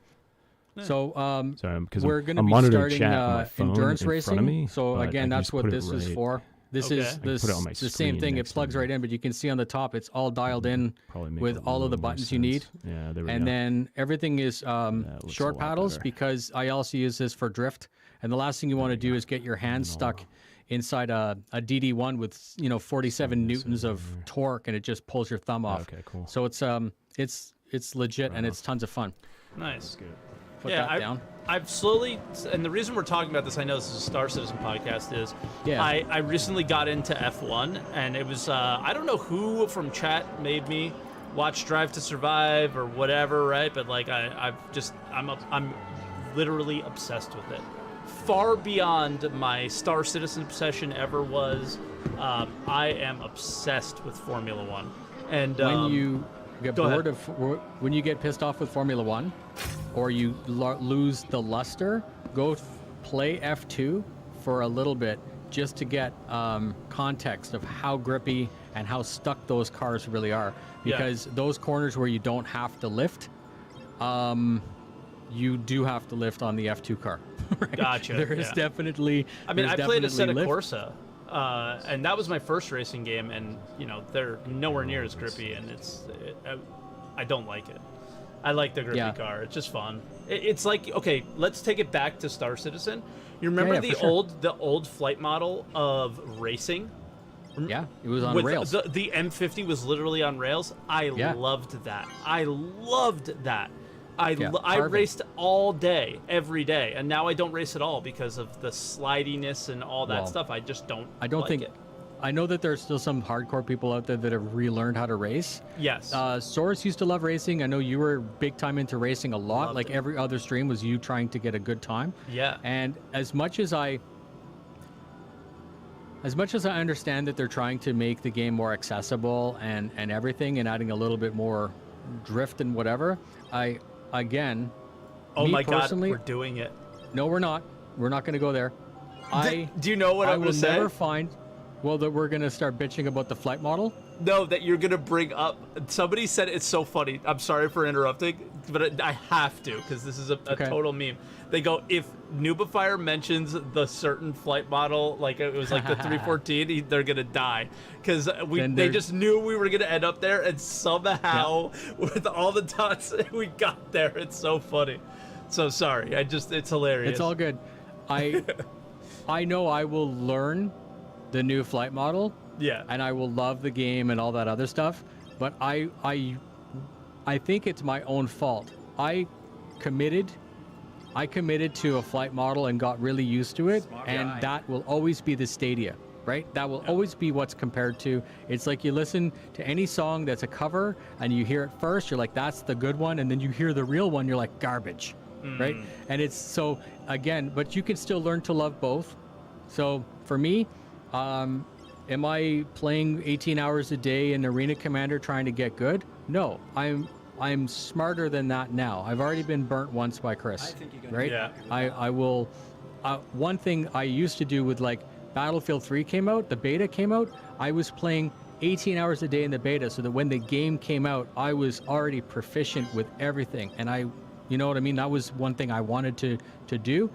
So Sorry, because we're going to I'm be monitoring starting chat on my phone endurance in front of racing. me, So but I again, can that's just what put it this is right- for. This Okay. is I can put it on my the same screen thing. It next to plugs me. right in, but you can see on the top, it's all dialed in Probably make with a all of the little more buttons you need. sense. Yeah, there we And go. then everything is looks a short lot paddles better. because I also use this for drift. And the last thing you want to do is get your hands stuck inside a DD1 with 47 newtons of torque, and it just pulls your thumb off. Okay, cool. So it's legit and it's tons of fun. Nice. Good. Put Yeah, that down. I've slowly, and the reason we're talking about this, I know this is a Star Citizen podcast, is Yeah. I recently got into F1, and it was, I don't know who from chat made me watch Drive to Survive or whatever, right? But like, I'm literally obsessed with it. Far beyond my Star Citizen obsession ever was. I am obsessed with Formula One. And When you get go bored ahead. when you get pissed off with Formula One, or you lose the luster, go play F2 for a little bit just to get context of how grippy and how stuck those cars really are. Yeah. Because those corners where you don't have to lift, you do have to lift on the F2 car. Right? Gotcha, There is yeah. definitely. I mean, there's I played a definitely Assetto lift. Corsa, and that was my first racing game, and they're nowhere near as grippy, and I don't like it. I like the grippy Yeah. car. It's just fun. It's like, okay, let's take it back to Star Citizen. You remember Yeah, the for sure. the old flight model of racing? Yeah, it was on With rails. The M50 was literally on rails. I Yeah. loved that. I loved that. I Harvey. raced all day, every day, and now I don't race at all because of the slidiness and all that Well, stuff. I just don't. I don't like think. it. I know that there's still some hardcore people out there that have relearned how to race. Yes. Source used to love racing. I know you were big time into racing a lot. Loved like it. every other stream was you trying to get a good time. Yeah. And as much as I understand that they're trying to make the game more accessible and everything and adding a little bit more drift and whatever, Oh me my God, personally, we're doing it. no, we're not. We're not going to go there. Do you know what I I'm will going to say? never find. Well, that we're going to start bitching about the flight model. No, that you're going to bring up. Somebody said it's so funny. I'm sorry for interrupting, but I have to because this is a Okay. total meme. They go, if Noobifier mentions the certain flight model, like it was like the 314, they're going to die. Because Then they there's- just knew we were going to end up there, and somehow, with all the dots, we got there. It's so funny. So sorry. It's hilarious. It's all good. I know I will learn the new flight model, Yeah. and I will love the game and all that other stuff, but I think it's my own fault. I committed to a flight model and got really used to it, and that will always be the Stadia, right? That will always be what's compared to. It's like you listen to any song that's a cover and you hear it first, you're like, that's the good one, and then you hear the real one, you're like, garbage, right? And it's so, again, but you can still learn to love both. So for me, am I playing 18 hours a day in Arena Commander trying to get good? No, I'm smarter than that now. I've already been burnt once by Chris, right? Yeah. I will. One thing I used to do with like Battlefield 3 came out, the beta came out, I was playing 18 hours a day in the beta so that when the game came out, I was already proficient with everything. And you know what I mean? That was one thing I wanted to do.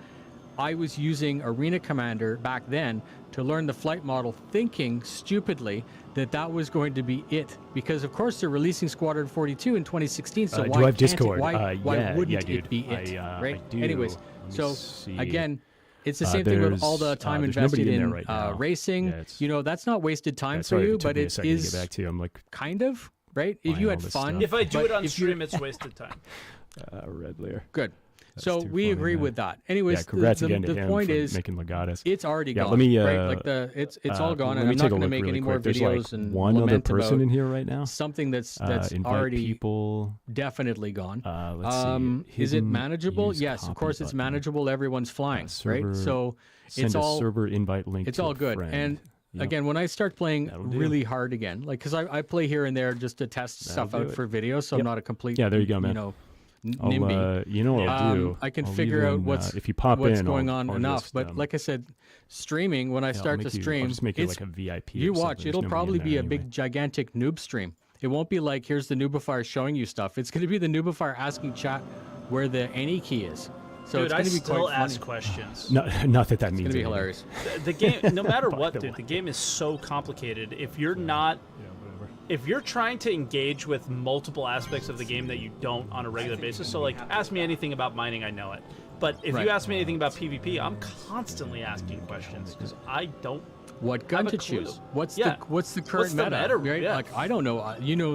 I was using Arena Commander back then to learn the flight model, thinking stupidly that was going to be it. Because of course they're releasing Squadron 42 in 2016, so do why I have can't Discord? why Yeah, wouldn't yeah, it dude. be it? I Right? do. Anyways, Let me so see. again, it's the same thing with all the time there's nobody invested in there in right now. racing. Yeah, it's- You know, that's not wasted time for sorry if you, it took but me a it second to is get back to you. I'm like, kind of, right? If buying you all had this fun. stuff. If I do but it on if you- stream, it's wasted time. Red Layer. Good. That's So too we funny, agree man. with that. Anyways, Yeah, congrats the again to him point for is, making Legatus. it's already Yeah, gone. let me, right? Like it's all gone, and let me I'm not take a going to look make really any more quick. There's videos like and one other lament person about in here right now. something that's Invite already people. definitely gone. Let's see. Is it Hidden manageable? use Yes, of copy course it's button. manageable. Everyone's flying, server- right? So Send it's a all server invite link. it's to all a good. friend. And Yep. again, when I start playing That'll do. really hard again, like because I play here and there just to test stuff That'll out do for videos, so Yep. I'm not a complete Yeah, there you go, man. NIMBY. You know what I'll do? I can I'll figure leave out in, what's if you pop what's in, going I'll- on I'll enough. just, But like I said, streaming when I I'll start make to you- stream, I'll just make you it's like a VIP. you or something. watch. There's It'll nobody probably in be there a anyway. big gigantic noob stream. It won't be like here's the noobifier showing you stuff. It's going to be the noobifier asking chat where the any key is. So Dude, it's I going to be still quite ask funny. questions. Not that It's going means to be anything. hilarious. The game, no matter what, the dude, way. the game is so complicated. If you're not, Yeah, whatever. if you're trying to engage with multiple aspects of the game that you don't on a regular basis, so like, ask me anything about mining, I know it. But if Right. you ask me anything about PvP, I'm constantly asking questions because I don't. What gun have to a clue. choose? What's Yeah. the current What's the meta, right? yeah. Like I don't know.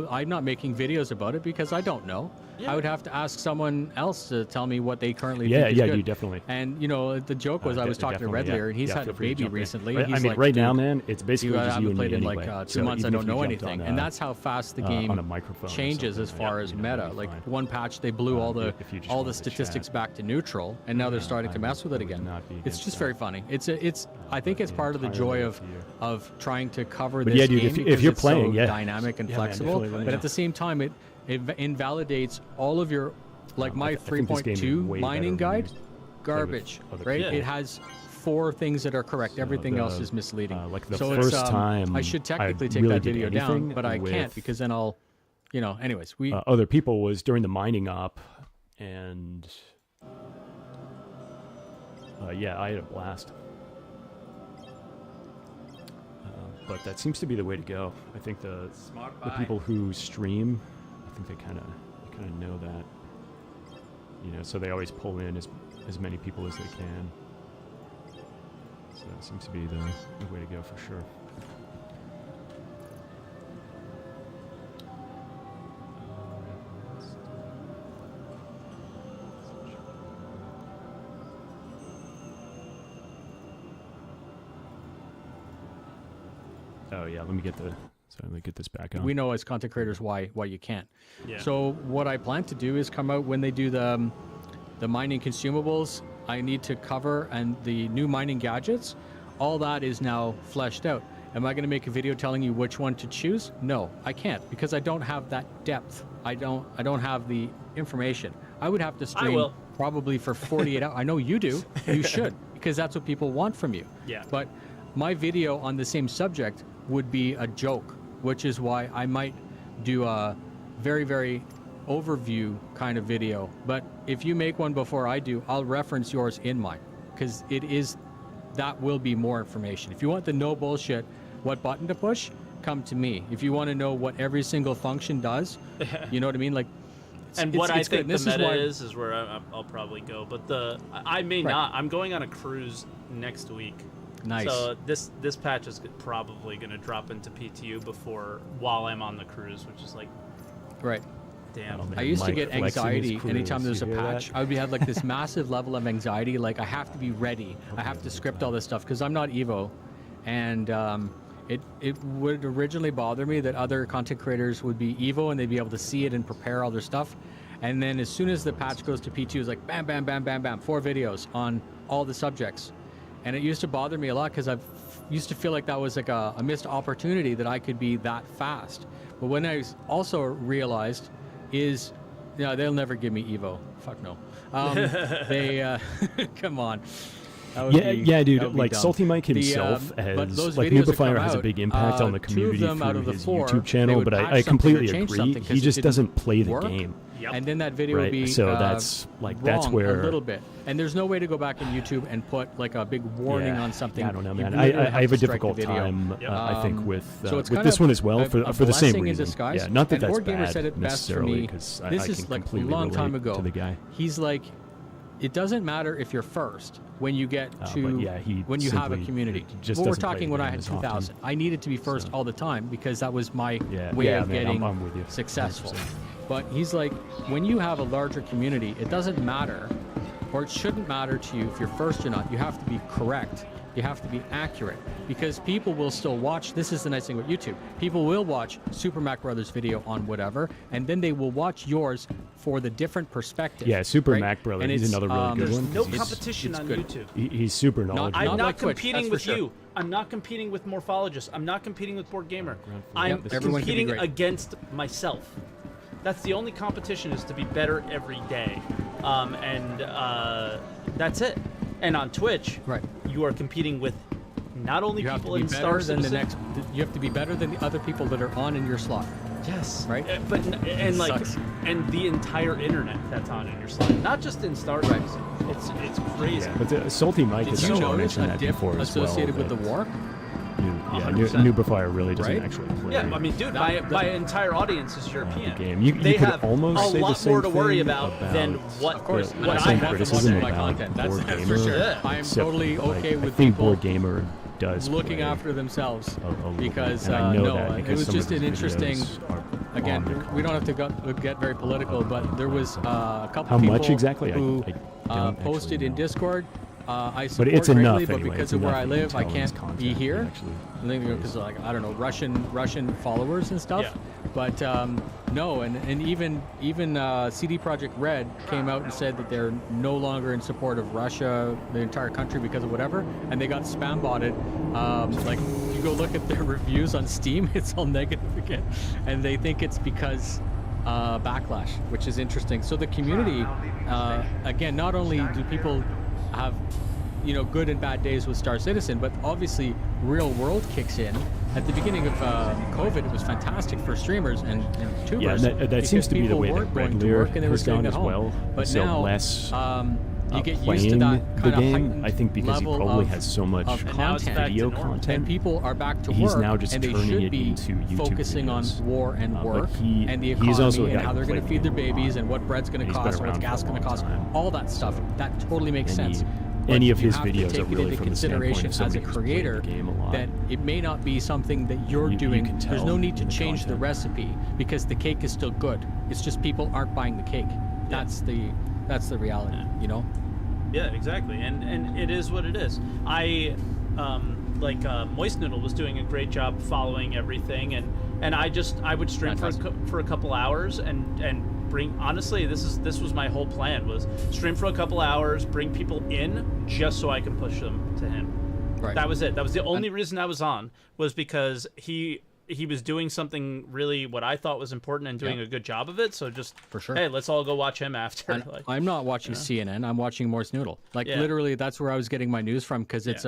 I'm not making videos about it because I don't know. Yeah. I would have to ask someone else to tell me what they currently Yeah, think is yeah, good. you definitely. And the joke was I was talking to Red Definitely, Layer and he's yeah, had a feel free to baby jump in. recently. Right, He's I mean, like, right "Dude, now, man, it's basically I just you haven't and played me in anyway. like 2 So months. I even don't if we know jumped anything, on, and that's how fast the on game a microphone or changes as something, far yeah, as you know, meta. that'd be Like fine. one patch, they blew all the if you just all the wanted to statistics chat. back to neutral, and now they're starting to mess with it I would again. not be It's against just that. very funny. It's I think it's be part of the entirely joy up to you. of trying to cover But this yeah, dude, game if because you're it's playing, so yeah. dynamic and Yeah, man, flexible. definitely let me But know. at the same time, it invalidates all of your like my I think this game is 3.2 way mining better when you guide, play with garbage, other right? people. It has 4 things that are correct. So Everything else the, is misleading. like the so first it's, time I should technically I take really that did video down, anything but I can't with, because then I'll, anyways, we other people was during the mining op, and yeah, I had a blast. But that seems to be the way to go. I think the people who stream, I think they kind of know that. So they always pull in as many people as they can. So that seems to be the way to go for sure. Oh yeah, let me get this back on. we know as content creators why you can't. Yeah. So what I plan to do is come out when they do the mining consumables. I need to cover and the new mining gadgets. All that is now fleshed out. Am I going to make a video telling you which one to choose? No, I can't because I don't have that depth. I don't have the information. I would have to stream will. probably for 48 hours. I know you do. You should because that's what people want from you. Yeah. But my video on the same subject would be a joke, which is why I might do a very, very overview kind of video. But if you make one before I do, I'll reference yours in mine because that will be more information. If you want the no bullshit, what button to push, come to me. If you want to know what every single function does, you know what I mean? Like, And what I it's good. think the This is meta why- is where I'll probably go. But I may Right. not. I'm going on a cruise next week. Nice. So this patch is probably going to drop into PTU while I'm on the cruise, which is like, Right. damn. Oh, man. I used to Mike get flexing his anxiety cruise. anytime there's a You hear that? patch. I would have like this massive level of anxiety. Like I have to be ready. I have to script all this stuff because I'm not Evo, and it would originally bother me that other content creators would be Evo and they'd be able to see it and prepare all their stuff. And then as soon as the patch goes to P2, it's like bam, bam, bam, bam, bam, 4 videos on all the subjects. And it used to bother me a lot because I used to feel like that was like a missed opportunity that I could be that fast. But when I also realized is, they'll never give me Evo. Fuck no. They, come on. That would Yeah, be- yeah, that dude. would be Like dumb. Salty Mike The, himself, but those like videos that come Noobifier has a out, big impact on the 2 of community them out through of the his 4, YouTube they channel. would But patch I something or completely change agree. something 'cause He it just didn't doesn't play the work. game. Yep. And then that video would Right, be so that's that's wrong where a little bit. And there's no way to go back in YouTube and put like a big warning Yeah, on something. yeah, I don't know, You man. literally I have to a strike the difficult video. time. Yep. I think with So it's with kind this of one as well a for the same blessing in reason. disguise. Yeah, not that And that's Board Gamer bad said it best for necessarily me. because This I is can like a completely long time relate ago. to the guy. He's like, it doesn't matter if you're first when you get to but yeah, he when you have a simply community. just Well, we're doesn't play talking the when I game had as often. 2000. I needed to be first So- all the time because that was my Yeah, way yeah, of man, getting I'm with you. successful. 100%. But he's like, when you have a larger community, it doesn't matter, or it shouldn't matter to you if you're first or not. You have to be correct. You have to be accurate, because people will still watch. This is the nice thing with YouTube. People will watch Super Mac Brothers video on whatever, and then they will watch yours for the different perspective. Yeah, Super right? Mac Brothers. And He's it's, another really good There's one. no It's- competition it's on good. YouTube. He's super knowledgeable. I'm Not not like Twitch, competing that's with for sure. you. I'm not competing with Morphologist. I'm not competing with Board Gamer. I'm Yep, everyone can be competing great. against myself. That's the only competition, is to be better every day. That's it. And on Twitch, Right. you are competing with not only You have to people be in better Star than the Citizen. next. You have to be better than the other people that are on in your slot. Yes. Right? And like sucks. and the entire internet that's on in your slide, not just in Star Citizen. It's crazy. Yeah, but the Salty Mike Did has you actually notice mentioned a that dip before as well. associated with the that war? Yeah, 100%. Noobifier really doesn't Right? actually play. Yeah, I mean, dude, my entire audience is European. the game. You They could have almost a say the lot same more to worry thing about than what, Of course, the what and I same have to criticism watch. my about content. That's Board for Gamer. sure. Yeah. I am Except, totally like, okay I with think people Board Gamer does looking play after themselves a little because bit. And I know no, that it because was some just of an his interesting. videos are Again, on the we don't have to get very political, but there was a couple How people much exactly? who I don't posted actually in know. Discord. I But support it's greatly, enough but anyway. because It's of where enough I that you live, I can tell his can't content be here. actually Because like I don't know Russian followers and stuff. Yeah. But no, and even CD Projekt Red came out and said that they're no longer in support of Russia, the entire country, because of whatever, and they got spam botted. Like you go look at their reviews on Steam, it's all negative again, and they think it's because backlash, which is interesting. So the community, again, not only do people have good and bad days with Star Citizen, but obviously real world kicks in. At the beginning of COVID, it was fantastic for streamers and tubers. Yeah, that seems to be the people way that weren't going Red to Lear work and they were has staying gone at as home. well. But So now, less you get used to playing that the kind of game, heightened I think, because he level probably of, has so much of And now it's content. back to video normal. content. And people are back to He's work, now just and they turning should it be into YouTube focusing videos. on war and But work he- and the he's also a economy guy and how who they're going to played feed their the game a babies lot. and what bread's going to He's been cost and what's around for a gas going to long cost. time. All that stuff, that totally makes And sense. any But of you his have to videos take are it really into from the standpoint consideration of as somebody a who's played the creator game a lot. that it may not be something that you're You doing. can There's tell no need to in the change the content. recipe because the cake is still good. It's just people aren't buying the cake. That's the reality, Yeah, exactly, and it is what it is. I Moist Noodle was doing a great job following everything, and I would stream for a couple hours and bring, honestly, this was my whole plan, was stream for a couple hours, bring people in just so I can push them to him. Right. That was it. That was the only reason I was on, was because he was doing something really what I thought was important and doing a good job of it. So just, For sure. hey, let's all go watch him after. And I'm not watching CNN. I'm watching Morse Noodle. Yeah. Literally, that's where I was getting my news from, because it's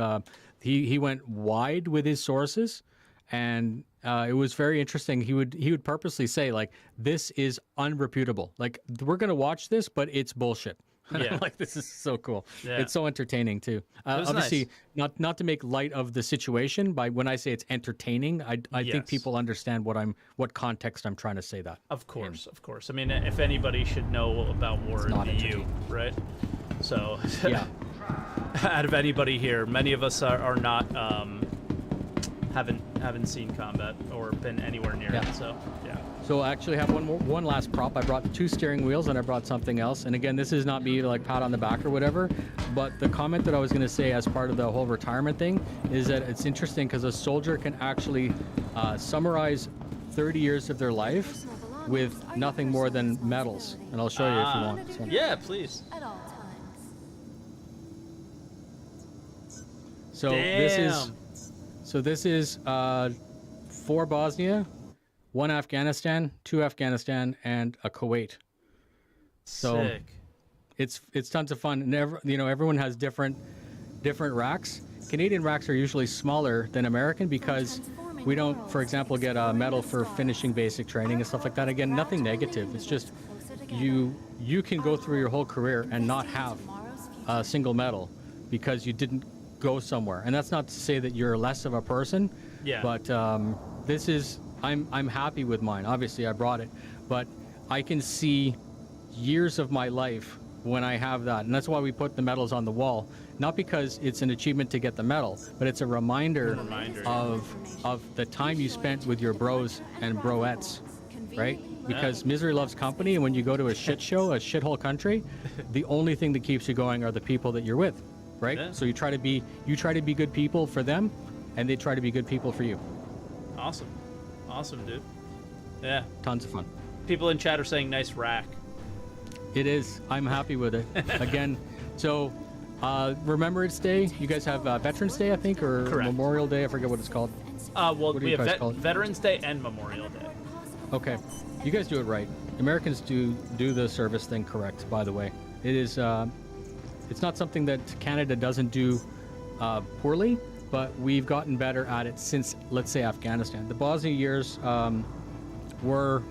he went wide with his sources, and it was very interesting. He would purposely say, like, this is unreputable. Like, we're gonna watch this, but it's bullshit. And Yeah. I'm like, this is so cool. Yeah. It's so entertaining too. was Obviously, not to make light of the situation. By when I say it's entertaining, I think Yes. people understand what context I'm trying to say that. Of course. I mean, if anybody should know about war, it'd not be you, entertaining. right? So, Yeah. out of anybody here, many of us are not haven't seen combat or been anywhere near it. So, yeah. So I actually have one last prop. I brought 2 steering wheels and I brought something else. And again, this is not me like pat on the back or whatever, but the comment that I was going to say as part of the whole retirement thing is that it's interesting because a soldier can actually summarize 30 years of their life with nothing more than medals. And I'll show you if you want. So, Yeah, please. At all times. so Damn. this is 4 Bosnia, 1 Afghanistan, 2 Afghanistan, and a Kuwait. So Sick. it's tons of fun. And everyone has different racks. Canadian racks are usually smaller than American because we don't, for example, get a medal for finishing basic training and stuff like that. Again, nothing negative. It's just you can go through your whole career and not have a single medal because you didn't go somewhere. And that's not to say that you're less of a person. Yeah. But this is I'm happy with mine. Obviously, I brought it, but I can see years of my life when I have that, and that's why we put the medals on the wall. Not because it's an achievement to get the medal, but it's a reminder, of the time you spent with your bros and broettes, right? because misery loves company, and when you go to a shit show, a shithole country, the only thing that keeps you going are the people that you're with, right? Yeah. So you try to be good people for them, and they try to be good people for you. Awesome, dude. Yeah. Tons of fun. People in chat are saying nice rack. It is. I'm happy with it. Again, so Remembrance Day, you guys have Veterans Day, I think, or Correct. Memorial Day, I forget what it's called. Well, What do we you have guys call it? Veterans Day and Memorial Day. Okay, you guys do it right. Americans do the service thing correct, by the way. It is, it's not something that Canada doesn't do poorly, but we've gotten better at it since, let's say, Afghanistan. The Bosnia years were...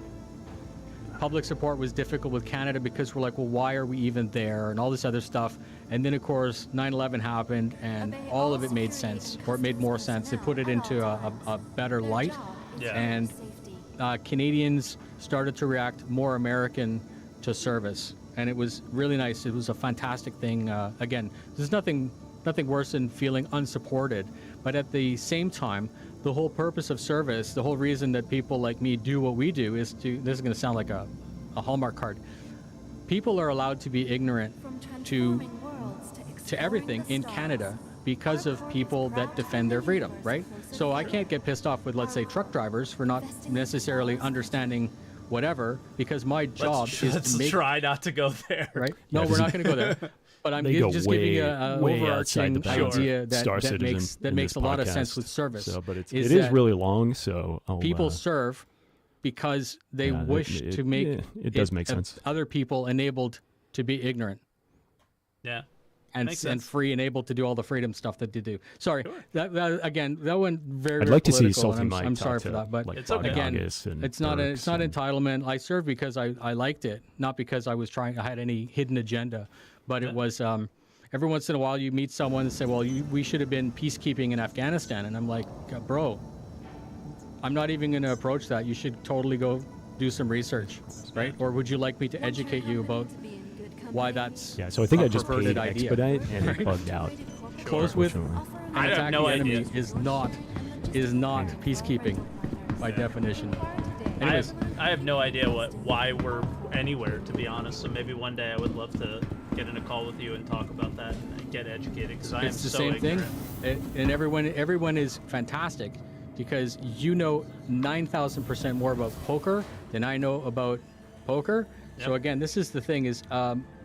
Public support was difficult with Canada because we're like, well, why are we even there, and all this other stuff. And then, of course, 9/11 happened, and all of it made sense, or it made more sense. They put it into a better light, Yeah. and Canadians started to react more American to service, and it was really nice. It was a fantastic thing. Again, there's nothing worse than feeling unsupported, but at the same time, the whole purpose of service, the whole reason that people like me do what we do is to, this is going to sound like a Hallmark card. People are allowed to be ignorant to everything in Canada because of people that defend their freedom, right? So I can't get pissed off with, let's say, truck drivers for not necessarily understanding whatever, because my job is Let's to make... try not to go there. Right? No, we're not going to go there. But I'm They go just way, giving an way outside the overarching bounds. idea Star that Citizen makes in this a lot of podcast. sense with service. So, but it is is that really long, so I'll, people serve because they yeah, wish it- to make yeah, it does make sense. other people enabled to be ignorant Yeah. and Makes and sense. free and able to do all the freedom stuff that they do. Sorry, that again, that went very. I'd very like to see political, and Salty I'm, Mike I'm talk sorry to, for that, but like, It's okay. again, August and it's not Burks and- entitlement. I served because I liked it, not because I had any hidden agenda, but it was. Every once in a while, you meet someone and say, "Well, we should have been peacekeeping in Afghanistan," and I'm like, "Bro, I'm not even going to approach that. You should totally go do some research, right? Or would you like me to educate you about why that's Yeah, so I think a I just paid perverted idea?" expedite and it bugged out. Close with Unfortunately. an I have attacking no enemy idea. is not peacekeeping by definition. Anyways, I have no idea why we're anywhere, to be honest. So maybe one day I would love to get in a call with you and talk about that and get educated, because I am it's the so same ignorant. thing, and everyone is fantastic because you know 9,000% more about poker than I know about poker. So Yep. again, this is the thing is,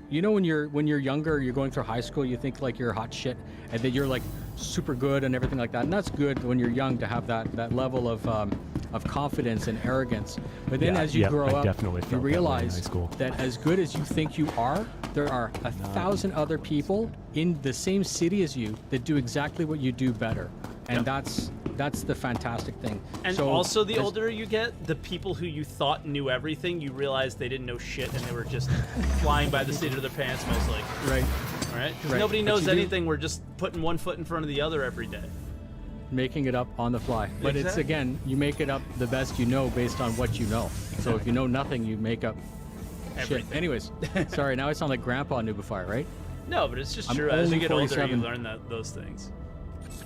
you know, when you're younger, you're going through high school, you think like you're hot shit and that you're like super good and everything like that. And that's good when you're young to have that level of confidence and arrogance. But then Yeah, as you yeah, grow I up, definitely you felt that way in high realize school. that as good as you think you are, there are 1,000 other people in the same city as you that do exactly what you do better. And that's the fantastic thing. And So, also, the as- older you get, the people who you thought knew everything, you realize they didn't know shit and they were just flying by the seat of their pants mostly. right, All right? 'Cause Right. nobody But knows you do- anything. We're just putting one foot in front of the other every day. making it up on the fly. But it's Exactly. again, you make it up the best you know based on what you know. So if you know nothing, you make up shit. Everything. Anyways, sorry, now I sound like Grandpa Nubify, right? No, but it's just I'm true. As you only get older, 47. you learn those things.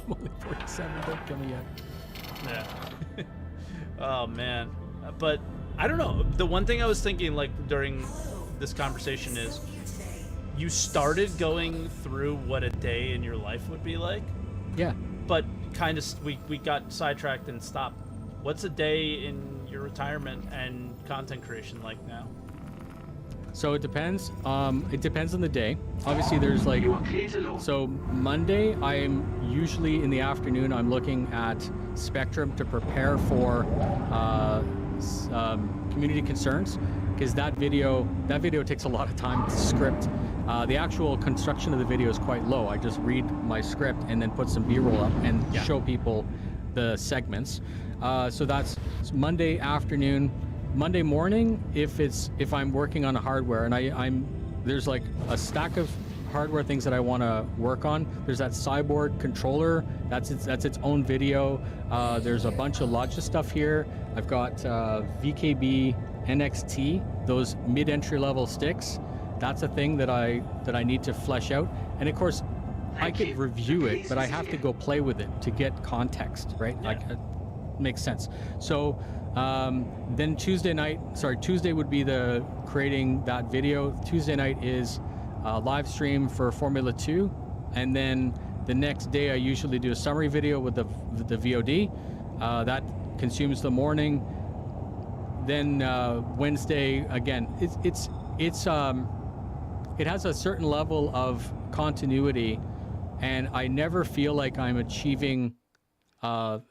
I'm only 47, don't kill me yet. Yeah. Oh man, but I don't know. The one thing I was thinking, like during this conversation, is you started going through what a day in your life would be like, Yeah. but kind of we got sidetracked and stopped. What's a day in your retirement and content creation like now? So it depends. It depends on the day. Obviously, there's like, so Monday, I'm usually in the afternoon, I'm looking at Spectrum to prepare for community concerns, because that video takes a lot of time to script. The actual construction of the video is quite low. I just read my script and then put some B-roll up and show people the segments. So that's Monday afternoon. Monday morning, if I'm working on a hardware and there's like a stack of hardware things that I want to work on. There's that Cyborg controller. That's its own video. There's a bunch of Logis stuff here. I've got VKB NXT, those mid-entry level sticks. That's a thing that I need to flesh out. And of course, I could review it, but I have to go play with it to get context, right? Yeah. Like, makes sense. So Then Tuesday would be the creating that video. Tuesday night is live stream for Formula 2. And then the next day I usually do a summary video with the VOD. That consumes the morning. Then Wednesday, again, it has a certain level of continuity, and I never feel like I'm achieving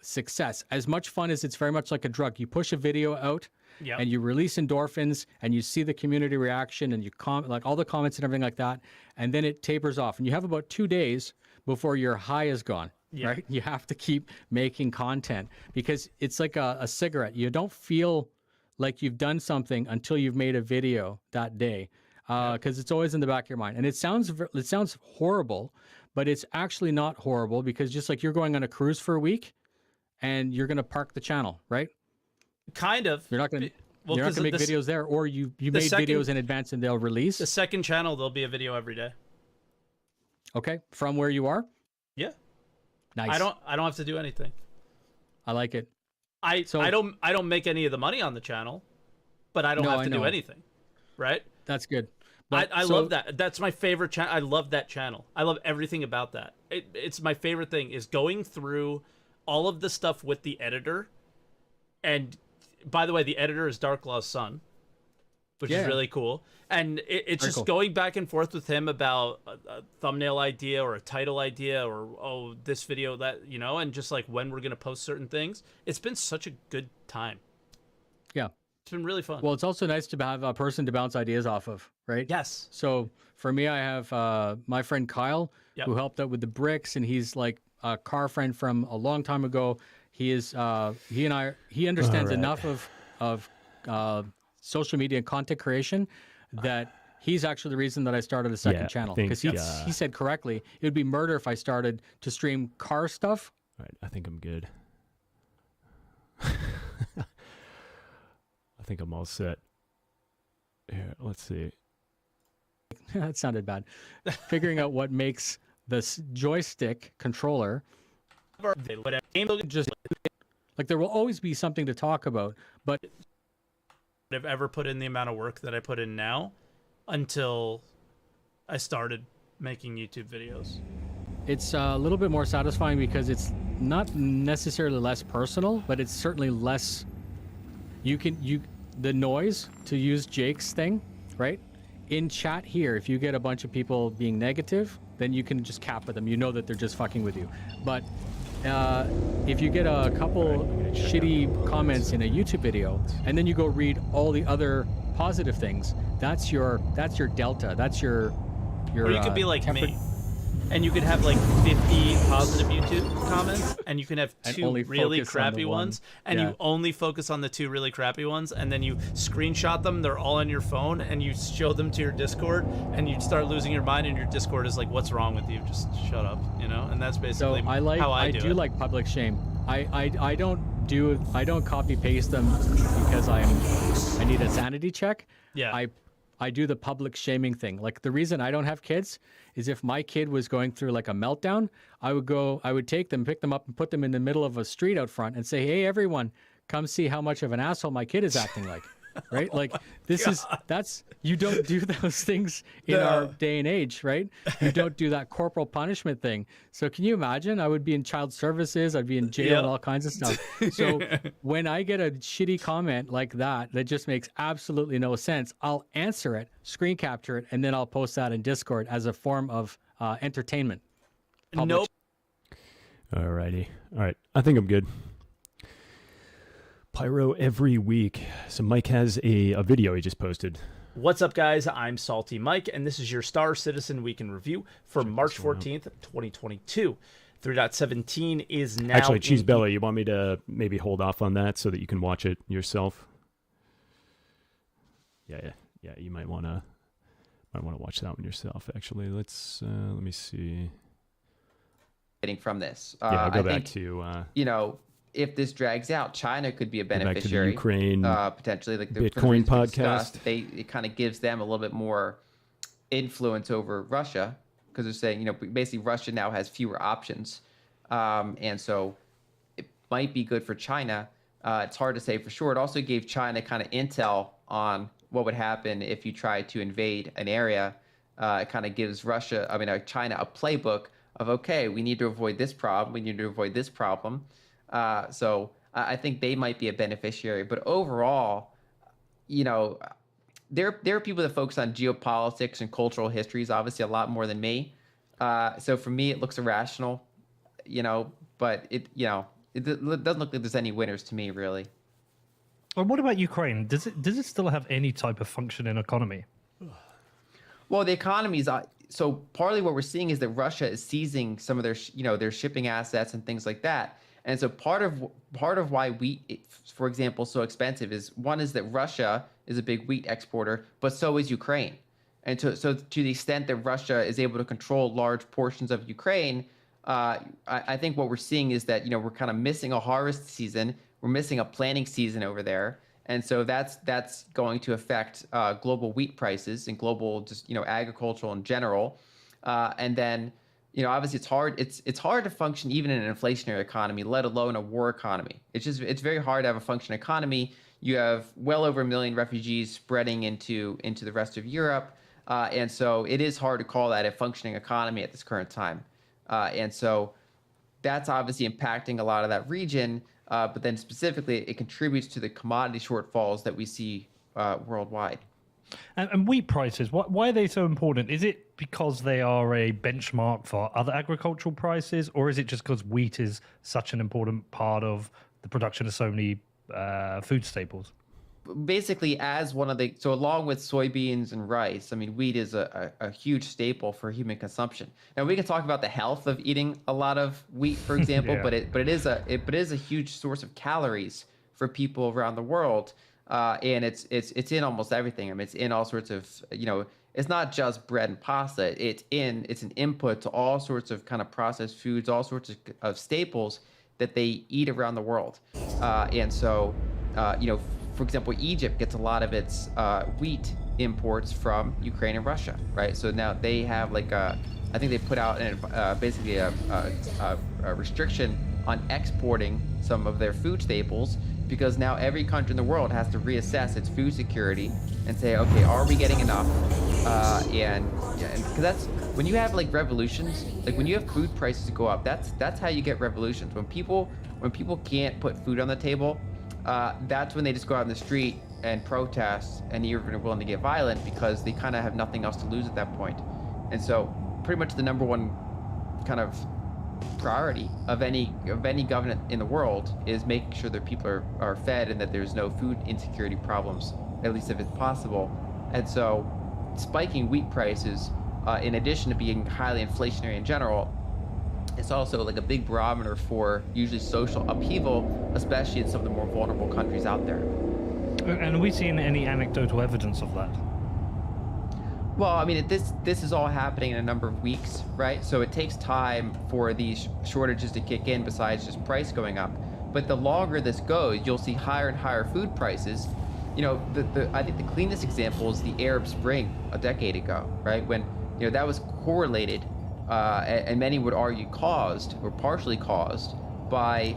success. As much fun as it's very much like a drug. You push a video out, and you release endorphins, and you see the community reaction, and you like all the comments and everything like that, and then it tapers off, and you have about 2 days before your high is gone. Right? You have to keep making content because it's like a cigarette. You don't feel like you've done something until you've made a video that day, because it's always in the back of your mind. And it sounds horrible, but it's actually not horrible, because just like you're going on a cruise for a week and you're going to park the channel, right? Kind of. You're not going to make videos there, or you made videos in advance and they'll release. The second channel, there'll be a video every day. Okay. From where you are? Yeah. Nice. I don't have to do anything. I like it. I don't make any of the money on the channel, but I don't have to do anything. Right? That's good. I love that. That's my favorite channel. I love that channel. I love everything about that. It's my favorite thing is going through all of the stuff with the editor. And by the way, the editor is Darklaw's son, which is really cool. And it's just going back and forth with him about a thumbnail idea or a title idea or, this video, that, and just like when we're going to post certain things. It's been such a good time. Yeah. It's been really fun. Well, it's also nice to have a person to bounce ideas off of, right? Yes. So for me, I have my friend Kyle, who helped out with the bricks, and he's like a car friend from a long time ago. He understands enough of social media and content creation that he's actually the reason that I started a second channel, because he said correctly, it would be murder if I started to stream car stuff. All right, I think I'm good. I think I'm all set. Here, let's see. That sounded bad. Figuring out what makes this joystick controller just like, there will always be something to talk about, but I've ever put in the amount of work that I put in now until I started making YouTube videos. It's a little bit more satisfying because it's not necessarily less personal, but it's certainly less. The noise, to use Jake's thing, right? In chat here, if you get a bunch of people being negative, then you can just cap at them. You know that they're just fucking with you. But if you get a couple shitty comments in a YouTube video, and then you go read all the other positive things, that's your delta. That's your. Or you could be like me, and you could have like 50 positive YouTube comments, and you can have two really crappy ones, and you only focus on the two really crappy ones, and then you screenshot them. They're all on your phone, and you show them to your Discord, and you start losing your mind, and your Discord is like, "What's wrong with you? Just shut up," And that's basically how I do it. Like public shame. I don't copy paste them because I need a sanity check. Yeah. I do the public shaming thing. Like, the reason I don't have kids is if my kid was going through like a meltdown, I would take them, pick them up, and put them in the middle of a street out front and say, "Hey, everyone, come see how much of an asshole my kid is acting like." Right? Like, you don't do those things in our day and age, right? You don't do that corporal punishment thing. So can you imagine? I would be in child services, I'd be in jail and all kinds of stuff. So when I get a shitty comment like that just makes absolutely no sense, I'll answer it, screen capture it, and then I'll post that in Discord as a form of entertainment. Nope. Alrighty. All right. I think I'm good. Pyro every week. So Mike has a video he just posted. What's up, guys? I'm Salty Mike, and this is your Star Citizen Week in Review for March 14th, 2022. 3.17 is now... Actually, Cheese Belly, you want me to maybe hold off on that so that you can watch it yourself? Yeah, you might want to watch that one yourself, actually. Let me see. From this. I'll go back to... if this drags out, China could be a beneficiary. Back to the Ukraine potentially, like the Bitcoin podcast. It kind of gives them a little bit more influence over Russia, because they're saying, basically Russia now has fewer options, and so it might be good for China It's hard to say for sure. It also gave China kind of intel on what would happen if you tried to invade an area. It kind of gives China a playbook of, okay, we need to avoid this problem. We need to avoid this problem. So I think they might be a beneficiary. But overall, there are people that focus on geopolitics and cultural histories, obviously a lot more than me. So for me, it looks irrational, but it doesn't look like there's any winners to me, really. Well, what about Ukraine? Does it still have any type of functioning economy? Well, the economy is so partly what we're seeing is that Russia is seizing some of their shipping assets and things like that. And so part of why wheat, for example, is so expensive is that Russia is a big wheat exporter, but so is Ukraine. And so to the extent that Russia is able to control large portions of Ukraine, I think what we're seeing is that we're kind of missing a harvest season, we're missing a planting season over there, and so that's going to affect global wheat prices and global just agricultural in general, and then obviously it's hard to function even in an inflationary economy, let alone a war economy. It's very hard to have a functioning economy. You have well over 1 million refugees spreading into the rest of Europe, and so it is hard to call that a functioning economy at this current time. And so that's obviously impacting a lot of that region, but then specifically it contributes to the commodity shortfalls that we see worldwide. And wheat prices, why are they so important? Is it because they are a benchmark for other agricultural prices, or is it just because wheat is such an important part of the production of so many food staples? Basically, so along with soybeans and rice, wheat is a huge staple for human consumption. Now we can talk about the health of eating a lot of wheat, for example, Yeah. but it is a huge source of calories for people around the world, and it's in almost everything. It's in all sorts of it's not just bread and pasta. It's an input to all sorts of kind of processed foods, all sorts of staples that they eat around the world, and so for example, Egypt gets a lot of its wheat imports from Ukraine and Russia, right? So now they have I think they put out basically a restriction on exporting some of their food staples, because now every country in the world has to reassess its food security and say, okay, are we getting enough? And because that's when you have revolutions, when you have food prices go up, that's how you get revolutions. When people can't put food on the table, that's when they just go out in the street and protest, and even willing to get violent because they kind of have nothing else to lose at that point. And so pretty much the number one kind of priority of any government in the world is making sure that people are fed and that there's no food insecurity problems, at least if it's possible. And so spiking wheat prices, in addition to being highly inflationary in general, it's also a big barometer for usually social upheaval, especially in some of the more vulnerable countries out there. And are we seeing any anecdotal evidence of that? Well, this is all happening in a number of weeks, right? So it takes time for these shortages to kick in besides just price going up. But the longer this goes, you'll see higher and higher food prices. I think the cleanest example is the Arab Spring a decade ago, right? When that was correlated, and many would argue caused or partially caused by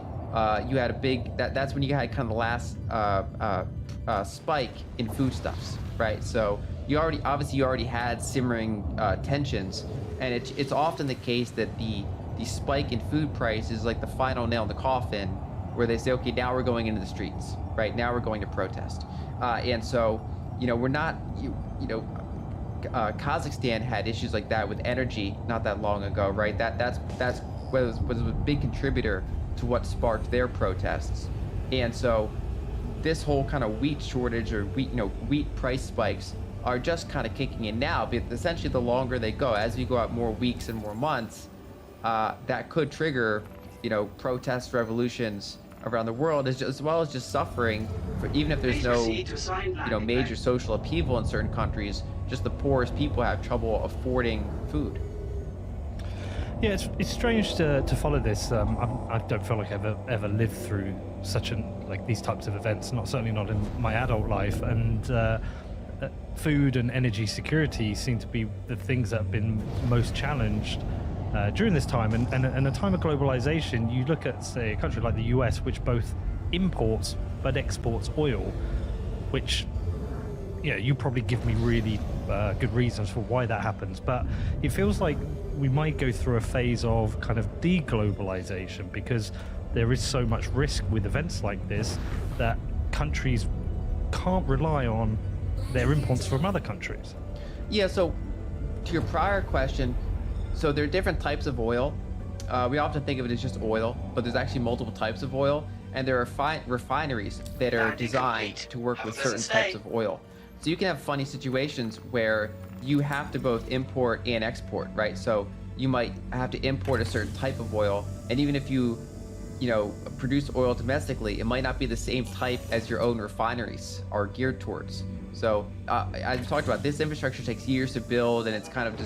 you had a big that's when you had kind of the last spike in foodstuffs, right? So you already had simmering tensions, and it's often the case that the spike in food price is the final nail in the coffin, where they say, okay, now we're going into the streets, right? Now we're going to protest, and so we're not Kazakhstan had issues like that with energy not that long ago, right? That's was a big contributor to what sparked their protests, and so this whole kind of wheat shortage or wheat price spikes are just kind of kicking in now. But essentially, the longer they go, as we go out more weeks and more months, that could trigger protests, revolutions around the world, as well as just suffering. Even if there's no major social upheaval in certain countries, just the poorest people have trouble affording food. Yeah, it's strange to follow this. I don't feel like I've ever lived through such these types of events. Certainly not in my adult life. And food and energy security seem to be the things that have been most challenged during this time. And a time of globalization, you look at, say, a country like the US, which both imports but exports oil, which you probably give me really good reasons for why that happens. But it feels like we might go through a phase of kind of deglobalization, because there is so much risk with events like this that countries can't rely on their imports from other countries. Yeah, so to your prior question, so there are different types of oil. We often think of it as just oil, but there's actually multiple types of oil, and there are refineries that are designed to work with certain types of oil. So you can have funny situations where you have to both import and export, right? So you might have to import a certain type of oil, and even if you produce oil domestically, it might not be the same type as your own refineries are geared towards. So as we talked about, this infrastructure takes years to build, and it's kind of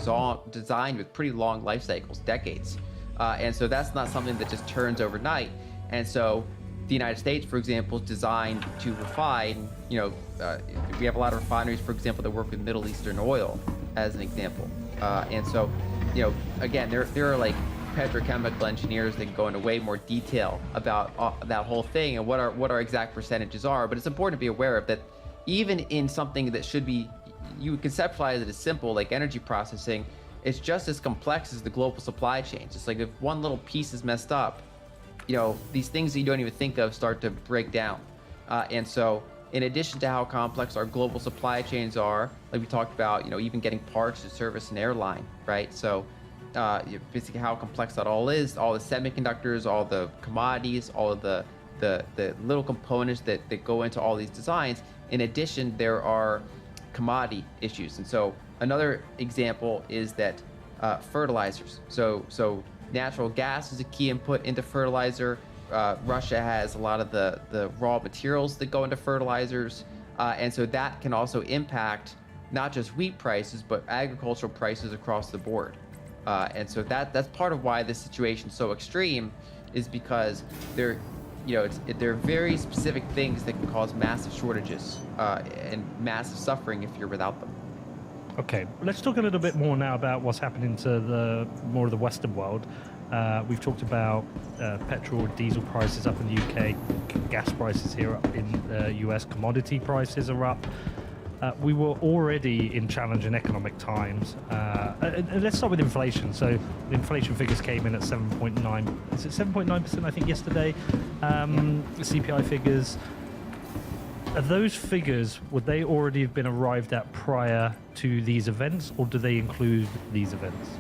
designed with pretty long life cycles, decades. And so that's not something that just turns overnight. And so the United States, for example, is designed to refine, we have a lot of refineries, for example, that work with Middle Eastern oil, as an example. And so, again, there are like petrochemical engineers that can go into way more detail about that whole thing and what our exact percentages are. But it's important to be aware of that. Even in something that should be, you would conceptualize it as simple, like energy processing, it's just as complex as the global supply chains. It's like if one little piece is messed up, these things that you don't even think of start to break down. And so in addition to how complex our global supply chains are, like we talked about, even getting parts to service an airline, right? So basically how complex that all is, all the semiconductors, all the commodities, all of the little components that go into all these designs. In addition, there are commodity issues. And so another example is that fertilizers. So natural gas is a key input into fertilizer. Russia has a lot of the raw materials that go into fertilizers. And so that can also impact not just wheat prices, but agricultural prices across the board. And so that's part of why this situation is so extreme, is because there are very specific things that can cause massive shortages and massive suffering if you're without them. Okay, let's talk a little bit more now about what's happening to more of the Western world. We've talked about petrol, diesel prices up in the UK, gas prices here up in the US, commodity prices are up. We were already in challenging economic times. Let's start with inflation. So the inflation figures came in at 7.9. Is it 7.9%? I think yesterday. CPI figures. Are those figures, would they already have been arrived at prior to these events, or do they include these events?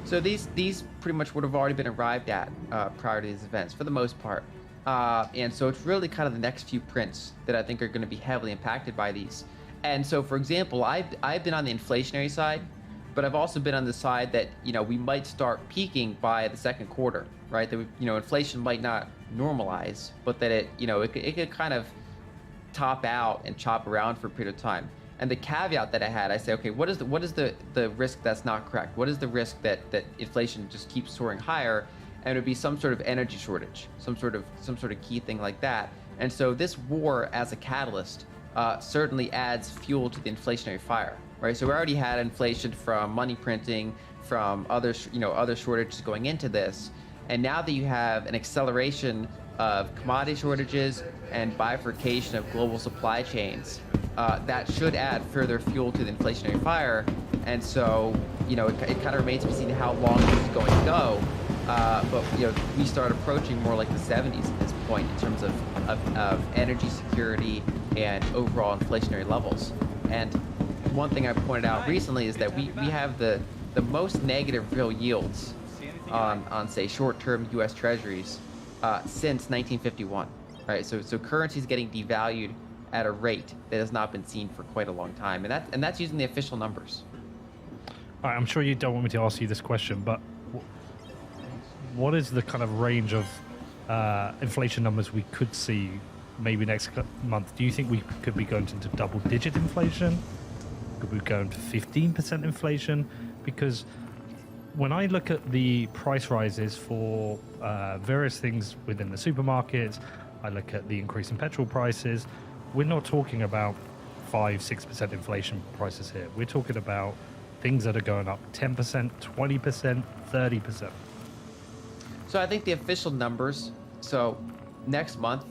So these pretty much would have already been arrived at prior to these events for the most part. And so it's really kind of the next few prints that I think are going to be heavily impacted by these. And so, for example, I've been on the inflationary side, but I've also been on the side that, we might start peaking by the second quarter, right? That, inflation might not normalize, but that it could kind of top out and chop around for a period of time. And the caveat that I had, I say, okay, what is the risk that's not correct? What is the risk that inflation just keeps soaring higher? And it would be some sort of energy shortage, some sort of key thing like that. And so this war as a catalyst certainly adds fuel to the inflationary fire, right? So we already had inflation from money printing, from other shortages going into this. And now that you have an acceleration of commodity shortages and bifurcation of global supply chains, that should add further fuel to the inflationary fire. And so, it kind of remains to be seen how long this is going to go. But we start approaching more like the 70s at this point in terms of energy security and overall inflationary levels. And one thing I pointed out recently is that we have the most negative real yields on say short-term U.S. Treasuries since 1951. Right, so currency is getting devalued at a rate that has not been seen for quite a long time, and that's using the official numbers. All right, I'm sure you don't want me to ask you this question, but what is the kind of range of inflation numbers we could see maybe next month? Do you think we could be going into double-digit inflation? Could we go into 15% inflation? Because when I look at the price rises for various things within the supermarkets, I look at the increase in petrol prices, we're not talking about 5-6% inflation prices here. We're talking about things that are going up 10%, 20%, 30%. So I think the official numbers, so next month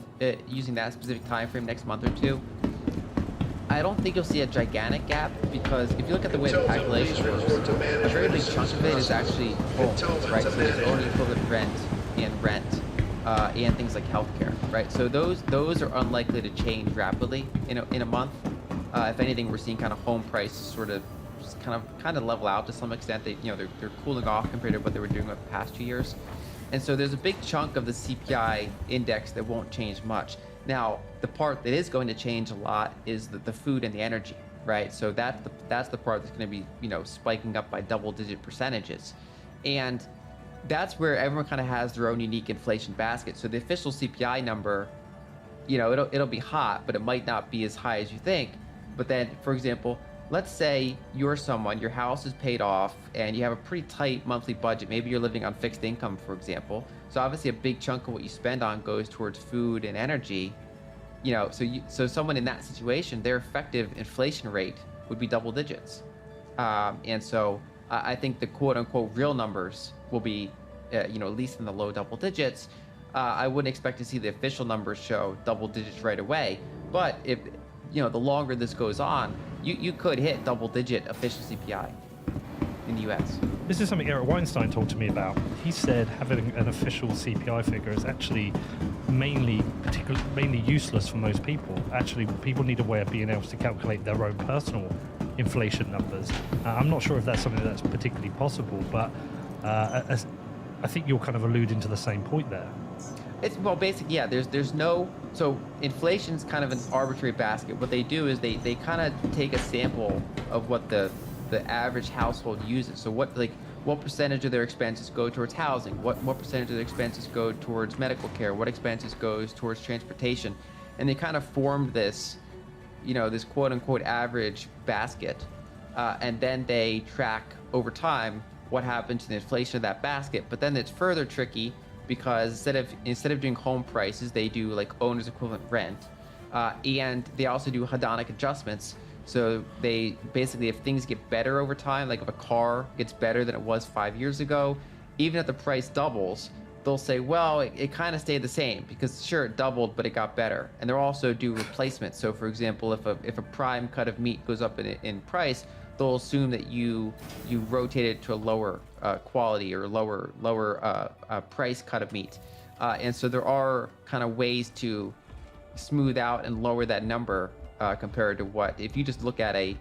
using that specific time frame next month or two, I don't think you'll see a gigantic gap, because if you look at the way the calculation works, a very big chunk of it is actually homes, right? So there's owning equivalent rent, and things like healthcare, right? So those are unlikely to change rapidly in a month. If anything, we're seeing kind of home prices sort of just kind of level out to some extent. They're cooling off compared to what they were doing over the past 2 years, and so there's a big chunk of the CPI index that won't change much. Now, the part that is going to change a lot is the food and the energy, right? So that's the part that's going to be spiking up by double-digit percentages, and that's where everyone kind of has their own unique inflation basket. So the official CPI number, it'll be hot, but it might not be as high as you think. But then, for example, let's say your house is paid off and you have a pretty tight monthly budget. Maybe you're living on fixed income, for example. So obviously a big chunk of what you spend on goes towards food and energy. So someone in that situation, their effective inflation rate would be double digits. And so I think the quote unquote real numbers will be, at least in the low double digits. I wouldn't expect to see the official numbers show double digits right away. But if, the longer this goes on, you could hit double digit official CPI in the US. This is something Eric Weinstein talked to me about. He said having an official CPI figure is actually mainly useless for most people. Actually, people need a way of being able to calculate their own personal inflation numbers. I'm not sure if that's something that's particularly possible, but I think you're kind of alluding to the same point there. Basically, yeah. There's no, so inflation's kind of an arbitrary basket. What they do is they kind of take a sample of what the average household uses. So what percentage of their expenses go towards housing? What percentage of their expenses go towards medical care? What expenses goes towards transportation? And they kind of formed this, this quote unquote average basket, and then they track over time what happened to the inflation of that basket. But then it's further tricky, because instead of doing home prices, they do like owner's equivalent rent, and they also do hedonic adjustments. So they basically, if things get better over time, like if a car gets better than it was 5 years ago, even if the price doubles, they'll say, well, it kind of stayed the same, because sure, it doubled, but it got better. And they'll also do replacements. So for example, if a prime cut of meat goes up in price, they'll assume that you rotate it to a lower quality or lower price cut of meat. And so there are kind of ways to smooth out and lower that number compared to what, if you just look at a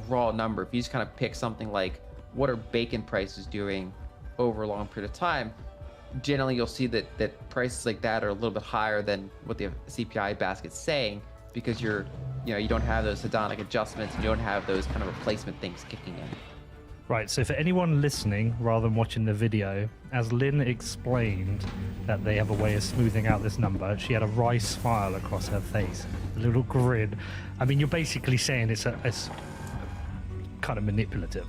raw number, if you just kind of pick something like what are bacon prices doing over a long period of time, generally you'll see that prices like that are a little bit higher than what the CPI basket's saying, because you don't have those hedonic adjustments and you don't have those kind of replacement things kicking in. Right, so for anyone listening rather than watching the video, as Lynn explained that they have a way of smoothing out this number, she had a wry smile across her face, a little grin. I mean, you're basically saying it's kind of manipulative.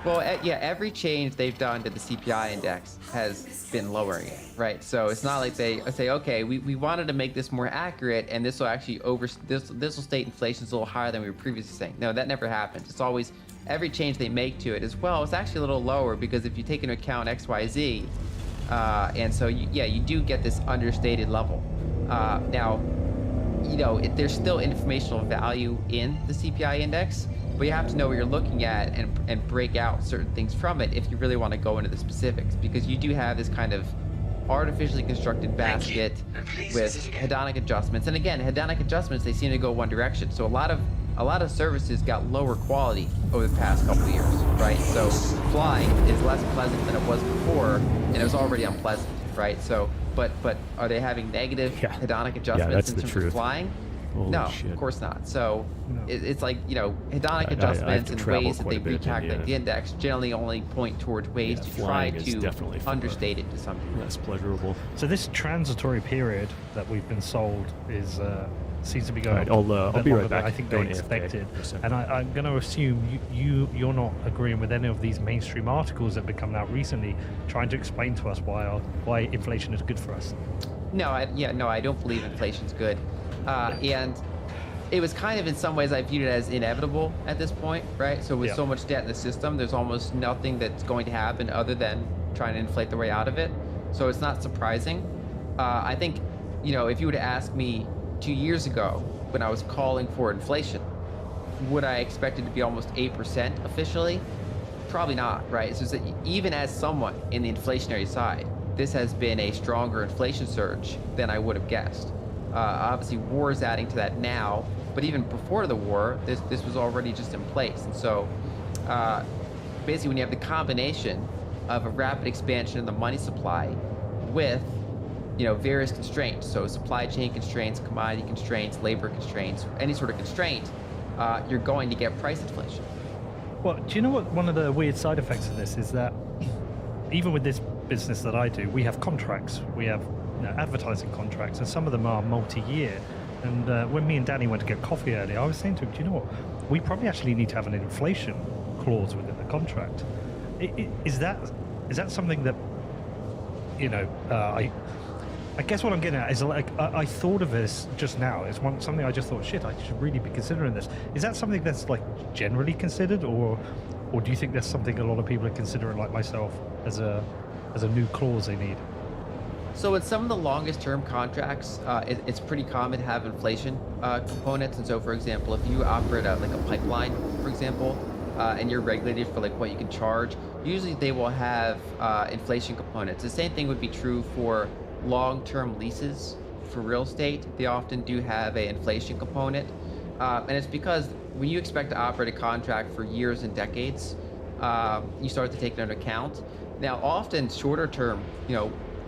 Well, yeah, every change they've done to the CPI index has been lowering it, right? So it's not like they say, okay, we wanted to make this more accurate, and this will actually this will state inflation's a little higher than we were previously saying. No, that never happens. It's always, every change they make to it is, well, it's actually a little lower because if you take into account X, Y, Z, and so you do get this understated level. Now, there's still informational value in the CPI index, but you have to know what you're looking at and break out certain things from it if you really want to go into the specifics, because you do have this kind of artificially constructed basket with hedonic adjustments. And again, hedonic adjustments, they seem to go one direction. So a lot of services got lower quality over the past couple of years, right? So flying is less pleasant than it was before, and it was already unpleasant, right? So, but are they having negative hedonic adjustments in terms of flying? Holy no, shit. Of course not. So it's like, hedonic adjustments and ways that they recalculate the index generally only point towards ways to try to understate it to some degree. Less pleasurable. So this transitory period that we've been sold is seems to be going. All right, I'll be right back. I think they expected, and I'm going to assume you're not agreeing with any of these mainstream articles that have come out recently, trying to explain to us why inflation is good for us. No, I don't believe inflation's good. And it was kind of, in some ways, I viewed it as inevitable at this point, right? So with so much debt in the system, there's almost nothing that's going to happen other than trying to inflate the way out of it. So it's not surprising. I think if you would have asked me 2 years ago when I was calling for inflation, would I expect it to be almost 8% officially? Probably not, right? So that even as someone in the inflationary side, this has been a stronger inflation surge than I would have guessed. Obviously, war is adding to that now, but even before the war, this was already just in place. And so basically when you have the combination of a rapid expansion in the money supply with various constraints, so supply chain constraints, commodity constraints, labor constraints, any sort of constraint, you're going to get price inflation. Well, do you know what one of the weird side effects of this is? That even with this business that I do, we have contracts. We have advertising contracts, and some of them are multi-year. And when me and Danny went to get coffee earlier, I was saying to him, do you know what? We probably actually need to have an inflation clause within the contract. Is that something that, I guess what I'm getting at is, like, I thought of this just now. It's something I just thought, shit, I should really be considering this. Is that something that's like generally considered, or do you think that's something a lot of people are considering, like myself, as a new clause they need? So in some of the longest term contracts, it's pretty common to have inflation components. And so, for example, if you operate like a pipeline, for example, and you're regulated for like what you can charge, usually they will have inflation components. The same thing would be true for long-term leases for real estate. They often do have an inflation component, and it's because when you expect to operate a contract for years and decades, you start to take it into account. Now, often shorter term,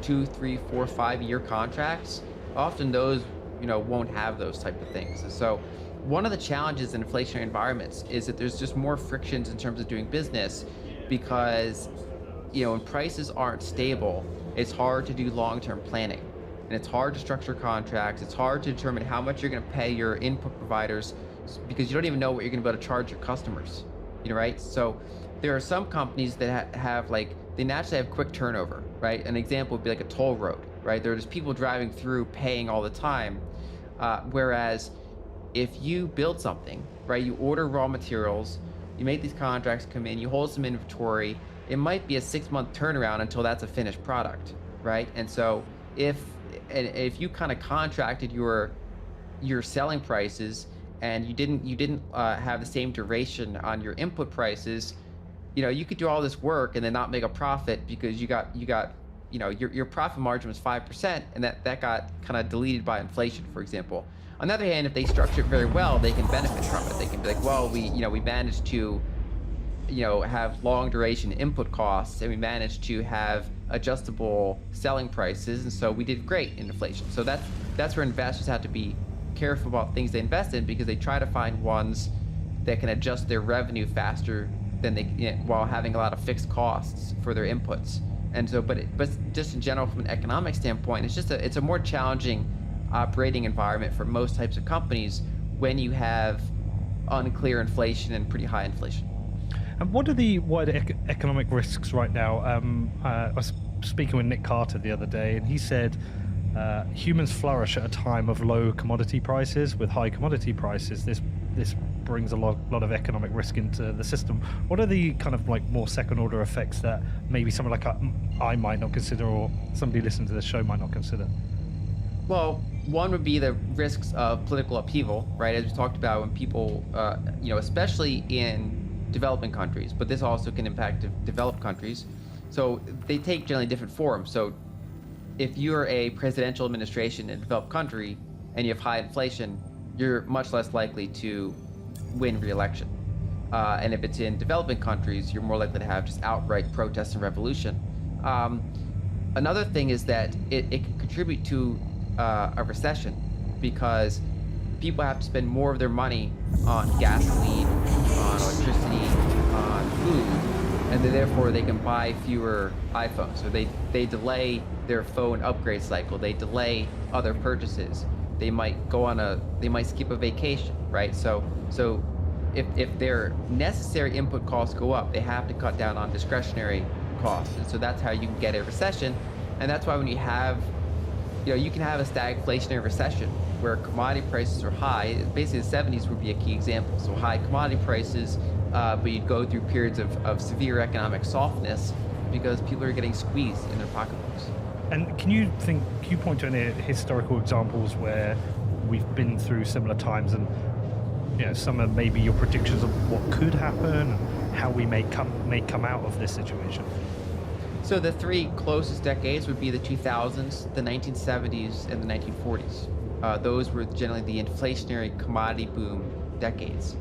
2, 3, 4, 5-year contracts, often those won't have those type of things. And so one of the challenges in inflationary environments is that there's just more frictions in terms of doing business, because when prices aren't stable, it's hard to do long-term planning, and it's hard to structure contracts. It's hard to determine how much you're going to pay your input providers, because you don't even know what you're going to be able to charge your customers, right? So there are some companies that have they naturally have quick turnover, right? An example would be like a toll road, right? There are just people driving through paying all the time, whereas if you build something, right, you order raw materials, you make these contracts come in, you hold some inventory, it might be a 6-month turnaround until that's a finished product, right? And so if you kind of contracted your selling prices and you didn't have the same duration on your input prices, you could do all this work and then not make a profit, because you got your profit margin was 5%, and that got kind of deleted by inflation, for example. On the other hand, if they structure it very well, they can benefit from it. They can be like, well, we managed to have long duration input costs, and we managed to have adjustable selling prices, and so we did great in inflation. So that's where investors have to be careful about things they invest in, because they try to find ones that can adjust their revenue faster than they while having a lot of fixed costs for their inputs. And so, but just in general, from an economic standpoint, it's a more challenging operating environment for most types of companies when you have unclear inflation and pretty high inflation. And what are the wider economic risks right now? I was speaking with Nick Carter the other day, and he said humans flourish at a time of low commodity prices. With high commodity prices, this brings a lot of economic risk into the system. What are the kind of like more second order effects that maybe someone like I might not consider, or somebody listening to the show might not consider? Well, one would be the risks of political upheaval, right? As we talked about, when people, especially in developing countries, but this also can impact developed countries. So they take generally different forms. So if you're a presidential administration in a developed country and you have high inflation, you're much less likely to win re-election. And if it's in developing countries, you're more likely to have just outright protest and revolution. Another thing is that it can contribute to a recession, because people have to spend more of their money on gasoline, on electricity, on food, and then therefore they can buy fewer iPhones. So they delay their phone upgrade cycle. They delay other purchases. They might skip a vacation, right? So if their necessary input costs go up, they have to cut down on discretionary costs. And so that's how you can get a recession. And that's why when you have, you can have a stagflationary recession where commodity prices are high. Basically, the 70s would be a key example. So high commodity prices, but you'd go through periods of severe economic softness. because people are getting squeezed in their pocketbooks. And can you point to any historical examples where we've been through similar times, and some of maybe your predictions of what could happen and how we may come out of this situation? So the three closest decades would be the 2000s, the 1970s, and the 1940s. Those were generally the inflationary commodity boom decades.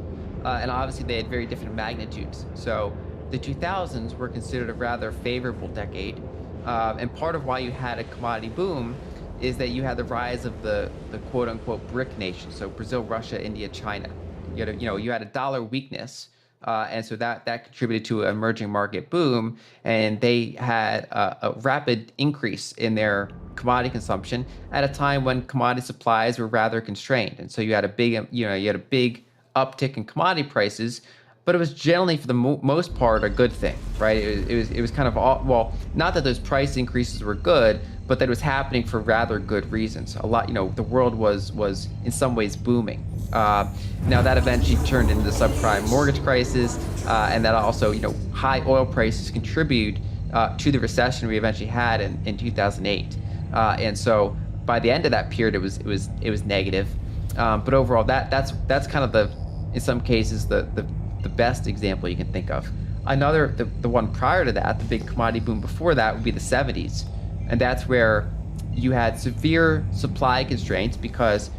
And obviously they had very different magnitudes. So the 2000s were considered a rather favorable decade. And part of why you had a commodity boom is that you had the rise of the quote-unquote BRIC nations, so Brazil, Russia, India, China. You had a dollar weakness, and so that contributed to an emerging market boom, and they had a rapid increase in their commodity consumption at a time when commodity supplies were rather constrained, and so you had a big uptick in commodity prices. But it was generally, for the most part, a good thing, right? It was kind of well, not that those price increases were good, but that it was happening for rather good reasons. A lot, the world was in some ways booming. Now that eventually turned into the subprime mortgage crisis, and that also, high oil prices contribute to the recession we eventually had in 2008. And so by the end of that period, it was negative. But overall, that's kind of in some cases the best example you can think of. Another, the one prior to that, the big commodity boom before that, would be the 70s. And that's where you had severe supply constraints because,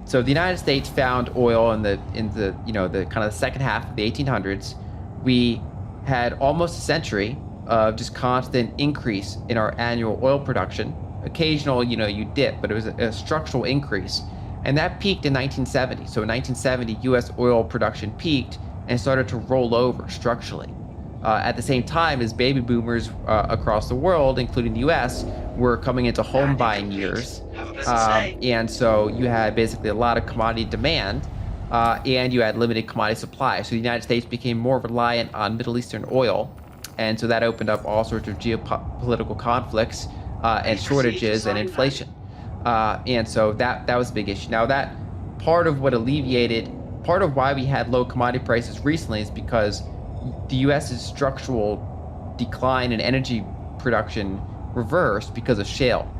so the United States found oil in the kind of the second half of the 1800s. We had almost a century of just constant increase in our annual oil production. Occasional, you dip, but it was a structural increase. And that peaked in 1970. So in 1970, US oil production peaked and started to roll over structurally. At the same time as baby boomers across the world, including the US, were coming into home buying years. And so you had basically a lot of commodity demand, and you had limited commodity supply. So the United States became more reliant on Middle Eastern oil. And so that opened up all sorts of geopolitical conflicts and shortages and inflation. And so that was a big issue. Now that part of why we had low commodity prices recently is because the U.S.'s structural decline in energy production reversed because of shale.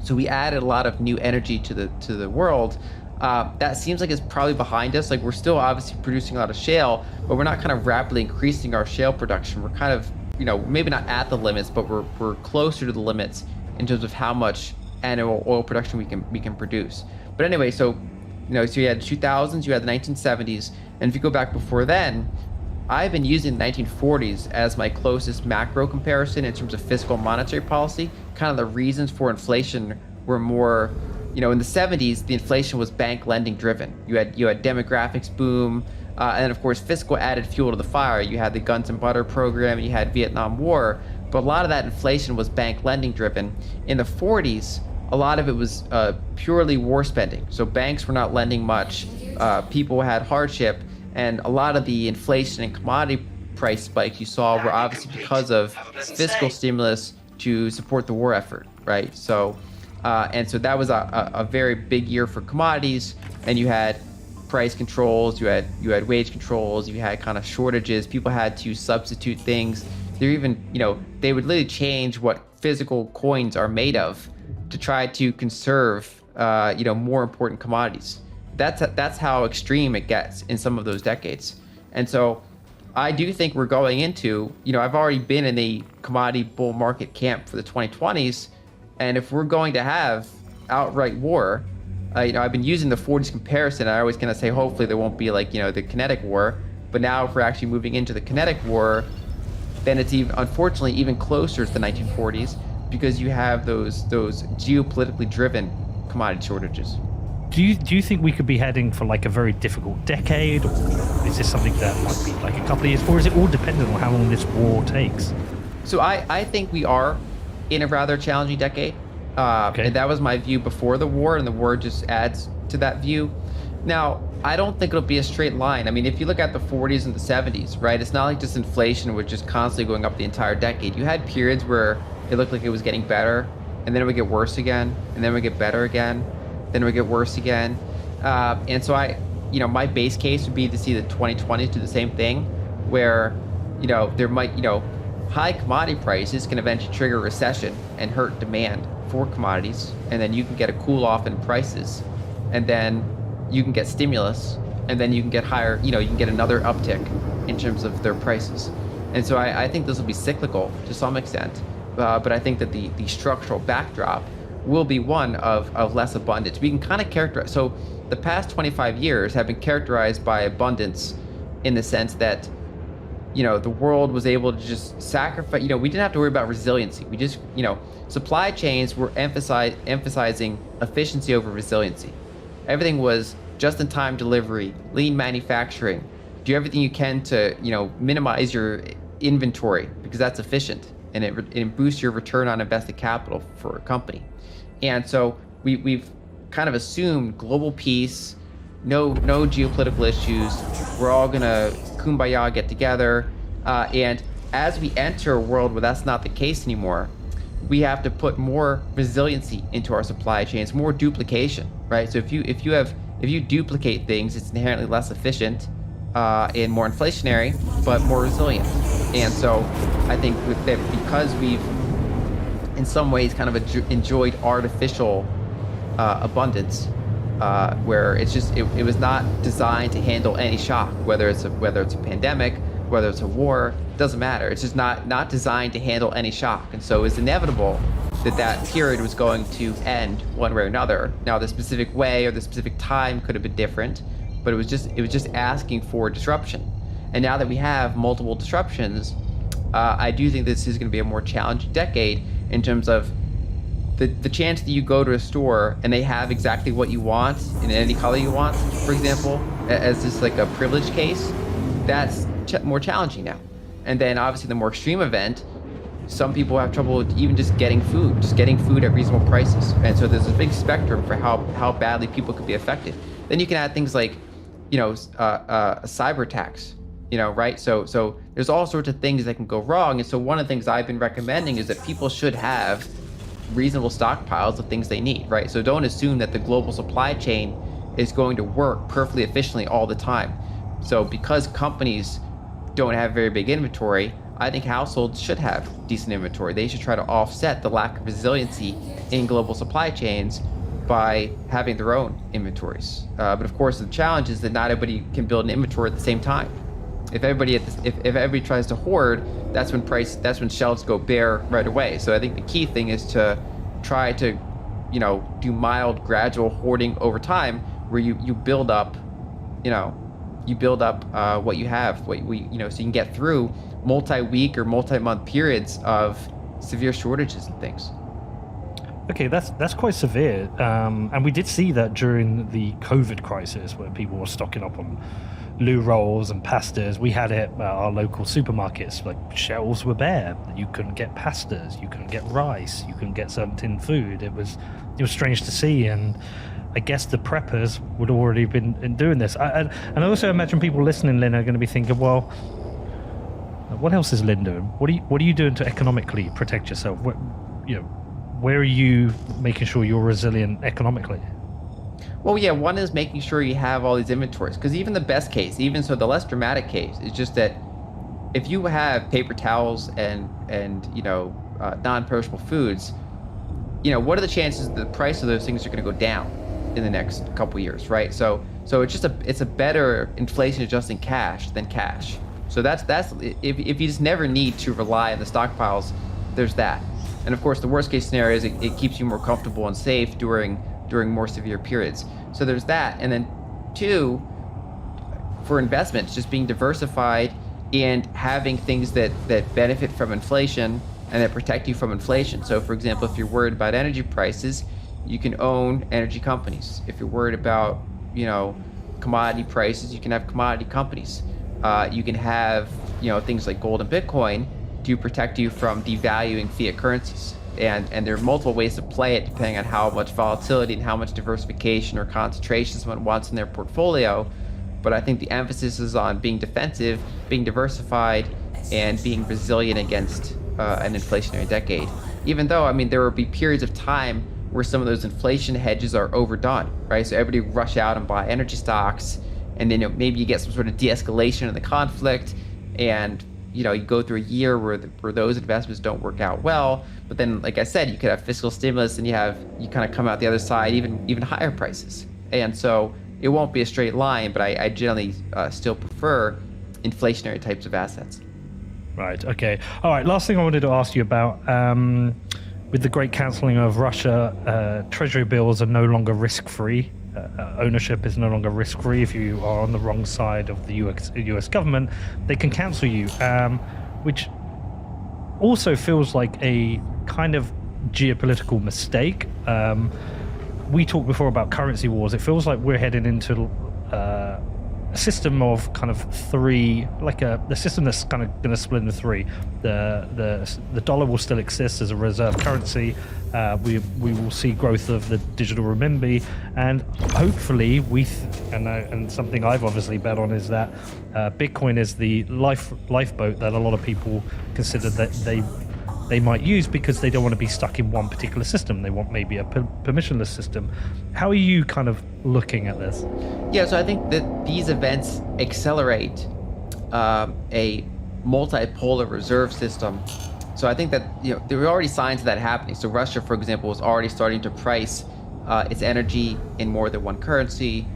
So we added a lot of new energy to the world. That seems like it's probably behind us. Like, we're still obviously producing a lot of shale, but we're not kind of rapidly increasing our shale production. We're kind of, maybe not at the limits, but we're closer to the limits in terms of how much annual oil production we can produce. But anyway, so you had the 2000s, you had the 1970s, and if you go back before then, I've been using the 1940s as my closest macro comparison in terms of fiscal monetary policy. Kind of the reasons for inflation were more, in the 70s, the inflation was bank lending driven. You had demographics boom, and of course fiscal added fuel to the fire. You had the guns and butter program, you had Vietnam War, but a lot of that inflation was bank lending driven. In the 40s, a lot of it was purely war spending. So banks were not lending much, people had hardship, and a lot of the inflation and commodity price spikes you saw were obviously because of fiscal stimulus to support the war effort, right? So, and so that was a very big year for commodities, and you had price controls, you had wage controls, you had kind of shortages, people had to substitute things. They're even, they would literally change what physical coins are made of to try to conserve, more important commodities. That's how extreme it gets in some of those decades. And so I do think we're going into, I've already been in the commodity bull market camp for the 2020s. And if we're going to have outright war, I've been using the 40s comparison. I always kind of say, hopefully there won't be the kinetic war. But now if we're actually moving into the kinetic war, then it's unfortunately even closer to the 1940s because you have those geopolitically driven commodity shortages. Do you think we could be heading for a very difficult decade, or is this something that might be a couple of years, or is it all dependent on how long this war takes? So I think we are in a rather challenging decade. Okay. And that was my view before the war, and the war just adds to that view. Now, I don't think it'll be a straight line. I mean, if you look at the 40s and the 70s, right, it's not like just inflation was just constantly going up the entire decade. You had periods where it looked like it was getting better, and then it would get worse again, and then it would get better again, then it would get worse again. And so my base case would be to see the 2020s do the same thing, where, there might, high commodity prices can eventually trigger a recession and hurt demand for commodities, and then you can get a cool off in prices, and then you can get stimulus, and then you can get higher, you can get another uptick in terms of their prices. And so I think this will be cyclical to some extent, but I think that the structural backdrop will be one of less abundance. We can kind of characterize, so the past 25 years have been characterized by abundance in the sense that, the world was able to just sacrifice, we didn't have to worry about resiliency. We just, supply chains were emphasizing efficiency over resiliency. Everything was just-in-time delivery, lean manufacturing, do everything you can to, minimize your inventory because that's efficient and it boosts your return on invested capital for a company. And so we've kind of assumed global peace, no geopolitical issues. We're all gonna kumbaya, get together. And as we enter a world where that's not the case anymore, we have to put more resiliency into our supply chains, more duplication, right? So if you duplicate things, it's inherently less efficient and more inflationary, but more resilient. And so I think that because we've in some ways kind of enjoyed artificial abundance, where it was not designed to handle any shock, whether it's a pandemic, whether it's a war, doesn't matter. It's just not designed to handle any shock. And so it's inevitable that period was going to end one way or another. Now the specific way or the specific time could have been different, but it was just asking for disruption. And now that we have multiple disruptions, I do think this is going to be a more challenging decade in terms of the chance that you go to a store and they have exactly what you want in any color you want, for example, as just like a privilege case, that's more challenging now. And then obviously the more extreme event, some people have trouble with even just getting food at reasonable prices. And so there's a big spectrum for how badly people could be affected. Then you can add things like, cyber attacks, right? So there's all sorts of things that can go wrong. And so one of the things I've been recommending is that people should have reasonable stockpiles of things they need, right? So don't assume that the global supply chain is going to work perfectly efficiently all the time. So because companies don't have very big inventory, I think households should have decent inventory. They should try to offset the lack of resiliency in global supply chains by having their own inventories. But of course, the challenge is that not everybody can build an inventory at the same time. If everybody tries to hoard, that's when shelves go bare right away. So I think the key thing is to try to, do mild, gradual hoarding over time, where you build up, what you have, so you can get through multi-week or multi-month periods of severe shortages and things. Okay, that's quite severe, and we did see that during the COVID crisis, where people were stocking up on loo rolls and pastas. We had it at our local supermarkets, like shelves were bare. You couldn't get pastas, you couldn't get rice, you couldn't get certain food. It was strange to see, and I guess the preppers would already been doing this. And I also imagine people listening, Lynn, are going to be thinking, well, what else is Lynn doing? What are you doing to economically protect yourself? Where are you making sure you're resilient economically? Well, yeah, one is making sure you have all these inventories, because even the best case, the less dramatic case, is just that if you have paper towels and non-perishable foods, what are the chances that the price of those things are going to go down in the next couple years, right? So it's a better inflation adjusting cash than cash. So that's if you just never need to rely on the stockpiles, there's that. And of course, the worst case scenario is it keeps you more comfortable and safe during more severe periods. So there's that. And then two, for investments, just being diversified and having things that benefit from inflation and that protect you from inflation. So for example, if you're worried about energy prices, you can own energy companies. If you're worried about, commodity prices, you can have commodity companies. You can have, things like gold and Bitcoin to protect you from devaluing fiat currencies. And there are multiple ways to play it depending on how much volatility and how much diversification or concentration someone wants in their portfolio. But I think the emphasis is on being defensive, being diversified, and being resilient against an inflationary decade. Even though, there will be periods of time where some of those inflation hedges are overdone, right? So everybody rush out and buy energy stocks, and then maybe you get some sort of de-escalation of the conflict, and you go through a year where those investments don't work out well, but then, like I said, you could have fiscal stimulus and you kind of come out the other side even higher prices. And so it won't be a straight line, but I generally still prefer inflationary types of assets. Right. Okay. All right. Last thing I wanted to ask you about, with the great cancelling of Russia, treasury bills are no longer risk-free. Ownership is no longer risk-free. If you are on the wrong side of the US government, they can cancel you, which also feels like a kind of geopolitical mistake. We talked before about currency wars. It feels like we're heading into a system of kind of three, like the system that's kind of going to split into three. The dollar will still exist as a reserve currency. We will see growth of the digital renminbi, and hopefully and something I've obviously bet on is that Bitcoin is the lifeboat that a lot of people consider that they might use because they don't want to be stuck in one particular system. They want maybe a permissionless system. How are you kind of looking at this? Yeah, so I think that these events accelerate a multipolar reserve system. So I think that there were already signs of that happening. So Russia, for example, was already starting to price its energy in more than one currency.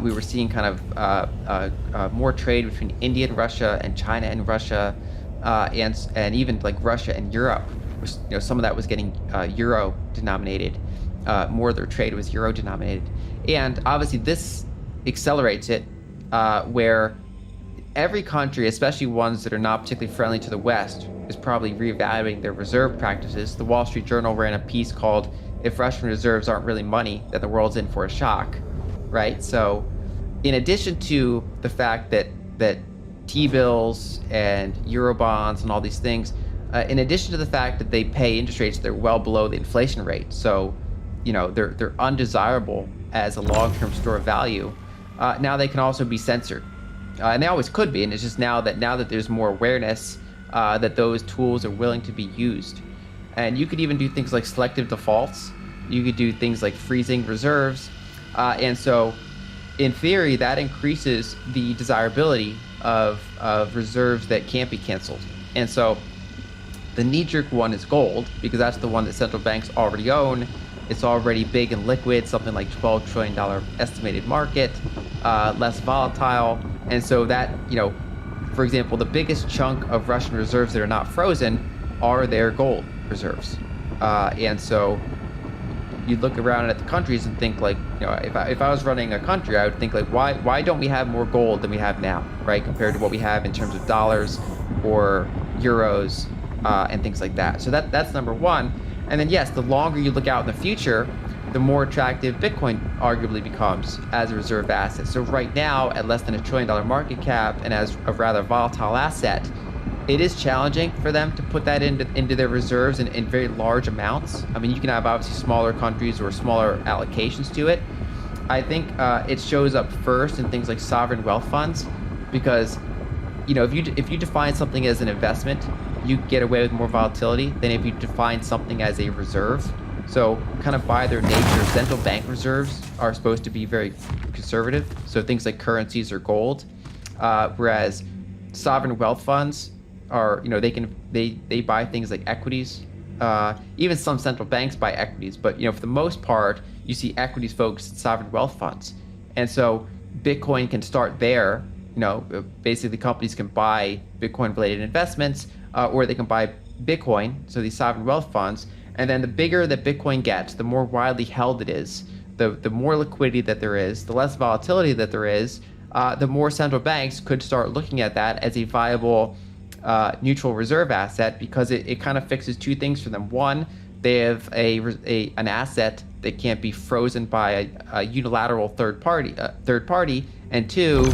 We were seeing kind of more trade between India and Russia and China and Russia. And even like Russia and Europe, which, some of that was getting euro denominated. More of their trade was euro denominated, and obviously this accelerates it, where every country, especially ones that are not particularly friendly to the West, is probably reevaluating their reserve practices. The Wall Street Journal ran a piece called "If Russian reserves aren't really money, then the world's in for a shock," right? So, in addition to the fact that T-bills and Eurobonds and all these things, in addition to the fact that they pay interest rates that are well below the inflation rate, so they're undesirable as a long-term store of value. Now they can also be censored, and they always could be. And it's just now that there's more awareness that those tools are willing to be used, and you could even do things like selective defaults. You could do things like freezing reserves, and so in theory that increases the desirability of reserves that can't be canceled. And so the knee-jerk one is gold, because that's the one that central banks already own. It's already big and liquid, something like $12 trillion estimated market, less volatile. And so that, for example, the biggest chunk of Russian reserves that are not frozen are their gold reserves. And so you look around at the countries and think like, if I was running a country, I would think like, why don't we have more gold than we have now, right? Compared to what we have in terms of dollars or euros and things like that. So that's number one. And then yes, the longer you look out in the future, the more attractive Bitcoin arguably becomes as a reserve asset. So right now, at less than $1 trillion market cap and as a rather volatile asset, it is challenging for them to put that into their reserves in very large amounts. I mean, you can have obviously smaller countries or smaller allocations to it. I think it shows up first in things like sovereign wealth funds, because if you define something as an investment, you get away with more volatility than if you define something as a reserve. So kind of by their nature, central bank reserves are supposed to be very conservative. So things like currencies or gold, whereas sovereign wealth funds are, they buy things like equities. Even some central banks buy equities, but for the most part, you see equities focused in sovereign wealth funds. And so Bitcoin can start there. Basically companies can buy Bitcoin related investments, or they can buy Bitcoin, so these sovereign wealth funds. And then the bigger that Bitcoin gets, the more widely held it is, the more liquidity that there is, the less volatility that there is, the more central banks could start looking at that as a viable neutral reserve asset, because it kind of fixes two things for them. One, they have an asset that can't be frozen by a unilateral third party, and two,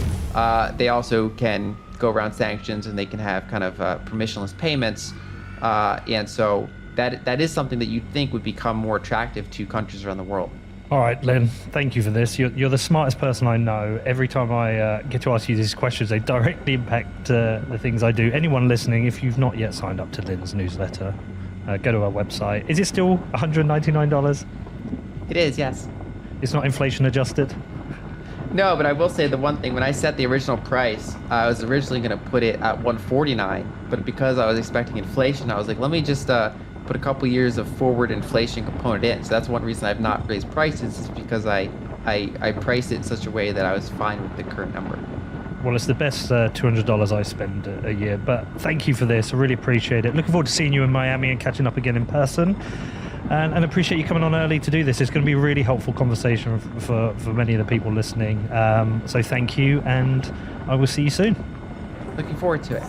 they also can go around sanctions and they can have kind of permissionless payments, and so that is something that you'd think would become more attractive to countries around the world. All right, Lynn, thank you for this. You're the smartest person I know. Every time I get to ask you these questions, they directly impact the things I do. Anyone listening, if you've not yet signed up to Lynn's newsletter, go to our website. Is it still $199? It is, yes. It's not inflation adjusted? No, but I will say the one thing, when I set the original price, I was originally going to put it at 149, but because I was expecting inflation, I was like, let me just put a couple years of forward inflation component in. So that's one reason I've not raised prices, is because I priced it in such a way that I was fine with the current number. Well, it's the best $200 I spend a year, but thank you for this. I really appreciate it. Looking forward to seeing you in Miami and catching up again in person. And appreciate you coming on early to do this. It's going to be a really helpful conversation for many of the people listening. So thank you, and I will see you soon. Looking forward to it.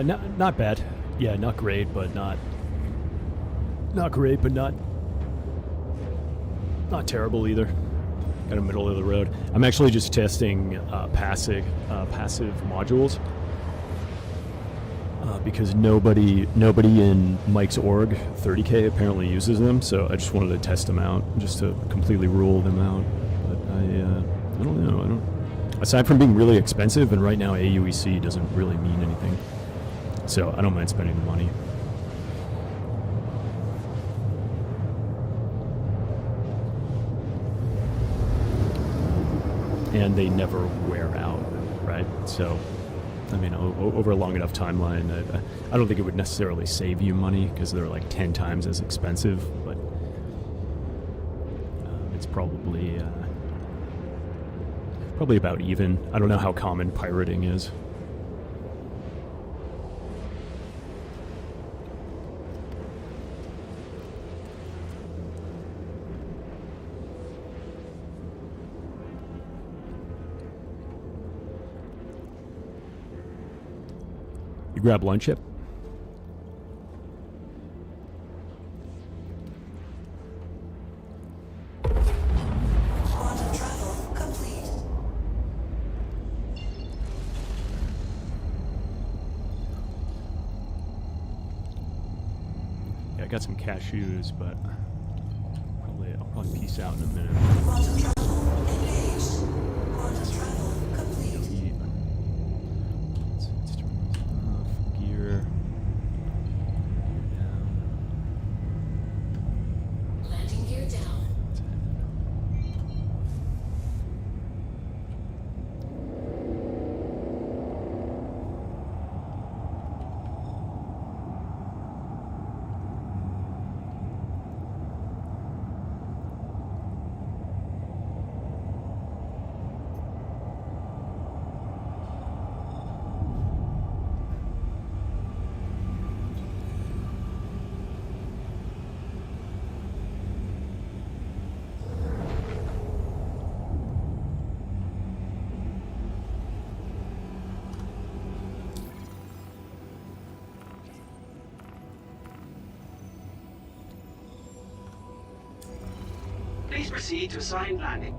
Not bad. Yeah, not great, but not great, but not terrible either. Kind of middle of the road. I'm actually just testing passive modules because nobody in Mike's org 30K apparently uses them. So I just wanted to test them out, just to completely rule them out. But I don't know. Aside from being really expensive, and right now AUEC doesn't really mean anything. So I don't mind spending the money. And they never wear out, right? So, I mean, over a long enough timeline, I don't think it would necessarily save you money because they're like 10 times as expensive, but it's probably about even. I don't know how common pirating is. You grab lunch yet? Yeah, I got some cashews, but I'll probably peace out in a minute. Please proceed to assigned landing.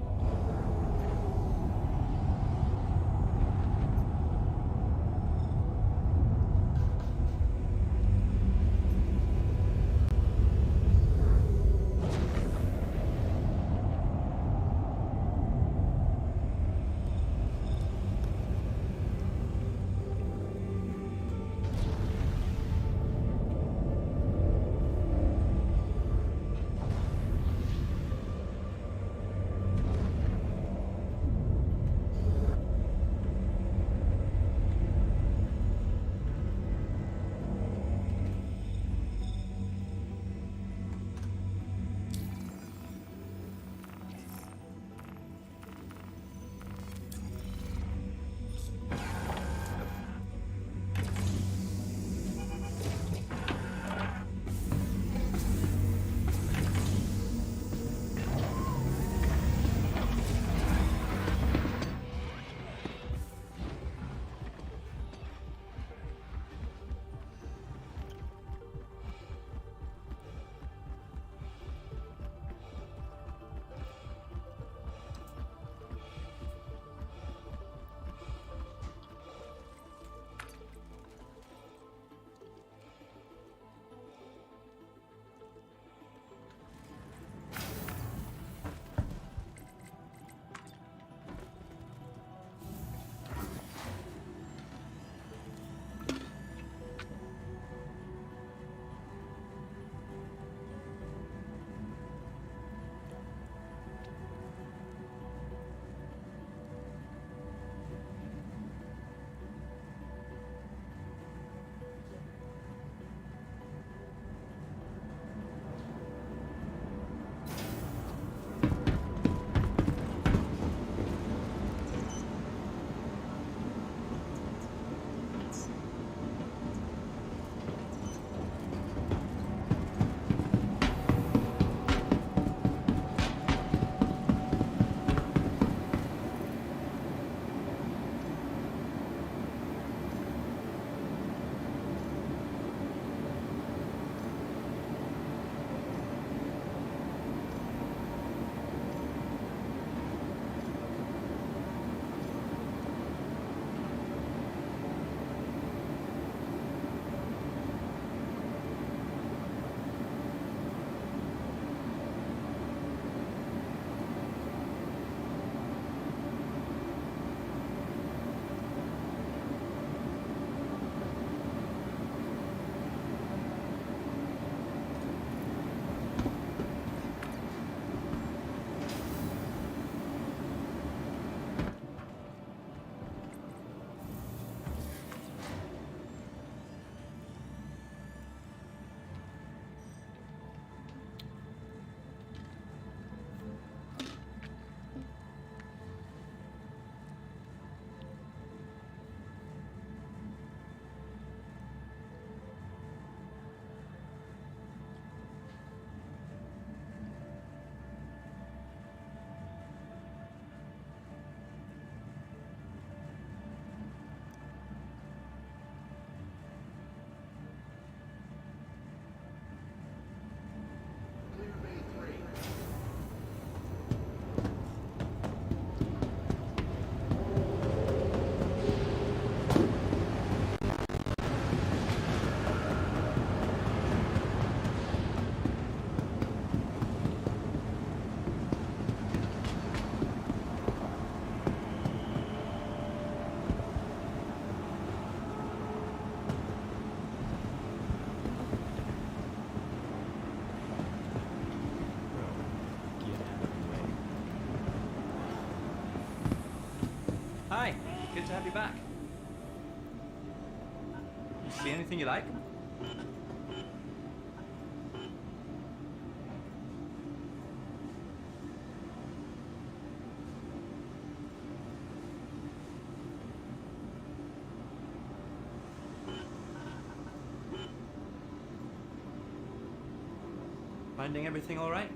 Good to have you back. You see anything you like? Finding everything all right?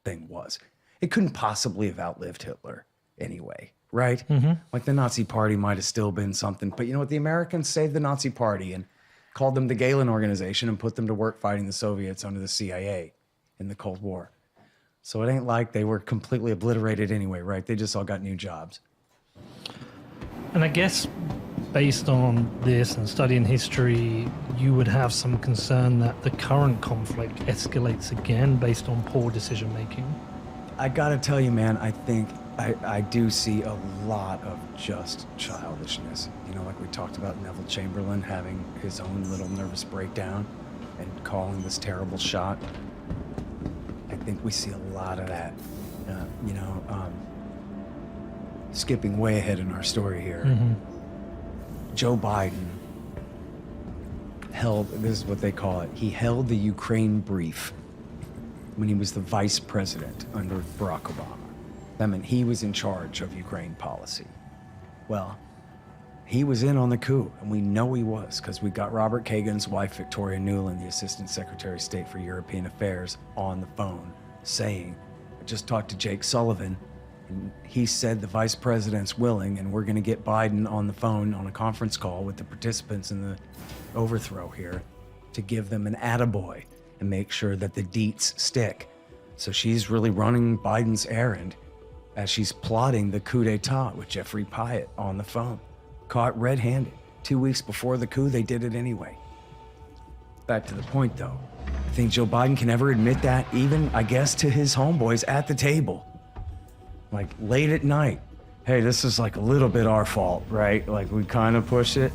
Thing was. It couldn't possibly have outlived Hitler anyway, right? Like the Nazi Party might have still been something, but you know what? The Americans saved the Nazi Party and called them the Galen Organization and put them to work fighting the Soviets under the CIA in the Cold War. So it ain't like they were completely obliterated anyway, right? They just all got new jobs. And I guess based on this and studying history, you would have some concern that the current conflict escalates again based on poor decision making. I gotta tell you, man, I think I do see a lot of just childishness. You know, like we talked about Neville Chamberlain having his own little nervous breakdown and calling this terrible shot. I think we see a lot of that. Skipping way ahead in our story here. Joe Biden held, this is what they call it, he held the Ukraine brief when he was the vice president under Barack Obama. That meant he was in charge of Ukraine policy. Well, he was in on the coup, and we know he was because we got Robert Kagan's wife, Victoria Nuland, the Assistant Secretary of State for European Affairs, on the phone saying, I just talked to Jake Sullivan, and he said the vice president's willing, and we're gonna get Biden on the phone on a conference call with the participants in the overthrow here to give them an attaboy and make sure that the deets stick. So she's really running Biden's errand as she's plotting the coup d'etat with Jeffrey Pyatt on the phone. Caught red-handed. 2 weeks before the coup, they did it anyway. Back to the point, though. I think Joe Biden can ever admit that, even, I guess, to his homeboys at the table. Like, late at night. Hey, this is like a little bit our fault, right? Like, we kind of pushed it.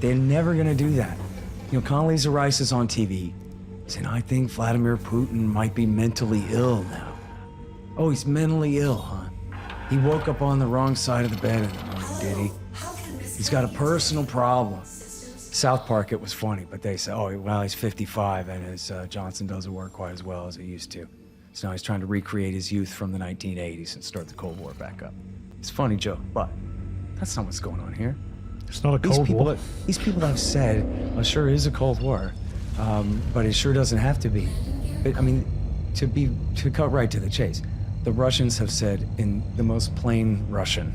They're never gonna do that. You know, Condoleezza Rice is on TV saying, I think Vladimir Putin might be mentally ill now. Oh, he's mentally ill, huh? He woke up on the wrong side of the bed in the morning, did he? He's got a personal problem. South Park, it was funny, but they say, oh, well, he's 55 and his Johnson doesn't work quite as well as it used to. So now he's trying to recreate his youth from the 1980s and start the Cold War back up. It's a funny joke, but that's not what's going on here. It's not a Cold War. These people have said, well, sure, it is a Cold War, but it sure doesn't have to be. But, I mean, to cut right to the chase, the Russians have said in the most plain Russian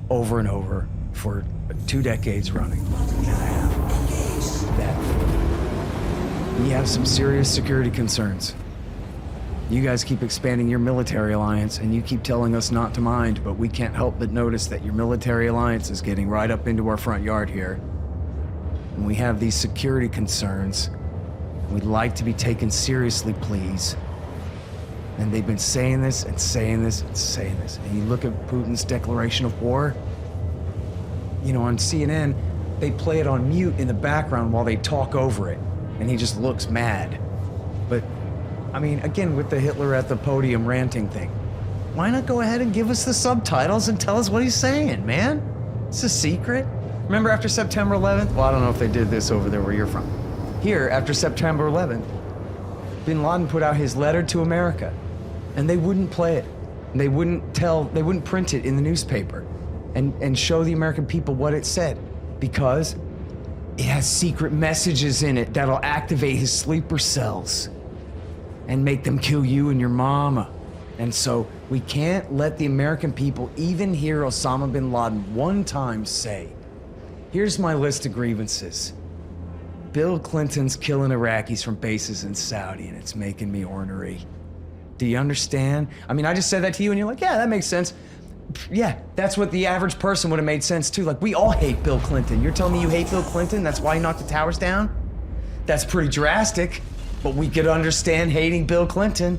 over and over for 2 decades running and a half that we have some serious security concerns. You guys keep expanding your military alliance and you keep telling us not to mind, but we can't help but notice that your military alliance is getting right up into our front yard here. And we have these security concerns. We'd like to be taken seriously, please. And they've been saying this and saying this and saying this. And you look at Putin's declaration of war, you know, on CNN, they play it on mute in the background while they talk over it. And he just looks mad. But, I mean, again, with the Hitler at the podium ranting thing, why not go ahead and give us the subtitles and tell us what he's saying, man? It's a secret. Remember after September 11th? Well, I don't know if they did this over there where you're from. Here, after September 11th, bin Laden put out his letter to America. And they wouldn't play it. They wouldn't print it in the newspaper and show the American people what it said, because it has secret messages in it that'll activate his sleeper cells and make them kill you and your mama. And so we can't let the American people even hear Osama bin Laden one time say, here's my list of grievances. Bill Clinton's killing Iraqis from bases in Saudi, and it's making me ornery. Do you understand? I mean, I just said that to you and you're like, yeah, that makes sense. Yeah, that's what the average person would have made sense too. Like, we all hate Bill Clinton. You're telling me you hate Bill Clinton? That's why he knocked the towers down? That's pretty drastic, but we could understand hating Bill Clinton.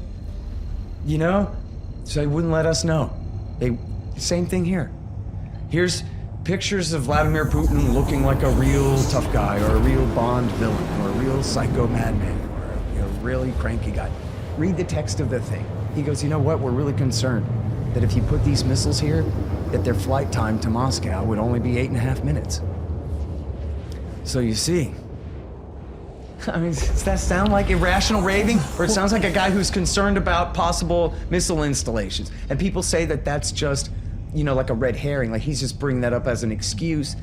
You know? So they wouldn't let us know. Same thing here. Here's pictures of Vladimir Putin looking like a real tough guy, or a real Bond villain, or a real psycho madman, or a really cranky guy. Read the text of the thing. He goes, you know what? We're really concerned that if you put these missiles here, that their flight time to Moscow would only be 8.5 minutes. So you see, I mean, does that sound like irrational raving? Or it sounds like a guy who's concerned about possible missile installations. And people say that that's just, you know, like a red herring, like he's just bringing that up as an excuse.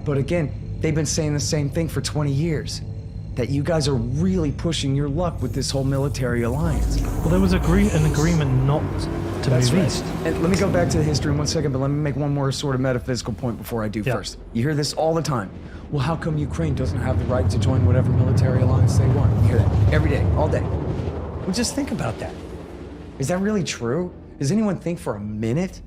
But again, they've been saying the same thing for 20 years. That you guys are really pushing your luck with this whole military alliance. Well, there was an agreement not to move east. And let me go back to the history in 1 second, but let me make one more sort of metaphysical point before I do first. You hear this all the time. Well, how come Ukraine doesn't have the right to join whatever military alliance they want? You hear that every day, all day. Well, just think about that. Is that really true? Does anyone think for a minute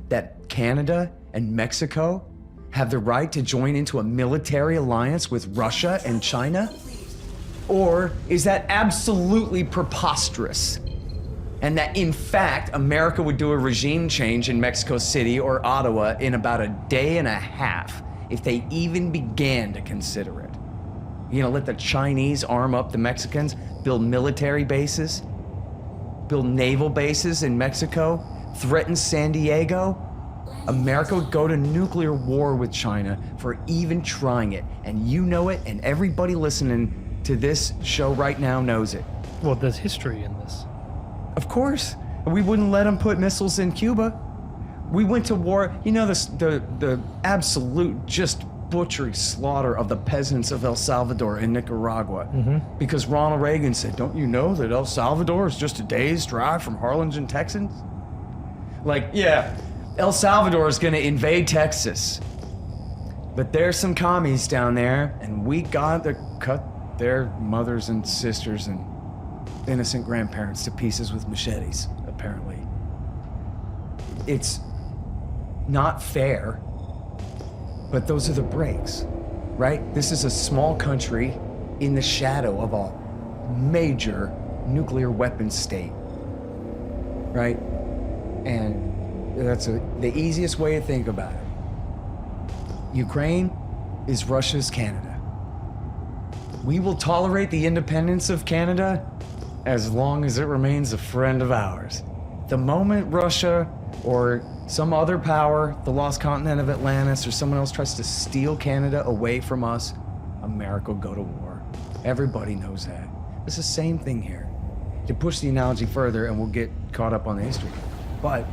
that Canada and Mexico have the right to join into a military alliance with Russia and China? Or is that absolutely preposterous? And that, in fact, America would do a regime change in Mexico City or Ottawa in about a day and a half if they even began to consider it. You know, let the Chinese arm up the Mexicans, build military bases, build naval bases in Mexico, threaten San Diego. America would go to nuclear war with China for even trying it. And you know it, and everybody listening to this show right now knows it. Well, there's history in this. Of course. We wouldn't let them put missiles in Cuba. We went to war. You know, the absolute just butchery slaughter of the peasants of El Salvador in Nicaragua. Because Ronald Reagan said, don't you know that El Salvador is just a day's drive from Harlingen, Texas? Like, yeah, El Salvador is going to invade Texas. But there's some commies down there, and we got to cut their mothers and sisters and innocent grandparents to pieces with machetes, apparently. It's not fair, but those are the breaks, right? This is a small country in the shadow of a major nuclear weapons state, right? And that's the easiest way to think about it. Ukraine is Russia's Canada. We will tolerate the independence of Canada as long as it remains a friend of ours. The moment Russia or some other power, the lost continent of Atlantis, or someone else tries to steal Canada away from us, America will go to war. Everybody knows that. It's the same thing here. To push the analogy further, and we'll get caught up on the history, but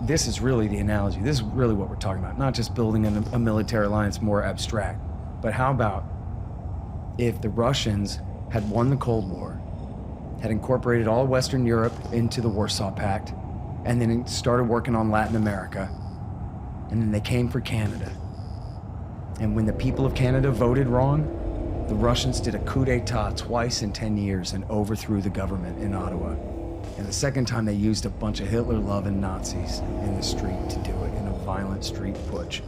this is really the analogy. This is really what we're talking about. Not just building a military alliance more abstract, but how about if the Russians had won the Cold War, had incorporated all Western Europe into the Warsaw Pact, and then started working on Latin America, and then they came for Canada. And when the people of Canada voted wrong, the Russians did a coup d'etat twice in 10 years and overthrew the government in Ottawa. And the second time they used a bunch of Hitler-loving Nazis in the street to do it in a violent street putsch.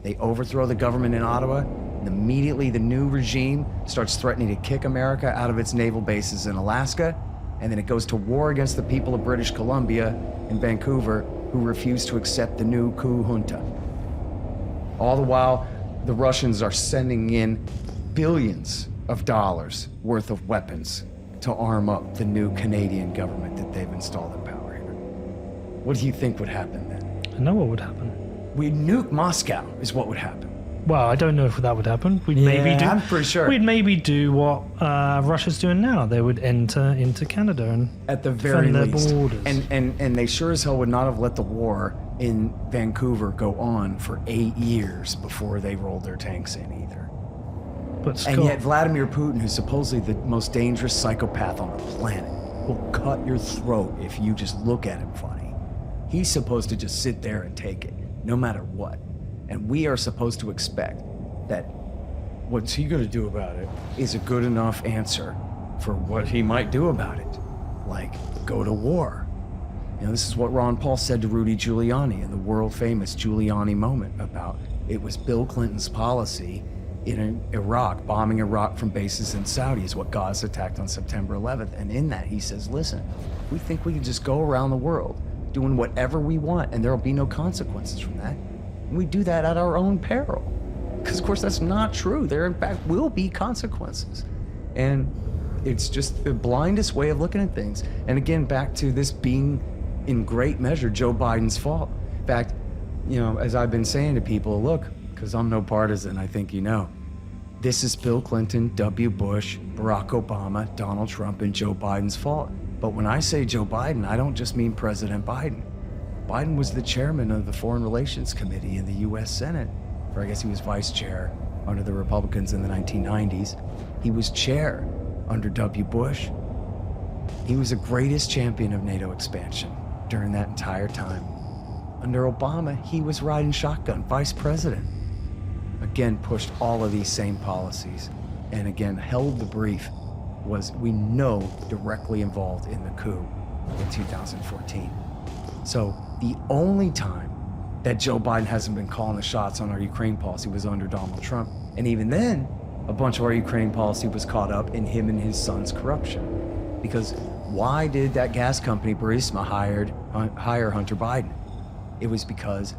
They overthrow the government in Ottawa, and immediately the new regime starts threatening to kick America out of its naval bases in Alaska, and then it goes to war against the people of British Columbia in Vancouver, who refuse to accept the new coup junta. All the while, the Russians are sending in billions of dollars worth of weapons to arm up the new Canadian government that they've installed in power here. What do you think would happen then? I know what would happen. We'd nuke Moscow, is what would happen. Well, I don't know if that would happen. We'd maybe do. I'm pretty sure. We'd maybe do what Russia's doing now. They would enter into Canada and At the very defend least. their borders. And they sure as hell would not have let the war in Vancouver go on for 8 years before they rolled their tanks in either. But Scott, And yet Vladimir Putin, who's supposedly the most dangerous psychopath on the planet, will cut your throat if you just look at him funny. He's supposed to just sit there and take it, no matter what. And we are supposed to expect that what's he going to do about it is a good enough answer for what he might do about it. Like, go to war. You know, this is what Ron Paul said to Rudy Giuliani in the world-famous Giuliani moment about it was Bill Clinton's policy in Iraq, bombing Iraq from bases in Saudi is what got us attacked on September 11th. And in that, he says, listen, we think we can just go around the world doing whatever we want and there'll be no consequences from that. And we do that at our own peril. Because, of course, that's not true. There, in fact, will be consequences. And it's just the blindest way of looking at things. And again, back to this being, in great measure, Joe Biden's fault. In fact, you know, as I've been saying to people, look, because I'm no partisan, I think you know, this is Bill Clinton, W. Bush, Barack Obama, Donald Trump, and Joe Biden's fault. But when I say Joe Biden, I don't just mean President Biden. Biden was the chairman of the Foreign Relations Committee in the U.S. Senate, or I guess he was vice chair under the Republicans in the 1990s. He was chair under W. Bush. He was the greatest champion of NATO expansion during that entire time. Under Obama, he was riding shotgun, vice president. Again, pushed all of these same policies, and again, held the brief, was, we know, directly involved in the coup in 2014. So the only time that Joe Biden hasn't been calling the shots on our Ukraine policy was under Donald Trump. And even then, a bunch of our Ukraine policy was caught up in him and his son's corruption. Because why did that gas company, Burisma, hire Hunter Biden? It was because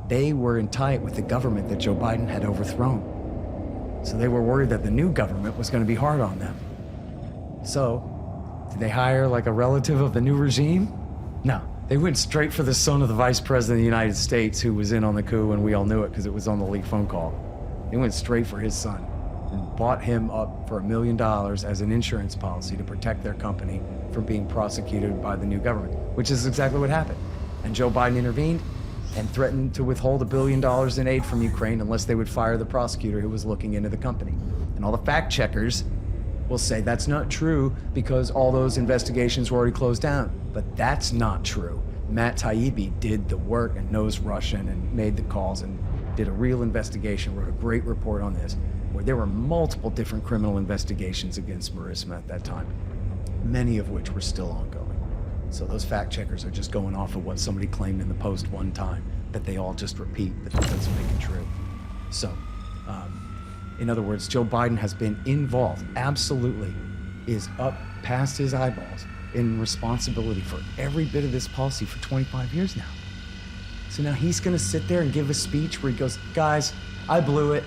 they were in tight with the government that Joe Biden had overthrown. So they were worried that the new government was going to be hard on them. So, did they hire like a relative of the new regime? No. They went straight for the son of the vice president of the United States who was in on the coup, and we all knew it because it was on the leaked phone call. They went straight for his son and bought him up for $1 million as an insurance policy to protect their company from being prosecuted by the new government, which is exactly what happened. And Joe Biden intervened and threatened to withhold $1 billion in aid from Ukraine unless they would fire the prosecutor who was looking into the company. And all the fact checkers will say that's not true because all those investigations were already closed down. But that's not true. Matt Taibbi did the work and knows Russian and made the calls and did a real investigation, wrote a great report on this, where there were multiple different criminal investigations against Burisma at that time, many of which were still ongoing. So those fact checkers are just going off of what somebody claimed in the Post one time that they all just repeat, but that doesn't make it true. So, in other words, Joe Biden has been involved, absolutely, is up past his eyeballs in responsibility for every bit of this policy for 25 years now. So now he's gonna sit there and give a speech where he goes, guys, I blew it.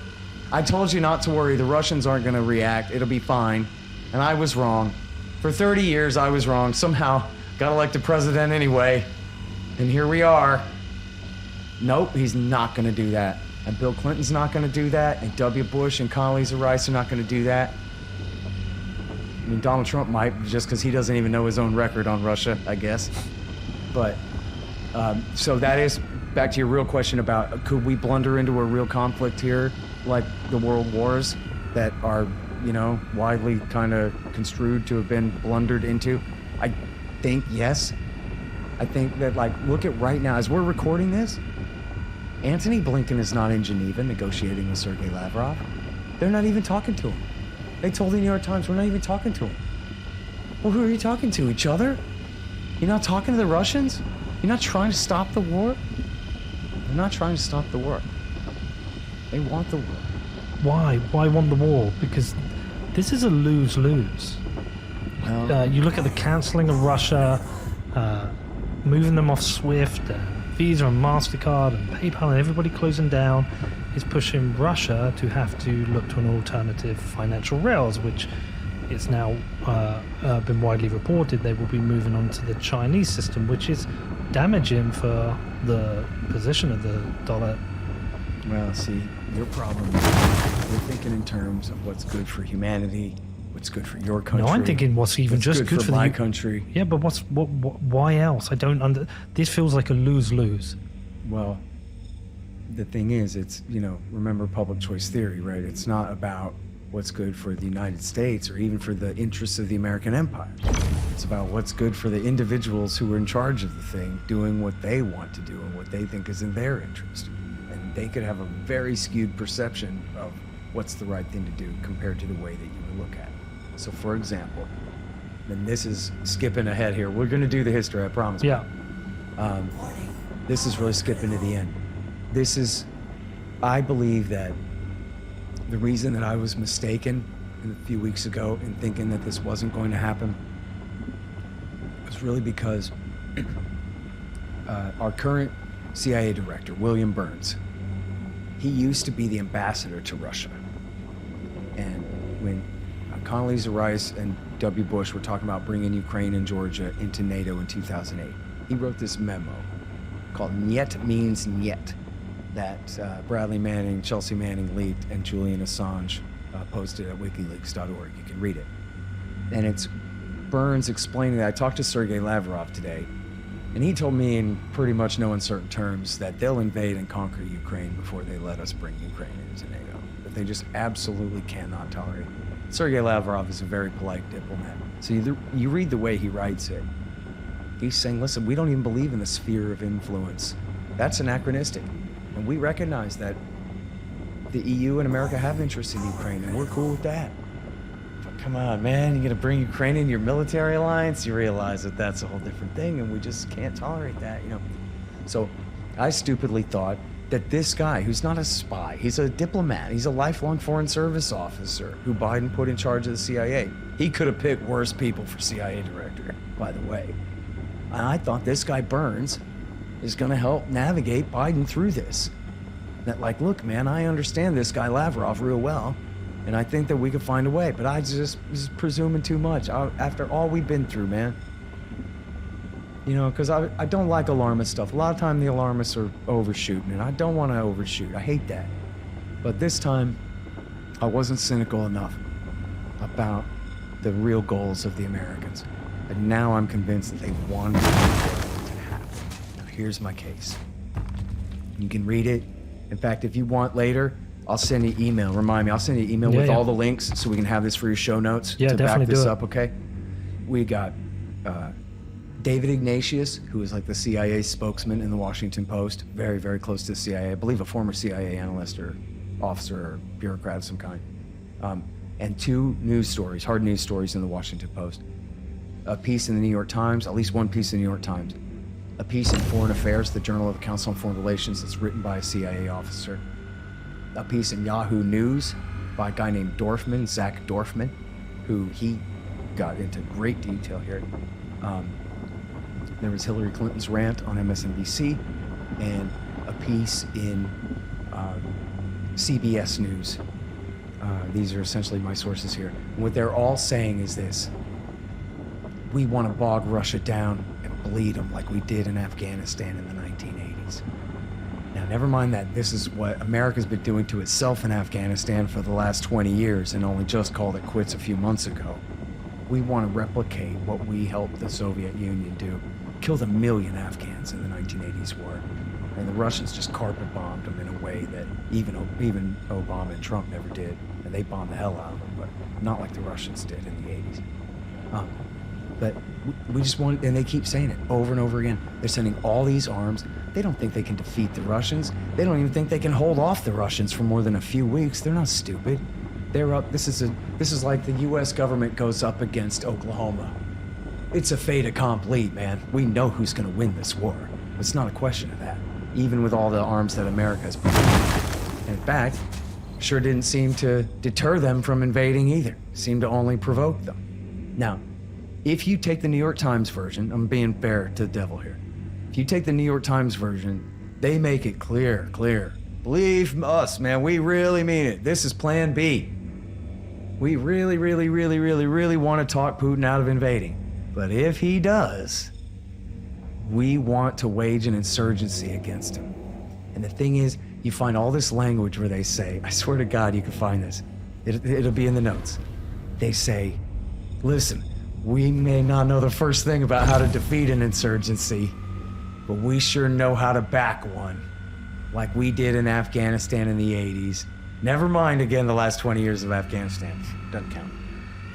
I told you not to worry, the Russians aren't gonna react, it'll be fine. And I was wrong. For 30 years, I was wrong. Somehow got elected president anyway. And here we are. Nope, he's not gonna do that. And Bill Clinton's not gonna do that. And W. Bush and Condoleezza Rice are not gonna do that. I mean, Donald Trump might, just because he doesn't even know his own record on Russia, I guess. But, so that is, back to your real question about, could we blunder into a real conflict here, like the world wars that are, you know, widely kind of construed to have been blundered into? I think yes. I think that, like, look at right now, as we're recording this, Antony Blinken is not in Geneva negotiating with Sergei Lavrov. They're not even talking to him. They told the New York Times, we're not even talking to him. Well, who are you talking to? Each other? You're not talking to the Russians? You're not trying to stop the war? They're not trying to stop the war. They want the war. Why? Why want the war? Because this is a lose-lose. Well, You look at the cancelling of Russia, moving them off SWIFT, Visa and MasterCard and PayPal and everybody closing down is pushing Russia to have to look to an alternative financial rails, which is now been widely reported they will be moving on to the Chinese system, which is damaging for the position of the dollar. well, see, Your problem is you're thinking in terms of what's good for humanity, what's good for your country. No, I'm thinking what's even what's just good for my the country. Yeah, but why else? I don't under. This feels like a lose-lose. Well, the thing is, it's, remember public choice theory, right? It's not about what's good for the United States or even for the interests of the American empire. It's about what's good for the individuals who are in charge of the thing, doing what they want to do and what they think is in their interest. And they could have a very skewed perception of what's the right thing to do compared to the way that you would look at it. So for example, and this is skipping ahead here. We're going to do the history, I promise. Yeah. This is really skipping to the end. I believe that the reason that I was mistaken a few weeks ago in thinking that this wasn't going to happen was really because our current CIA director, William Burns, he used to be the ambassador to Russia. And when Condoleezza Rice and W. Bush were talking about bringing Ukraine and Georgia into NATO in 2008, he wrote this memo called Niet Means Niet, that Bradley Manning, Chelsea Manning leaked, and Julian Assange posted at wikileaks.org. You can read it. And it's Burns explaining that. I talked to Sergei Lavrov today, and he told me in pretty much no uncertain terms that they'll invade and conquer Ukraine before they let us bring Ukraine into NATO. That they just absolutely cannot tolerate it. Sergei Lavrov is a very polite diplomat. So you read the way he writes it. He's saying, listen, we don't even believe in the sphere of influence. That's anachronistic. And we recognize that the EU and America have interests in Ukraine, and we're cool with that. But come on, man, you're gonna bring Ukraine into your military alliance? You realize that that's a whole different thing, and we just can't tolerate that, So I stupidly thought that this guy, who's not a spy, he's a diplomat, he's a lifelong foreign service officer who Biden put in charge of the CIA. He could have picked worse people for CIA director, by the way. And I thought this guy Burns is going to help navigate Biden through this. That look, man, I understand this guy Lavrov real well, and I think that we could find a way, but I just was presuming too much after all we've been through, man. Because I don't like alarmist stuff. A lot of time the alarmists are overshooting, and I don't want to overshoot. I hate that. But this time, I wasn't cynical enough about the real goals of the Americans. And now I'm convinced that they want it to happen. Here's my case. You can read it. In fact, if you want later, I'll send you email. Remind me, I'll send you email with all the links so we can have this for your show notes to back this up, okay? We got David Ignatius, who is like the CIA spokesman in the Washington Post, very, very close to the CIA. I believe a former CIA analyst or officer or bureaucrat of some kind. And two news stories, hard news stories in the Washington Post. A piece in the New York Times, at least one piece in the New York Times. A piece in Foreign Affairs, the Journal of the Council on Foreign Relations, that's written by a CIA officer. A piece in Yahoo News by a guy named Dorfman, Zach Dorfman, who he got into great detail here. There was Hillary Clinton's rant on MSNBC, and a piece in CBS News. These are essentially my sources here. And what they're all saying is this: we want to bog Russia down and bleed them like we did in Afghanistan in the 1980s. Now, never mind that this is what America's been doing to itself in Afghanistan for the last 20 years and only just called it quits a few months ago. We want to replicate what we helped the Soviet Union do. Killed 1 million Afghans in the 1980s war. And the Russians just carpet bombed them in a way that even Obama and Trump never did. And they bombed the hell out of them, but not like the Russians did in the 80s. But we just want, and they keep saying it over and over again. They're sending all these arms. They don't think they can defeat the Russians. They don't even think they can hold off the Russians for more than a few weeks. They're not stupid. They're up. This is like the U.S. government goes up against Oklahoma. It's a fait accompli, man. We know who's going to win this war. It's not a question of that, even with all the arms that America has put in. In fact, sure didn't seem to deter them from invading either. Seemed to only provoke them. Now, if you take the New York Times version, I'm being fair to the devil here. If you take the New York Times version, they make it clear. Believe us, man, we really mean it. This is plan B. We really want to talk Putin out of invading. But if he does, we want to wage an insurgency against him. And the thing is, you find all this language where they say, I swear to God, you can find this. It'll be in the notes. They say, listen, we may not know the first thing about how to defeat an insurgency, but we sure know how to back one, like we did in Afghanistan in the 80s. Never mind, again, the last 20 years of Afghanistan. Doesn't count.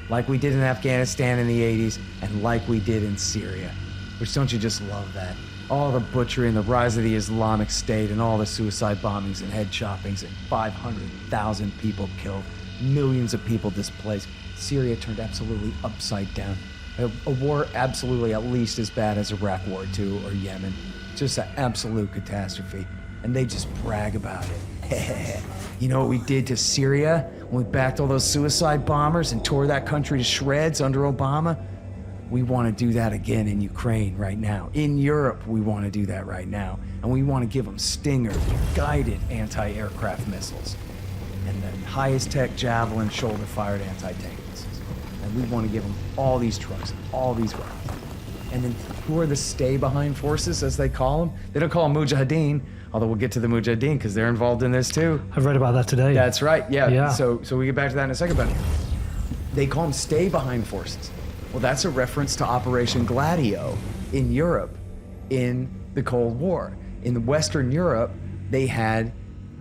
Like we did in Afghanistan in the 80s, and like we did in Syria. Which, don't you just love that? All the butchery and the rise of the Islamic State and all the suicide bombings and head choppings and 500,000 people killed, millions of people displaced. Syria turned absolutely upside down. A war absolutely at least as bad as Iraq War II or Yemen. Just an absolute catastrophe. And they just brag about it. You know what we did to Syria when we backed all those suicide bombers and tore that country to shreds under Obama? We want to do that again in Ukraine right now. In Europe, we want to do that right now. And we want to give them Stinger, guided anti-aircraft missiles. And the highest tech Javelin shoulder-fired anti-tank missiles. And we want to give them all these trucks, all these weapons. And then who are the stay-behind forces, as they call them? They don't call them Mujahideen, although we'll get to the Mujahideen because they're involved in this too. I've read about that today. That's right, Yeah. So we get back to that in a second, but they call them stay-behind forces. Well, that's a reference to Operation Gladio in Europe in the Cold War. In Western Europe, they had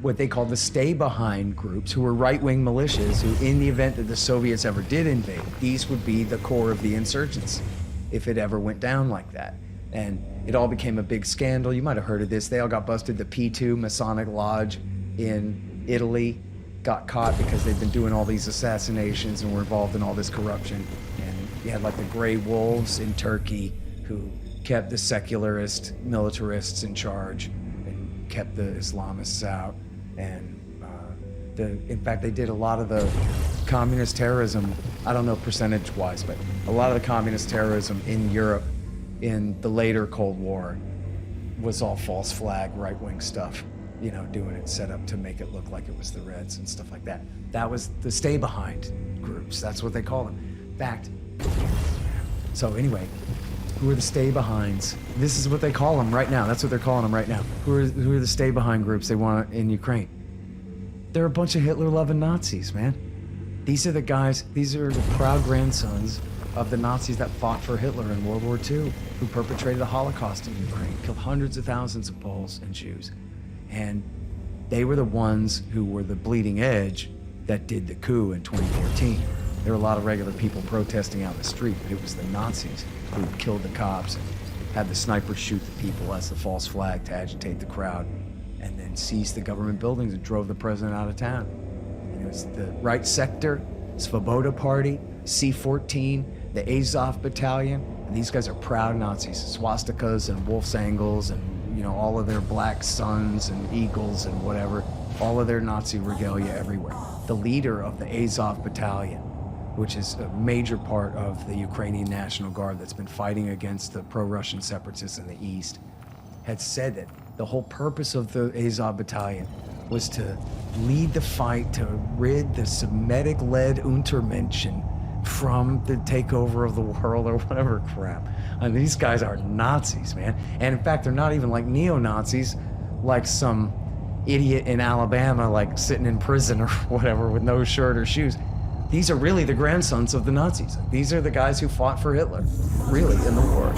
what they called the stay-behind groups, who were right-wing militias who, in the event that the Soviets ever did invade, these would be the core of the insurgency, if it ever went down like that. And it all became a big scandal. You might have heard of this. They all got busted. The P2 Masonic Lodge in Italy got caught because they'd been doing all these assassinations and were involved in all this corruption. And you had like the Grey Wolves in Turkey, who kept the secularist militarists in charge and kept the Islamists out. And in fact, they did a lot of the communist terrorism, I don't know percentage-wise, but a lot of the communist terrorism in Europe in the later Cold War was all false flag, right-wing stuff, you know, doing it set up to make it look like it was the Reds and stuff like that. That was the stay-behind groups. That's what they call them. In fact, so anyway, who are the stay-behinds? This is what they call them right now. That's what they're calling them right now. Who are the stay-behind groups they want in Ukraine? They're a bunch of Hitler-loving Nazis, man. These are the guys, these are the proud grandsons of the Nazis that fought for Hitler in World War II, who perpetrated the Holocaust in Ukraine, killed hundreds of thousands of Poles and Jews. And they were the ones who were the bleeding edge that did the coup in 2014. There were a lot of regular people protesting out in the street, but it was the Nazis who killed the cops and had the snipers shoot the people as the false flag to agitate the crowd, and then seized the government buildings and drove the president out of town. And it was the Right Sector, Svoboda Party, C-14, the Azov Battalion, and these guys are proud Nazis. Swastikas and wolf's angles and, you know, all of their black suns and eagles and whatever, all of their Nazi regalia everywhere. The leader of the Azov Battalion, which is a major part of the Ukrainian National Guard that's been fighting against the pro-Russian separatists in the east, had said that the whole purpose of the Azov Battalion was to lead the fight to rid the Semitic-led Untermenschen from the takeover of the world or whatever crap. I mean, these guys are Nazis, man. And in fact, they're not even like neo-Nazis, like some idiot in Alabama, like sitting in prison or whatever with no shirt or shoes. These are really the grandsons of the Nazis. These are the guys who fought for Hitler, really, in the war.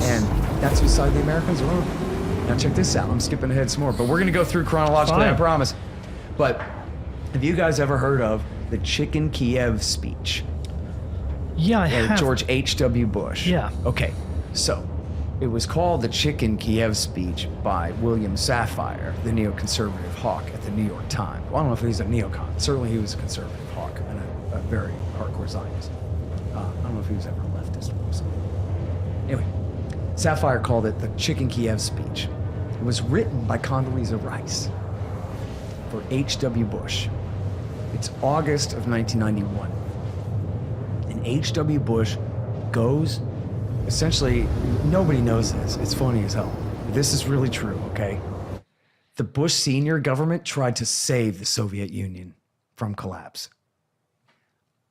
And that's whose side the Americans were on. Now check this out. I'm skipping ahead some more, but we're going to go through chronologically, I promise. But have you guys ever heard of the Chicken Kiev speech? Yeah, I have. George H.W. Bush. Yeah. Okay, so it was called the Chicken Kiev speech by William Safire, the neoconservative hawk at the New York Times. Well, I don't know if he's a neocon. Certainly he was a conservative hawk and a very hardcore Zionist. I don't know if he was ever a leftist or something. Anyway, Safire called it the Chicken Kiev speech. It was written by Condoleezza Rice for H.W. Bush. It's August of 1991. And H.W. Bush goes, essentially, nobody knows this. It's funny as hell. But this is really true, okay? The Bush senior government tried to save the Soviet Union from collapse.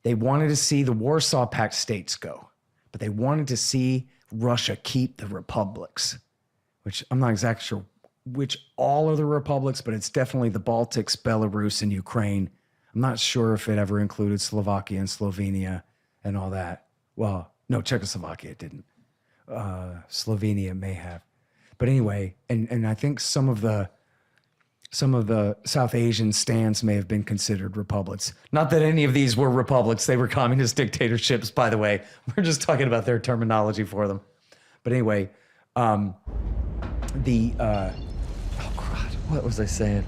They wanted to see the Warsaw Pact states go, but they wanted to see Russia keep the republics, which I'm not exactly sure which all are the republics, but it's definitely the Baltics, Belarus, and Ukraine. I'm not sure if it ever included Slovakia and Slovenia and all that. Well, no, Czechoslovakia didn't. Slovenia may have. But anyway, and I think some of the South Asian stands may have been considered republics. Not that any of these were republics. They were communist dictatorships, by the way. We're just talking about their terminology for them. But anyway, oh God, what was I saying?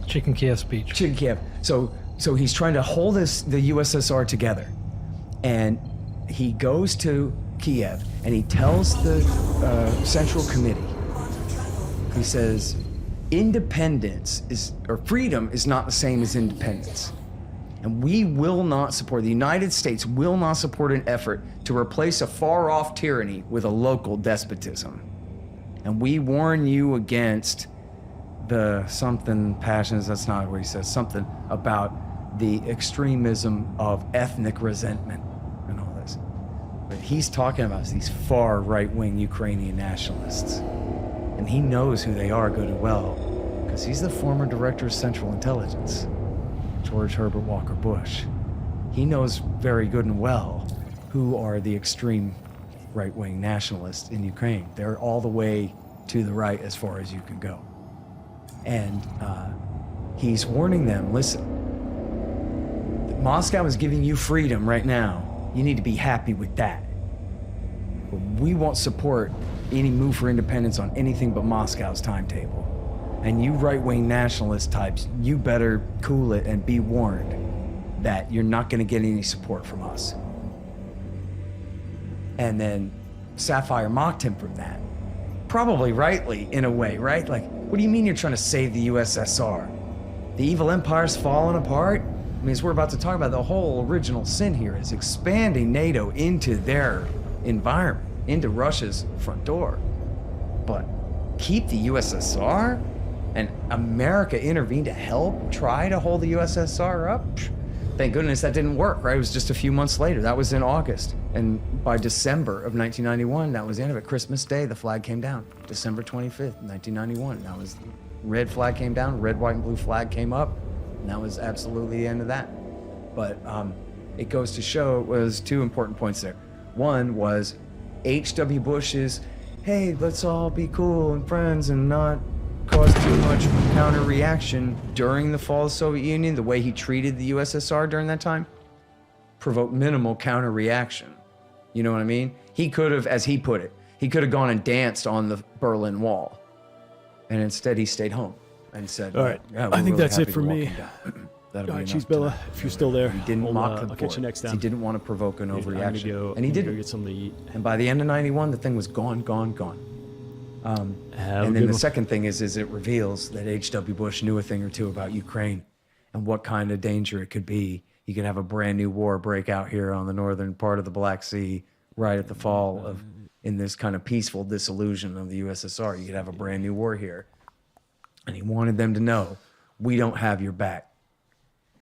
Chicken Kiev speech. Chicken Kiev. So he's trying to hold the USSR together. And he goes to Kiev and he tells the Central Committee, he says, independence or freedom is not the same as independence. And we will not support, the United States will not support an effort to replace a far-off tyranny with a local despotism. And we warn you against the something passions, that's not what he says, something about the extremism of ethnic resentment and all this. But he's talking about these far right-wing Ukrainian nationalists. And he knows who they are good and well, because he's the former director of Central Intelligence, George Herbert Walker Bush. He knows very good and well who are the extreme right-wing nationalists in Ukraine. They're all the way to the right as far as you can go. And he's warning them, listen, Moscow is giving you freedom right now. You need to be happy with that. But we won't support any move for independence on anything but Moscow's timetable. And you right-wing nationalist types, you better cool it and be warned that you're not going to get any support from us. And then Sapphire mocked him from that. Probably rightly, in a way, right? Like, what do you mean you're trying to save the USSR? The evil empire's falling apart? I mean, as we're about to talk about, the whole original sin here is expanding NATO into their environment, into Russia's front door. But keep the USSR? And America intervened to help try to hold the USSR up? Thank goodness that didn't work, right? It was just a few months later. That was in August. And by December of 1991, that was the end of it. Christmas Day, the flag came down. December 25th, 1991. That was, red flag came down, red, white, and blue flag came up. And that was absolutely the end of that. But it goes to show, it was two important points there. One was H.W. Bush's, hey, let's all be cool and friends and not cause too much counter reaction during the fall of the Soviet Union, the way he treated the USSR during that time, provoked minimal counter reaction. You know what I mean? He could have, as he put it, he could have gone and danced on the Berlin Wall. And instead he stayed home and said, all right, yeah, I think really that's it happy for to me. welcome down." That'll All be right, enough Cheese Bella, tonight. if you're still there, He didn't mock the I'll catch you board. next time. He didn't want to provoke an I'm gonna overreaction. go, And he I'm gonna didn't. go get something to eat. And by the end of 91, the thing was gone. Have a And good then the one. second thing is it reveals that H.W. Bush knew a thing or two about Ukraine and what kind of danger it could be. You could have a brand new war break out here on the northern part of the Black Sea right at the fall of, in this kind of peaceful dissolution of the USSR. You could have a brand new war here. And he wanted them to know, we don't have your back.